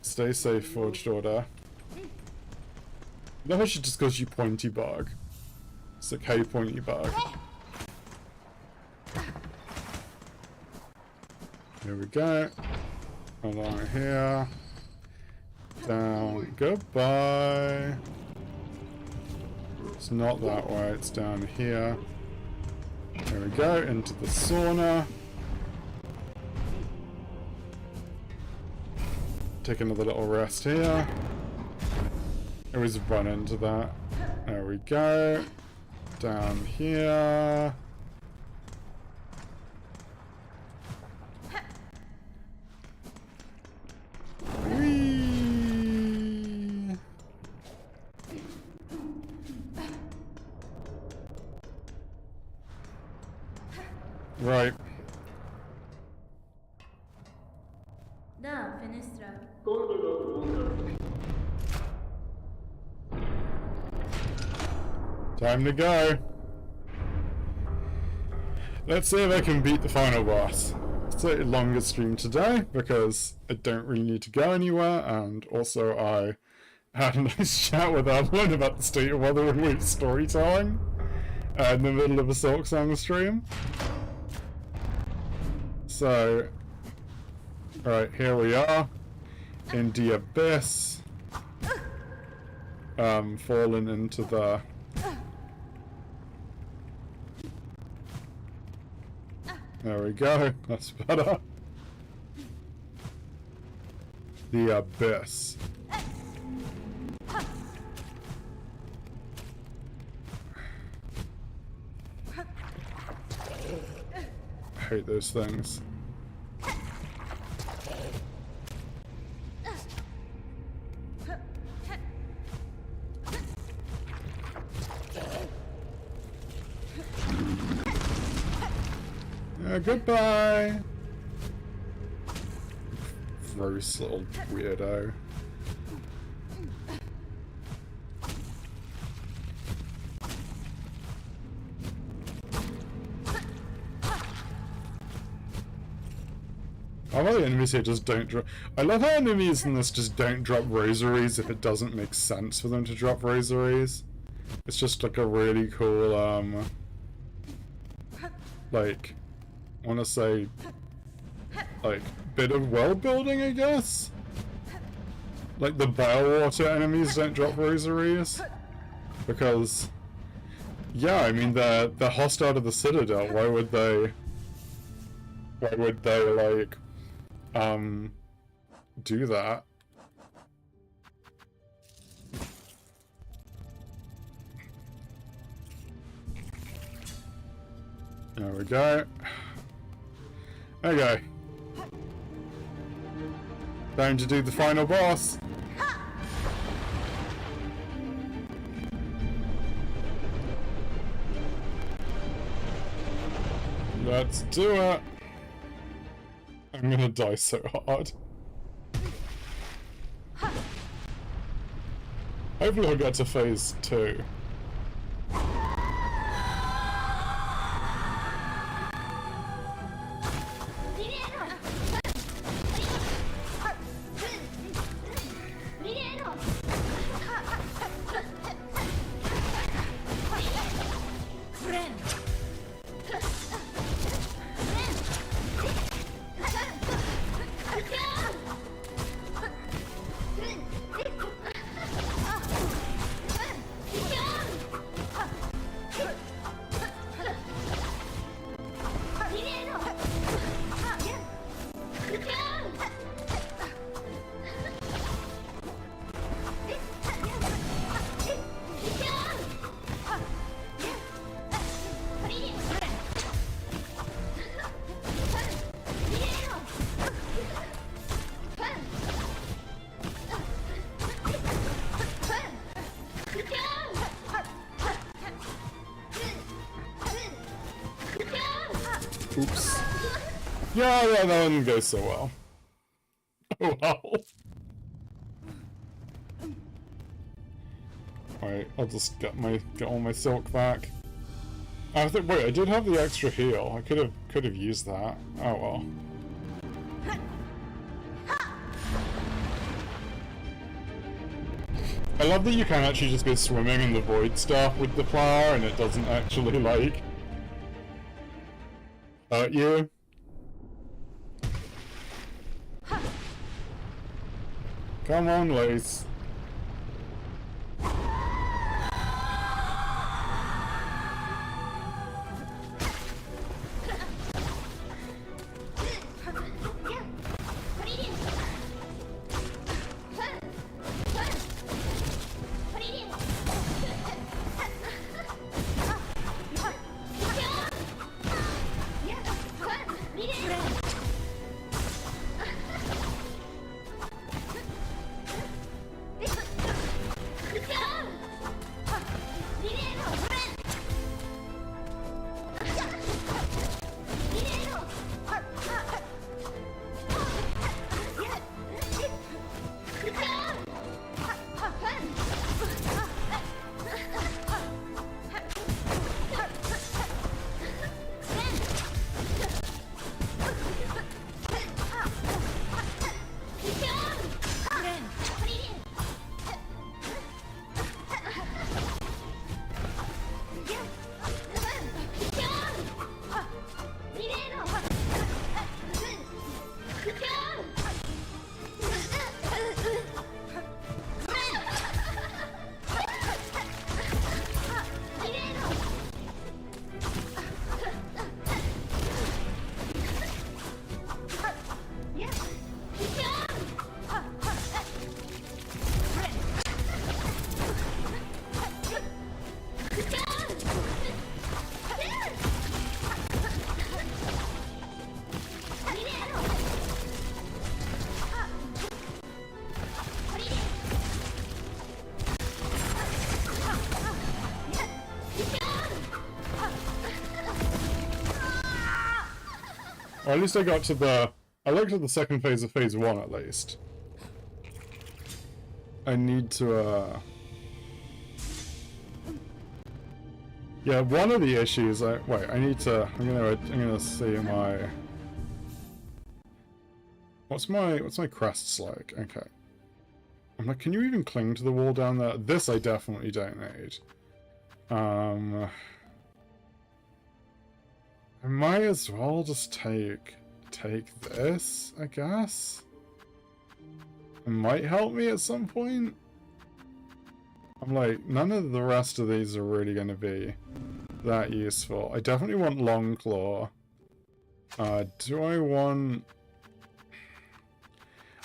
Stay safe, Forged Order. No, I should just call you Pointy Bug. It's like, hey, Pointy Bug. Here we go. Along here. Down. Goodbye. It's not that way, it's down here. There we go, into the sauna. Take another little rest here. Always run into that. There we go. Down here. Whee! Right. Time to go. Let's see if I can beat the final boss. It's a longer stream today because I don't really need to go anywhere, and also I had a nice chat with Evelyn about the state of Wuthering storytelling in the middle of a Silksong stream. So, right, here we are in the abyss, fallen into the there we go, that's better. The abyss. I hate those things. Goodbye! Gross little weirdo. I love the enemies here just don't drop. I love how enemies in this just don't drop rosaries if it doesn't make sense for them to drop rosaries. It's just like a really cool, like, I want to say, like, bit of world building, I guess? Like, the Bilewater enemies don't drop rosaries, because Yeah, I mean they're hostile to the Citadel. Why would they like do that? There we go. Okay. Time to do the final boss. Let's do it. I'm gonna die so hard. Hopefully I'll get to phase 2. Oops. Yeah, that one goes so well. Oh well. Alright, I'll just get all my silk back. I think wait, I did have the extra heal. I could have used that. Oh well. I love that you can actually just go swimming in the void stuff with the flower and it doesn't actually like hurt you. Come on, Lace. Or at least I got to the... I looked at the second phase of phase 1 at least. I need to, yeah, one of the issues, wait, I need to, I'm gonna see my... What's my crests like? Okay. I'm like, can you even cling to the wall down there? This I definitely don't need. I might as well just take this, I guess. It might help me at some point. I'm like, none of the rest of these are really going to be that useful. I definitely want Long Claw. Do I want...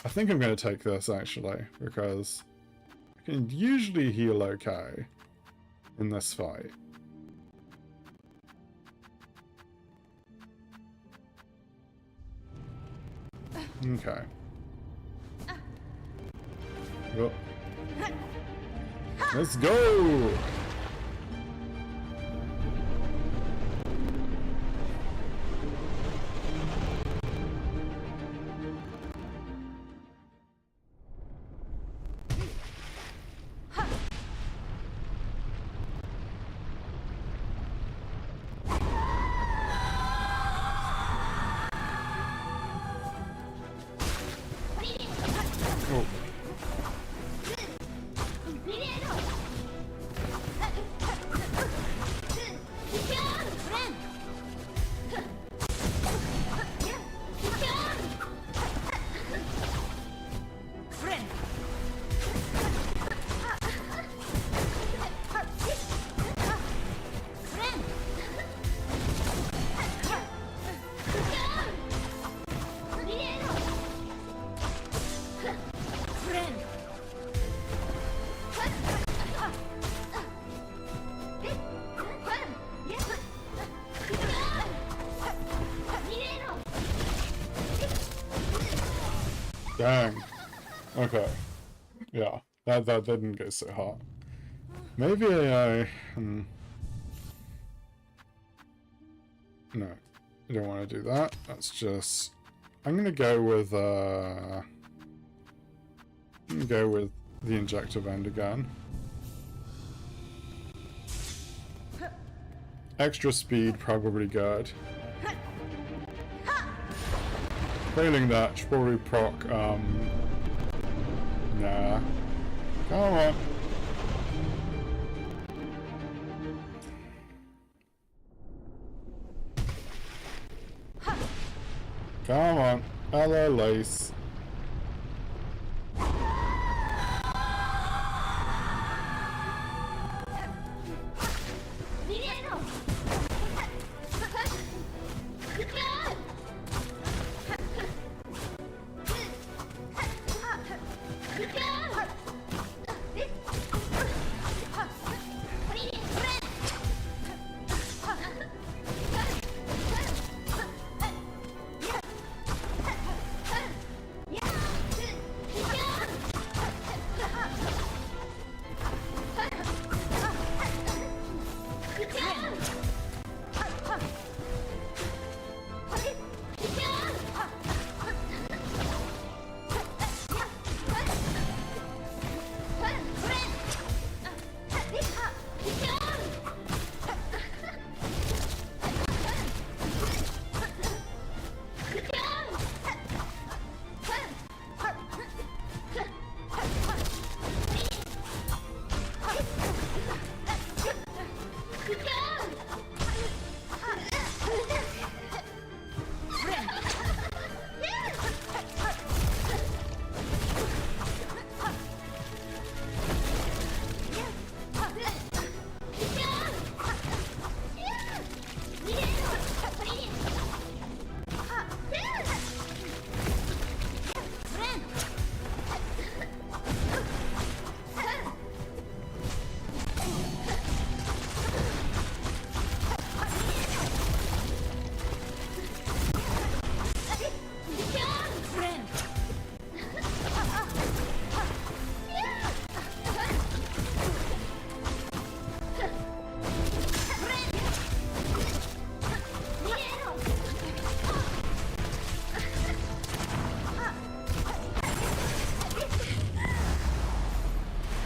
I think I'm going to take this, actually, because I can usually heal okay in this fight. Okay. Well, let's go! Oh. Dang. Okay. Yeah, that didn't go so hot. Maybe I... No, I don't want to do that. That's just... I'm gonna go with the injector bend again. Extra speed, probably good. Failing that, should probably proc, nah. Come on. Come on. Hello, Lace.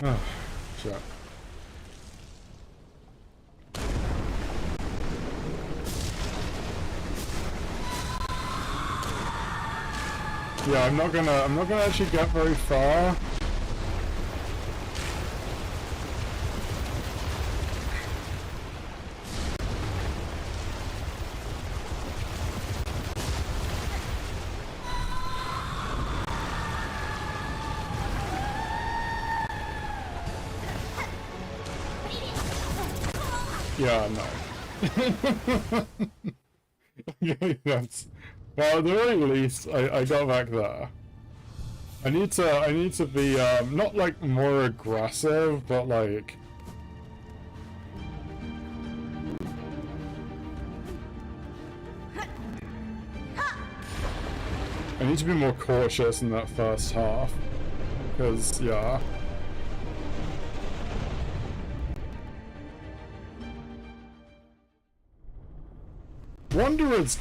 Oh, shit. Yeah, I'm not gonna actually get very far. Yeah, no. Okay, that's... Well, at the very least, I got back there. I need to be, not like more aggressive, but like... I need to be more cautious in that first half. Because, yeah. Wanderer's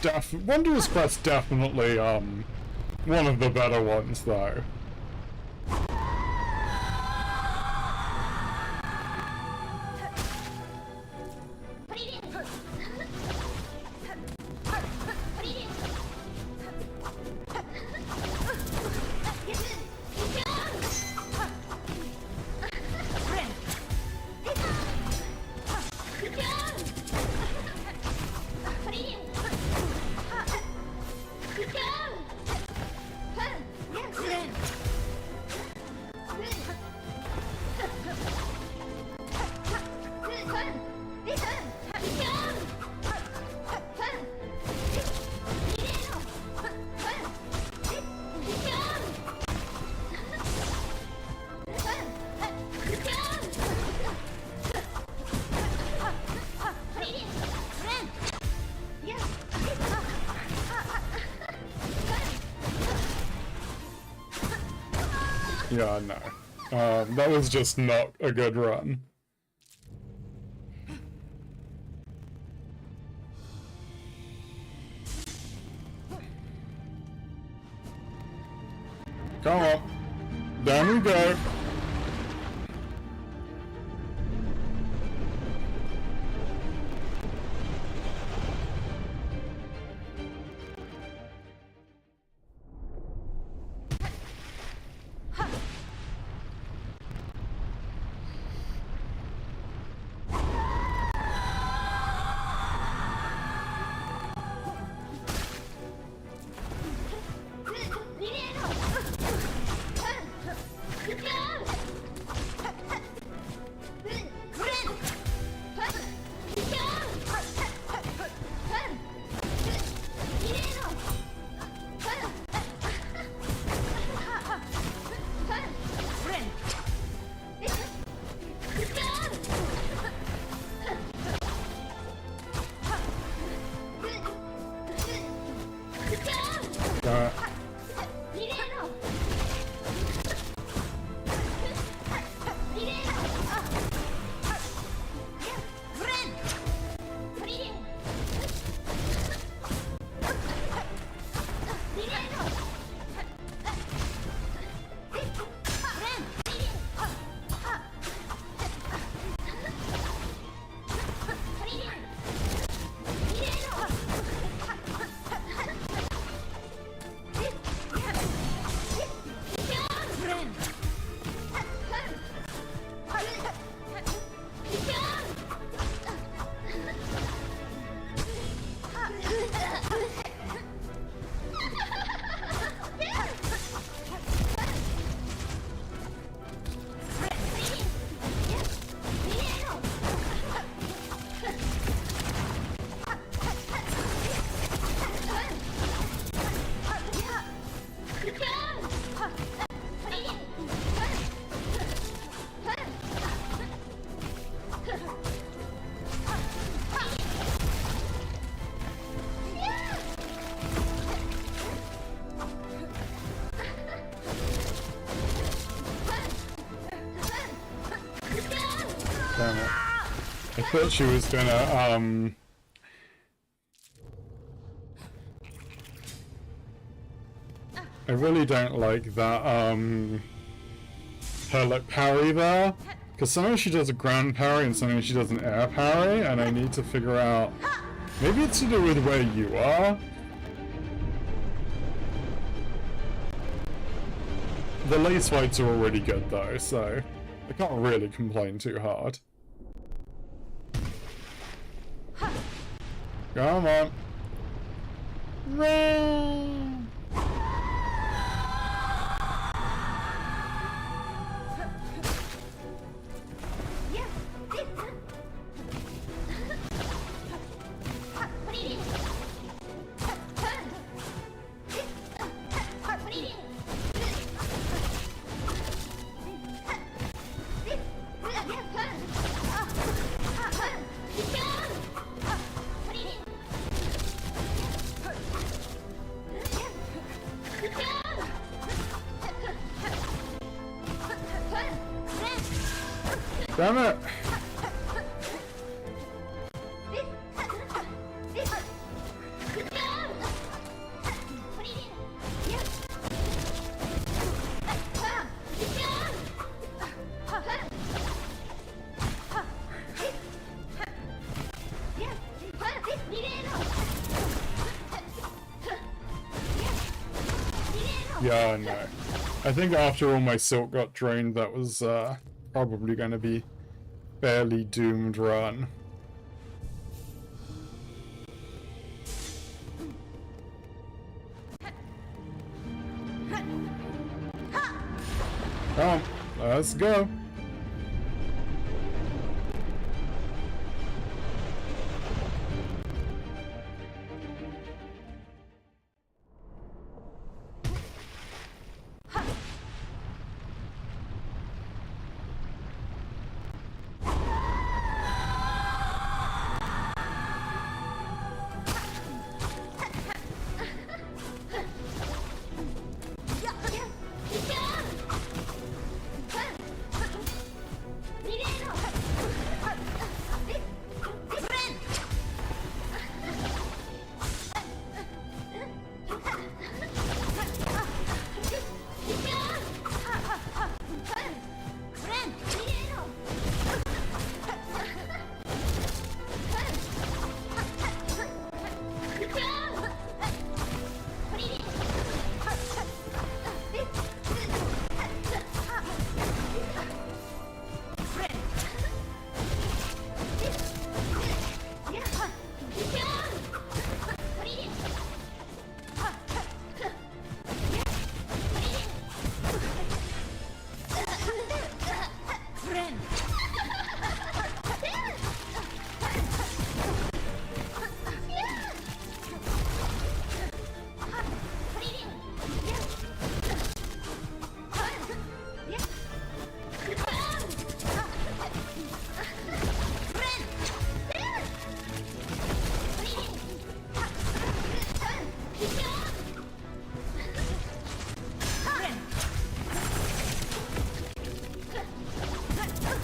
Quest definitely, one of the better ones, though. Yeah, no. That was just not a good run. Come on. Down we go. Damn it. I thought she was gonna, I really don't like that, her, like, parry there. Because sometimes she does a ground parry and sometimes she does an air parry, and I need to figure out... Maybe it's to do with where you are? The lace fights are already good though, so I can't really complain too hard. Come on. Run! Damn it! Yeah, no. I think after all my silk got drained, that was probably going to be fairly doomed run. Come on, let's go.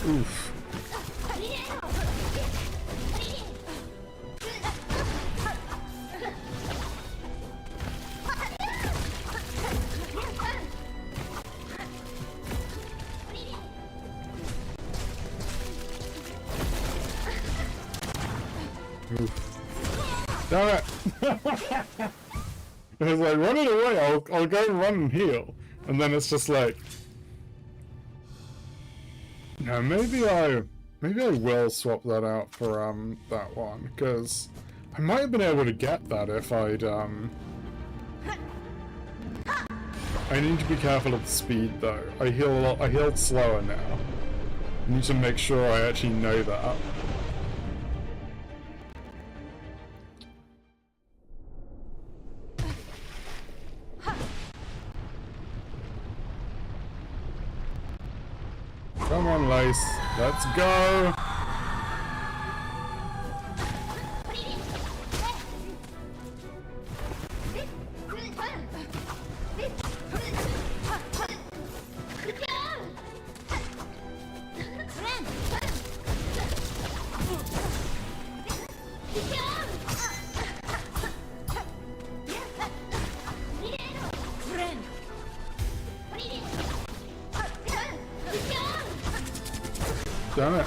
Oof. Oof. Damn it! It was like, run it away, I'll go run and heal. And then it's just like... Yeah, maybe I will swap that out for, that one, because I might have been able to get that if I'd, I need to be careful of the speed, though. I healed slower now. I need to make sure I actually know that. Come on, Lace. Let's go! Damn it.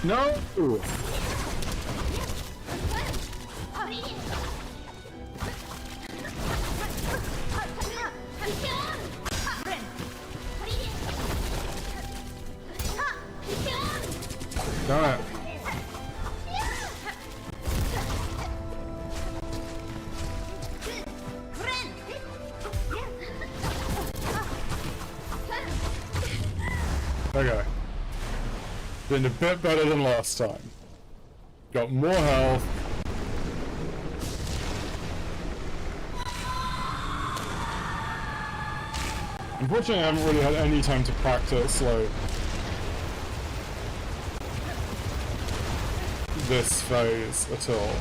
No! Damn it. Okay. Been a bit better than last time. Got more health. Unfortunately, I haven't really had any time to practice, like, this phase at all.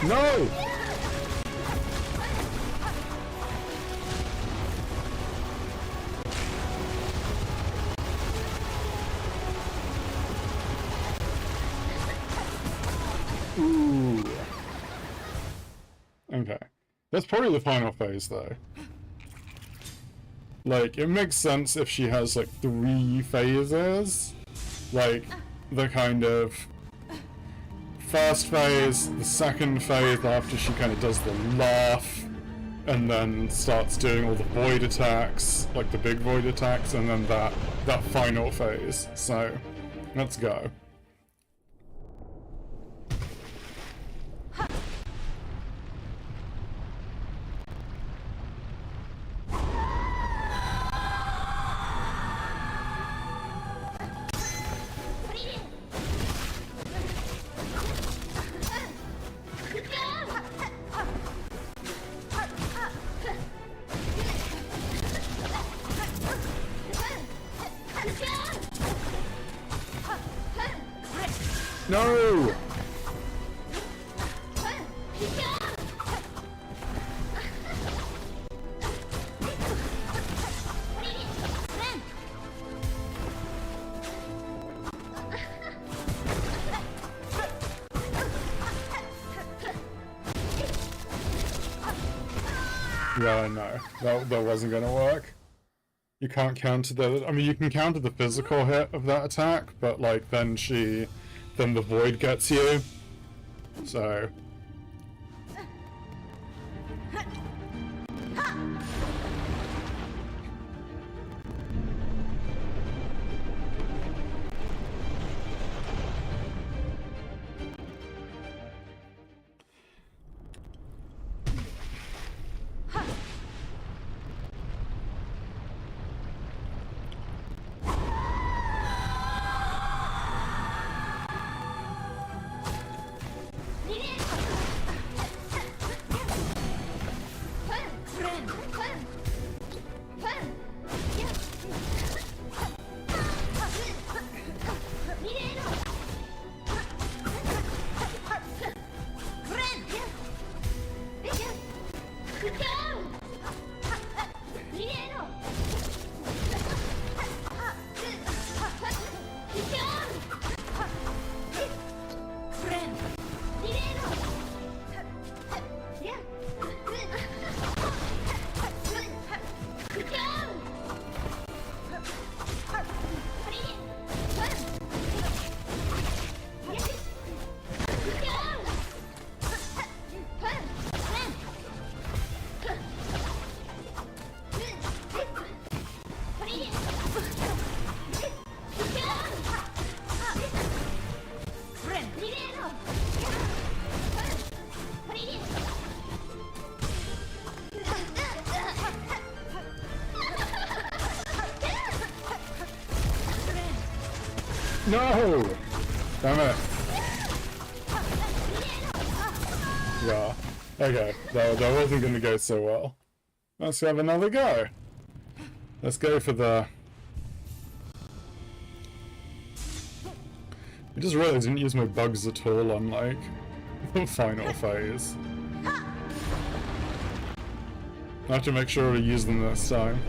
No! Ooh. Okay. That's probably the final phase, though. Like, it makes sense if she has, like, 3 phases. Like, the kind of first phase, the second phase after she kind of does the laugh, and then starts doing all the void attacks, like the big void attacks, and then that final phase. So, let's go. No! Yeah, no. That wasn't gonna work. You can't counter the... I mean, you can counter the physical hit of that attack, but, like, then the void gets you. So... No! Damn it. Yeah. Okay. That wasn't gonna go so well. Let's have another go. Let's go for the... I just realized I didn't use my bugs at all on, like, the final phase. I have to make sure to use them this time.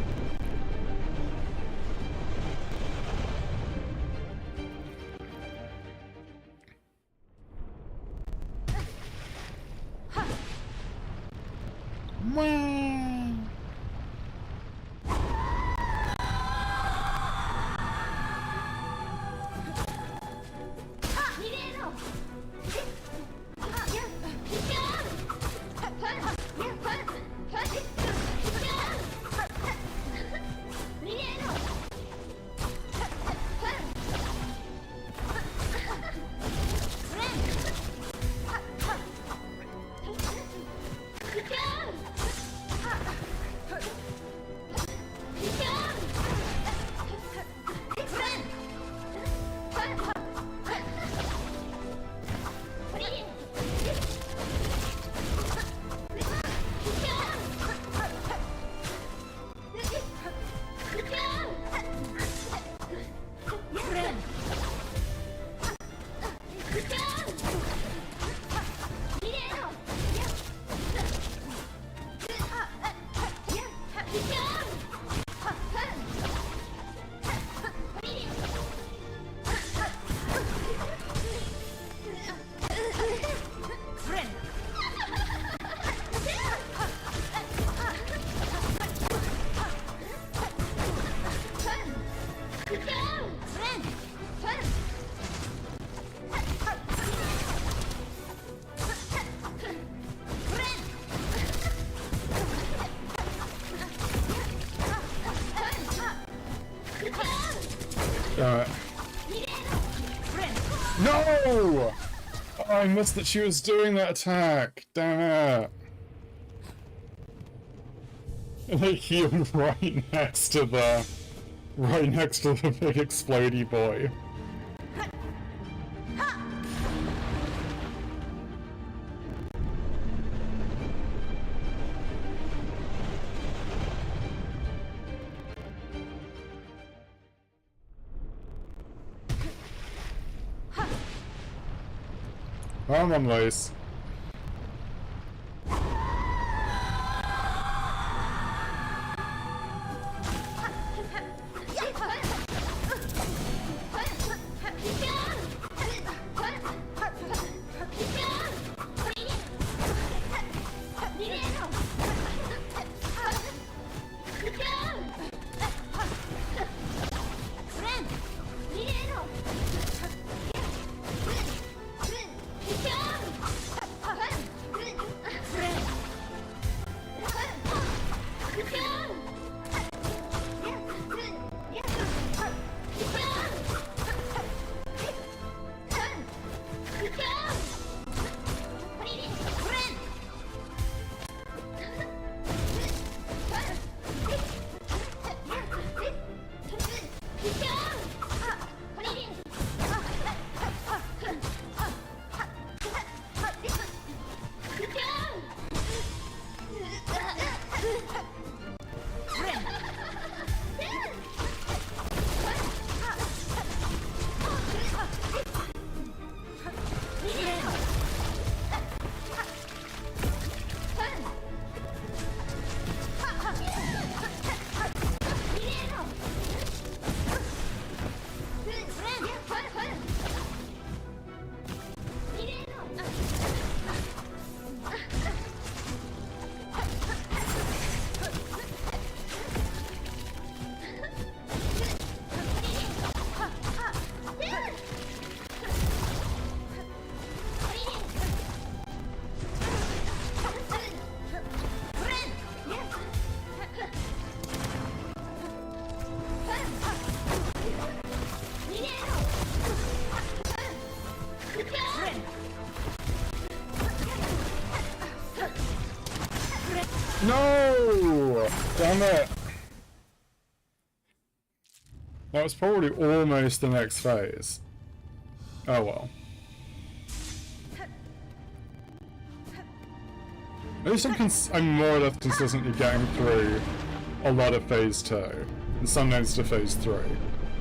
No! Oh, I missed that she was doing that attack. Damn it. Like healed right next to the big explodey boy. Come on, Lace. No! Damn it! That was probably almost the next phase. Oh well. At least I'm more or less consistently getting through a lot of phase 2, and sometimes to phase 3.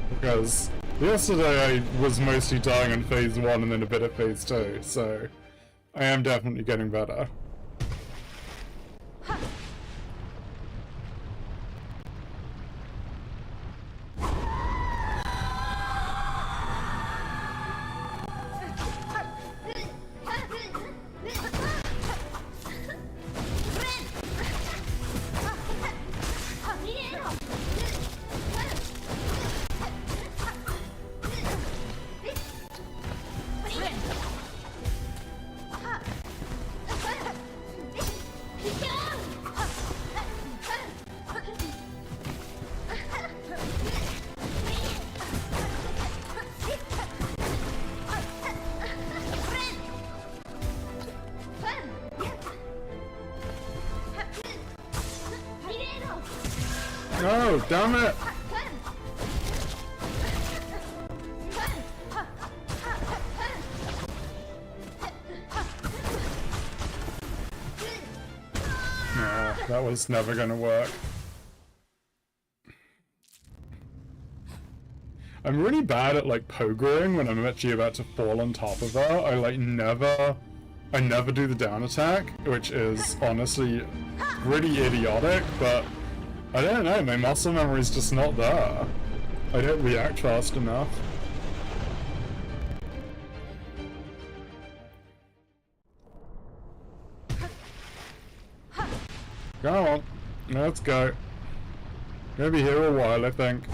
Because yesterday I was mostly dying in phase 1 and then a bit of phase 2, so I am definitely getting better. No, damn it! No, that was never gonna work. I'm really bad at like pogering when I'm actually about to fall on top of her. I never do the down attack, which is honestly pretty idiotic, but I don't know, my muscle memory's just not there. I don't react fast enough. Come on, let's go. Gonna be here a while, I think.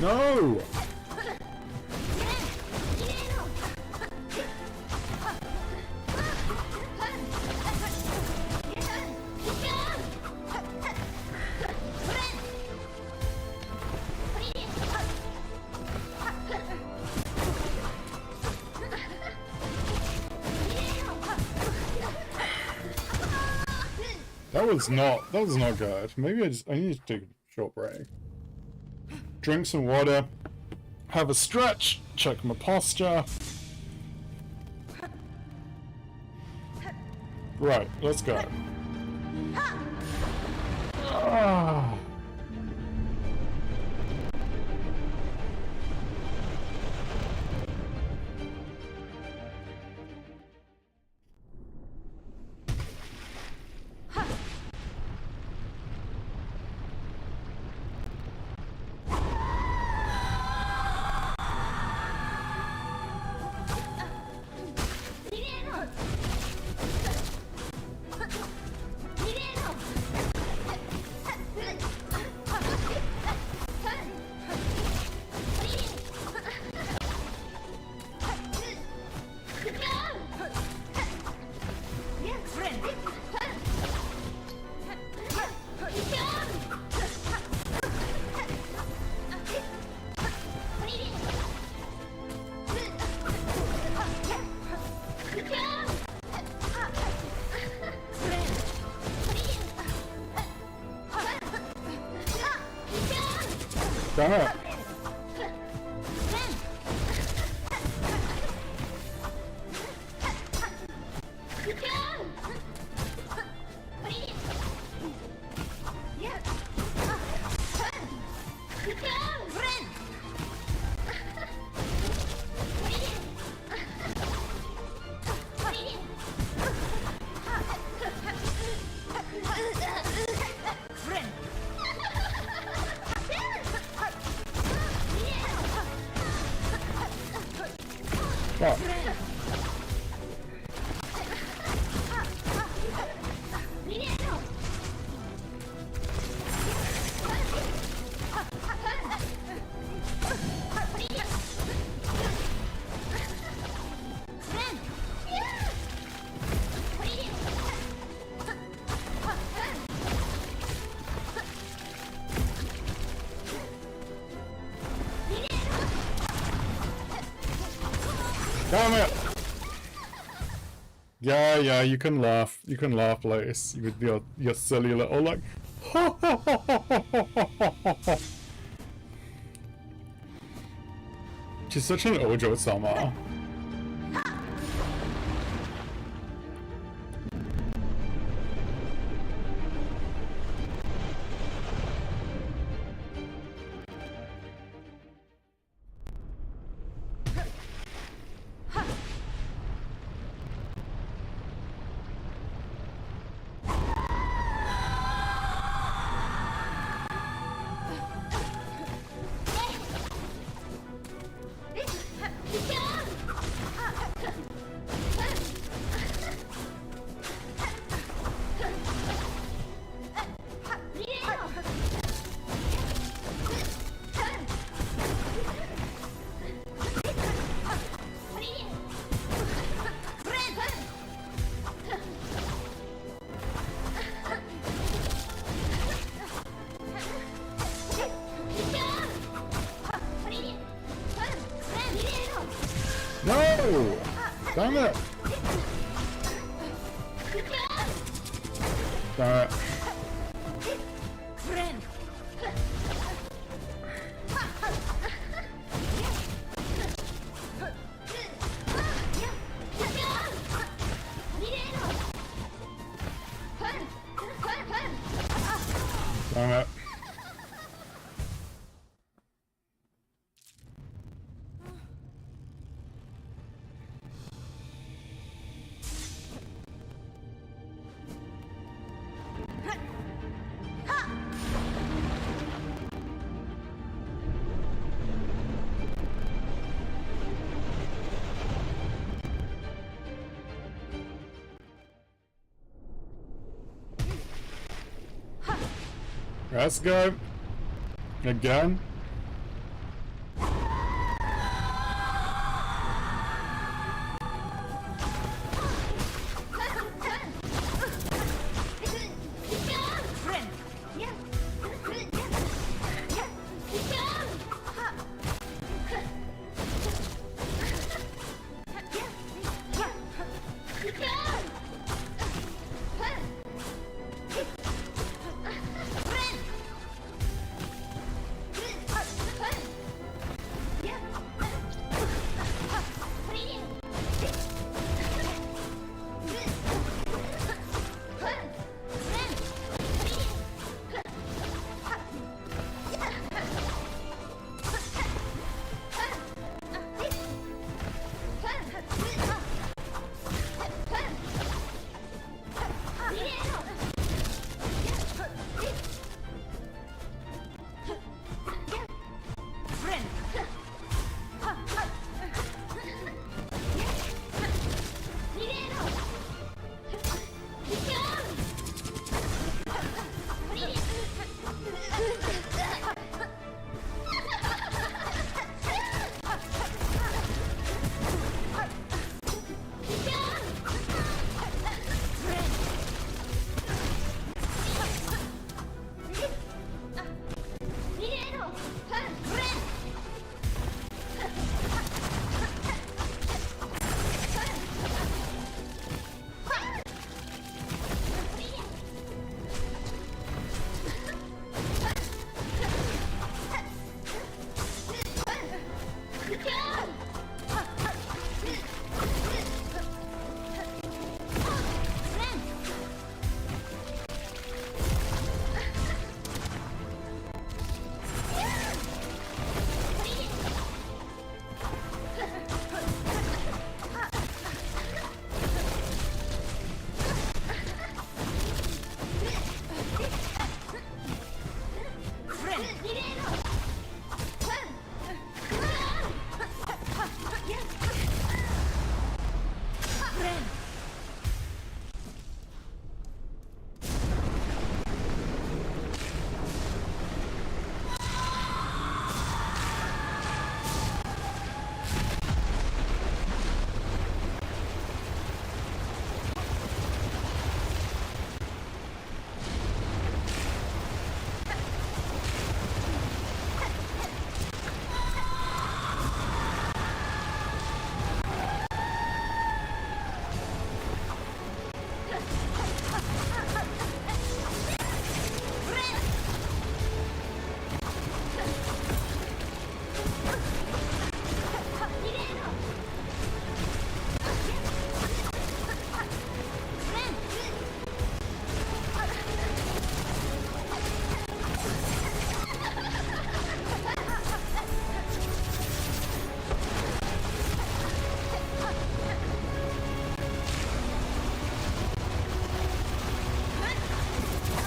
No! That was not good. Maybe I need to take a short break. Drink some water, have a stretch, check my posture. Right, let's go. Ah. Damn it. Fuck. Damn it! Yeah, you can laugh. You can laugh, Lace, with your silly little like. She's such an Ojo-sama. No! Damn it! Damn it. Damn it. Let's go. Again.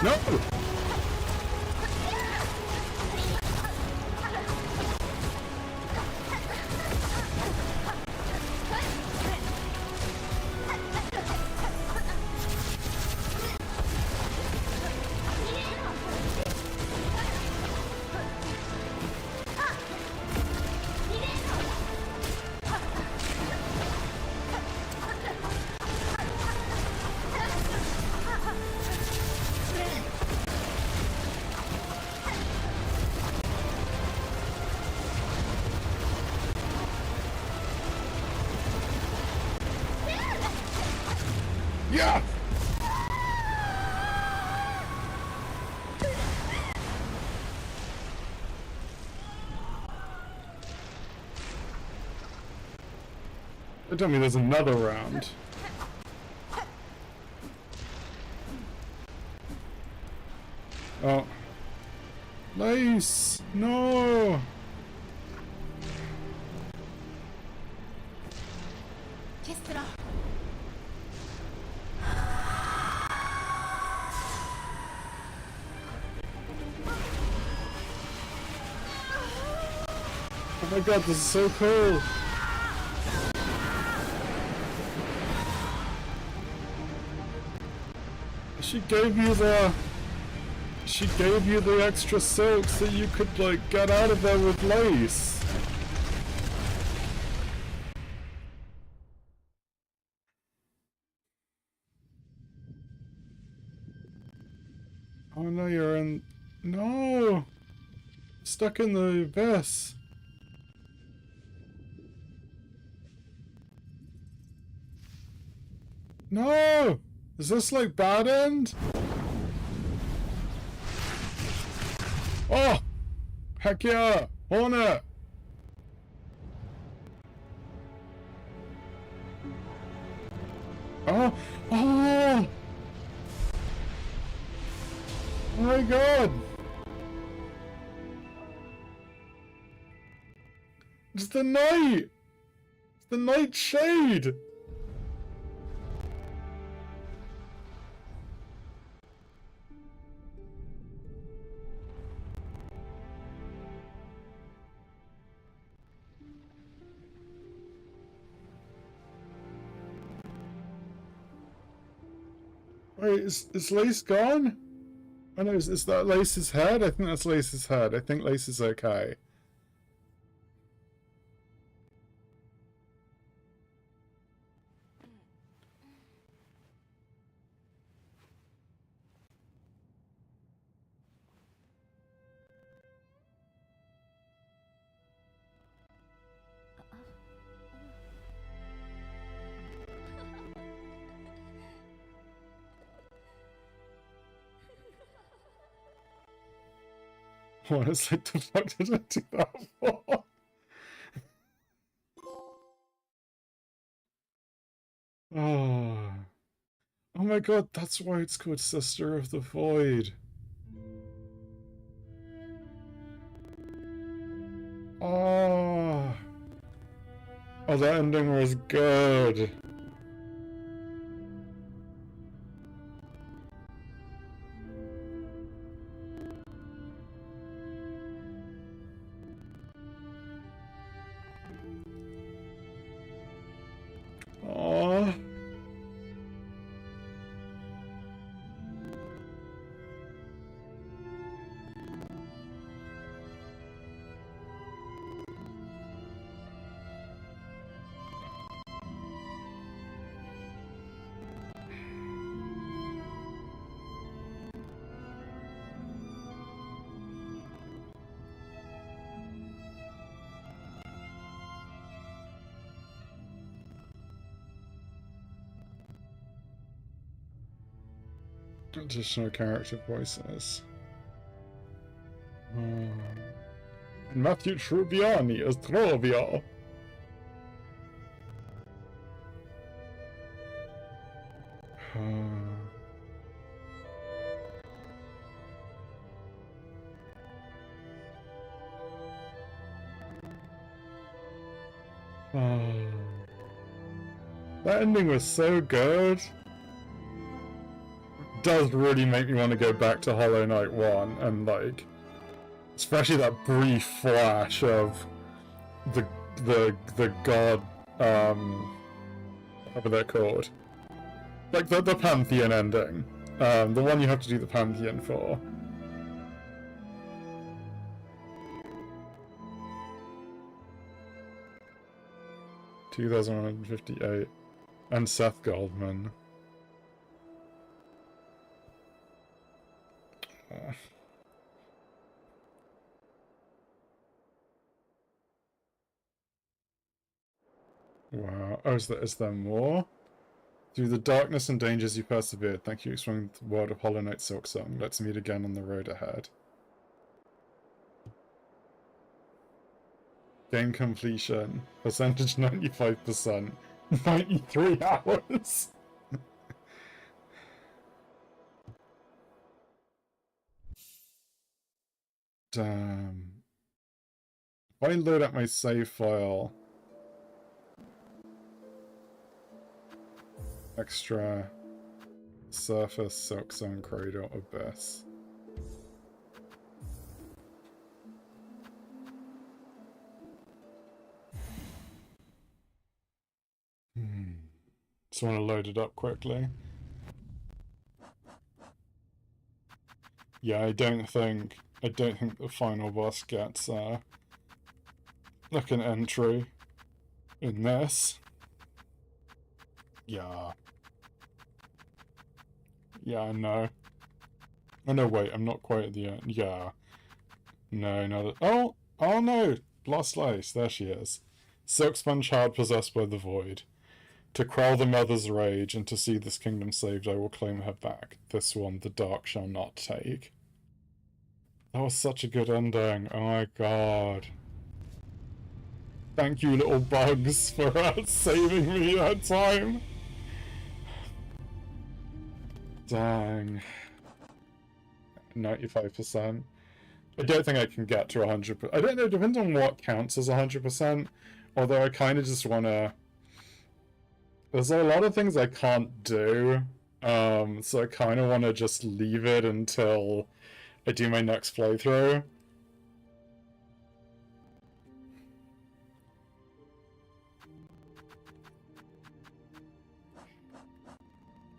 No! Yeah! Don't tell me there's another round. Oh. Lace! No! Oh my god, this is so cool! She gave you the extra silk so you could, like, get out of there with lace. Oh no, you're in... No! Stuck in the abyss. No! Is this like bad end? Oh! Heck yeah! On it! Oh! Oh! Oh my god! It's the night! It's the night shade! Wait, is Lace gone? Oh no, is that Lace's head? I think that's Lace's head. I think Lace is okay. What, it's like, the fuck did I do that for? Oh. Oh my god, that's why it's called Sister of the Void. Oh. Oh, that ending was good. Oh. Additional character voices. Matthew Trubiani as Trovia. That ending was so good. does really make me want to go back to Hollow Knight 1 and, like, especially that brief flash of the god, whatever they're called. Like, the Pantheon ending. The one you have to do the Pantheon for. $2,158. And Seth Goldman. Wow. Oh, is there more? Through the darkness and dangers you persevered. Thank you for exploring the world of Hollow Knight Silksong. Let's meet again on the road ahead. Game completion. Percentage 95%. 93 hours. Damn. If I load up my save file... Extra... Surface Silksong Corridor Abyss. Just want to load it up quickly. Yeah, I don't think the final boss gets like an entry in this. Yeah. Yeah, I know. Oh no, wait, I'm not quite at the end. Yeah. No, not at... Oh no! Lost Lace, there she is. Silkspan child possessed by the void. To quell the mother's rage and to see this kingdom saved, I will claim her back. This one the dark shall not take. That was such a good ending. Oh my god. Thank you, little bugs, for saving me that time. Dang. 95%. I don't think I can get to 100%. I don't know, it depends on what counts as 100%. Although I kind of just want to... There's a lot of things I can't do. So I kind of want to just leave it until I do my next playthrough.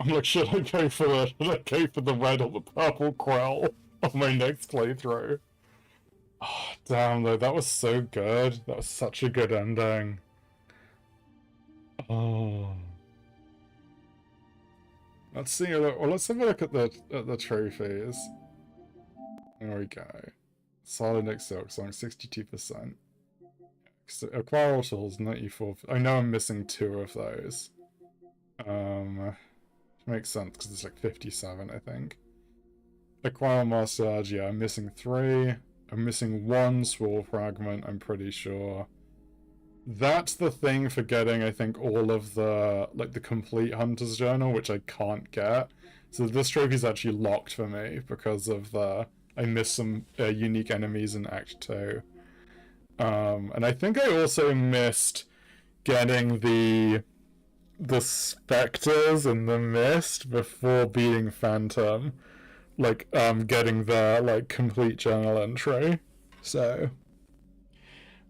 I'm like, should I go for the red or the purple quell on my next playthrough? Oh, damn though, that was so good. That was such a good ending. Oh. Let's see. Well, let's have a look at the trophies. There we go. Solid Nick Silksong, 62%. Acquire tools, 94. I know I'm missing 2 of those. Makes sense because it's like 57, I think. Acquire Massage, yeah, I'm missing 3. I'm missing 1 Swirl Fragment, I'm pretty sure. That's the thing for getting, I think, all of the, like, the complete Hunter's Journal, which I can't get. So this trophy's actually locked for me because of the... I missed some unique enemies in Act 2. And I think I also missed getting the specters in the mist before beating Phantom. Like, getting the, like, complete journal entry. So...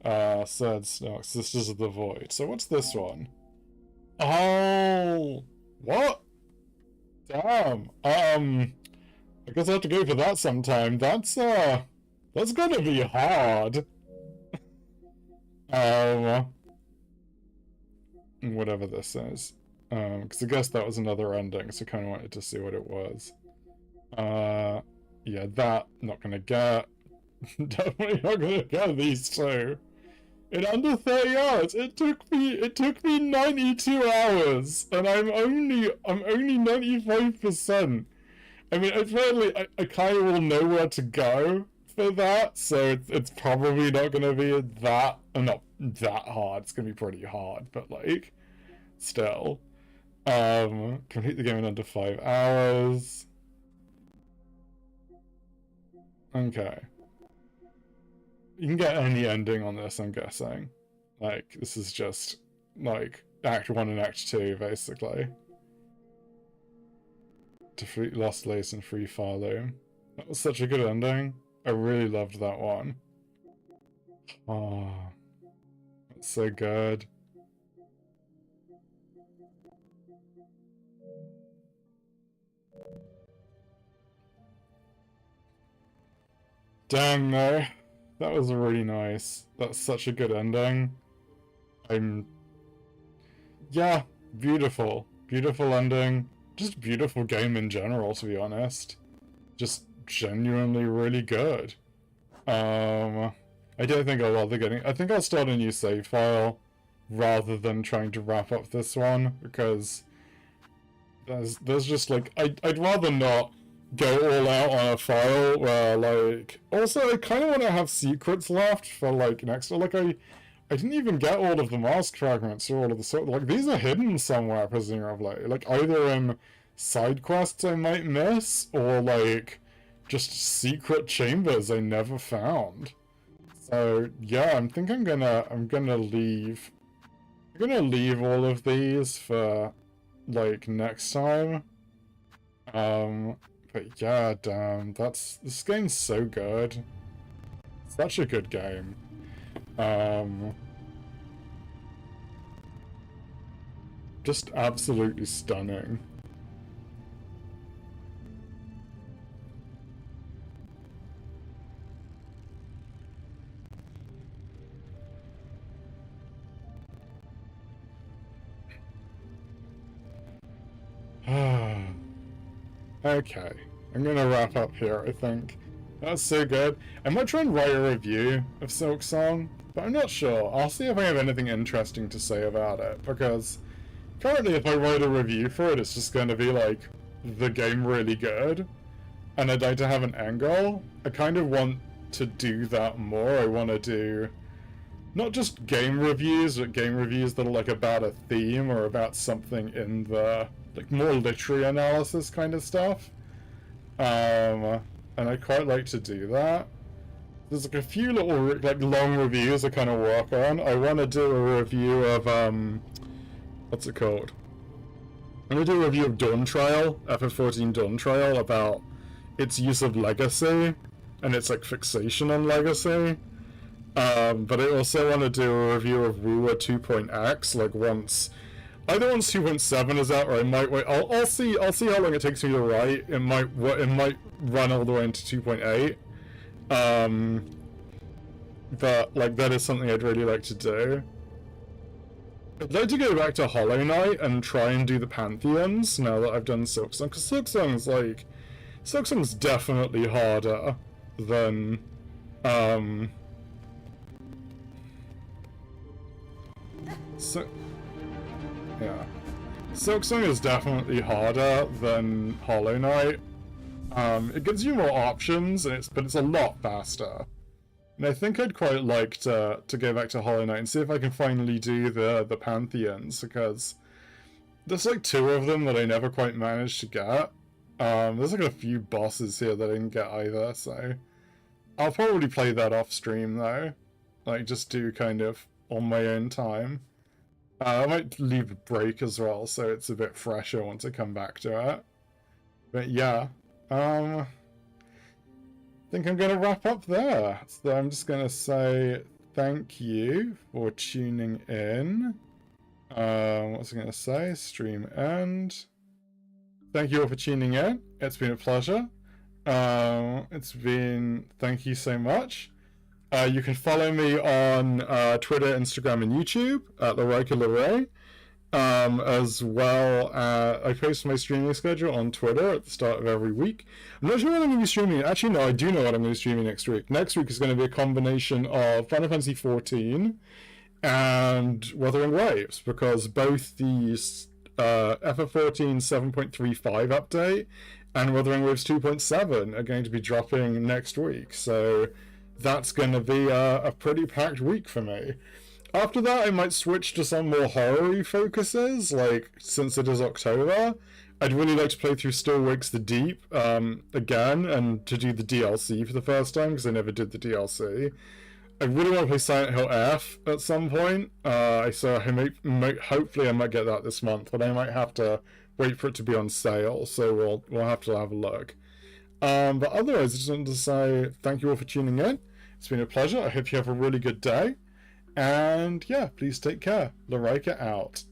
Third Snox, Sisters of the Void. So what's this one? Oh! What? Damn. I guess I have to go for that sometime. That's gonna be hard. Whatever this is. Because I guess that was another ending, so I kind of wanted to see what it was. Yeah, that, not gonna get. Definitely not gonna get these 2. In under 30 hours, it took me 92 hours, and I'm only 95%. I mean, apparently I kind of will know where to go for that, so it's probably not gonna be that, not that hard. It's gonna be pretty hard, but like, still. Complete the game in under 5 hours. Okay. You can get any ending on this, I'm guessing. Like, this is just, like, Act 1 and Act 2, basically. Defeat Lost Lace and Free Follow. That was such a good ending. I really loved that one. Oh, that's so good. Dang, no. That was really nice. That's such a good ending. Yeah, beautiful. Beautiful ending. Just beautiful game in general, to be honest. Just genuinely really good. I don't think I'll bother getting... I think I'll start a new save file rather than trying to wrap up this one, because there's just like... I'd rather not go all out on a file where, like... Also, I kind of want to have secrets left for, like, next... Like, I didn't even get all of the mask fragments or all of the sort. Like, these are hidden somewhere, presumably. Like, either in side quests I might miss, or, like, just secret chambers I never found. So, yeah, I think I'm gonna leave... I'm gonna leave all of these for, like, next time. But yeah, damn, this game's so good. Such a good game. Just absolutely stunning. Okay, I'm gonna wrap up here, I think. That's so good. I might try and write a review of Silksong, but I'm not sure. I'll see if I have anything interesting to say about it, because currently if I write a review for it, it's just gonna be like, the game really good, and I'd like to have an end goal. I kind of want to do that more. I want to do not just game reviews, but game reviews that are like about a theme or about something in the like more literary analysis kind of stuff. And I'd quite like to do that. There's like a few little like long reviews I kind of work on. I want to do a review of what's it called? I'm gonna do a review of Dawn Trail, FF14 Dawn Trail, about its use of legacy and its like fixation on legacy. But I also want to do a review of Woowa 2.x, like once 2.7 is out, or I might wait. I'll see how long it takes me to write. It might run all the way into 2.8. But like that is something I'd really like to do. I'd like to go back to Hollow Knight and try and do the Pantheons now that I've done Silksong, because Silksong's definitely harder than yeah. Silksong is definitely harder than Hollow Knight. It gives you more options, but it's a lot faster. And I think I'd quite like to go back to Hollow Knight and see if I can finally do the Pantheons, because there's like 2 of them that I never quite managed to get. There's like a few bosses here that I didn't get either, so I'll probably play that off stream though. Like just do kind of on my own time. I might leave a break as well, so it's a bit fresher once I come back to it. But yeah, I think I'm going to wrap up there. So I'm just going to say thank you for tuning in. What's I going to say? Stream end. Thank you all for tuning in. It's been a pleasure. Thank you so much. You can follow me on Twitter, Instagram, and YouTube at LaRoca as well. I post my streaming schedule on Twitter at the start of every week. I'm not sure what I'm going to be streaming. Actually, no, I do know what I'm going to be streaming next week. Next week is going to be a combination of Final Fantasy XIV and Wuthering Waves, because both the FF14 7.35 update and Wuthering Waves 2.7 are going to be dropping next week. So that's going to be a pretty packed week for me. After that, I might switch to some more horror-y focuses, like, since it is October. I'd really like to play through Still Wakes the Deep again, and to do the DLC for the first time, because I never did the DLC. I really want to play Silent Hill F at some point. So hopefully I might get that this month, but I might have to wait for it to be on sale. So we'll have to have a look. But otherwise, I just wanted to say thank you all for tuning in. It's been a pleasure. I hope you have a really good day. And yeah, please take care. Larika out.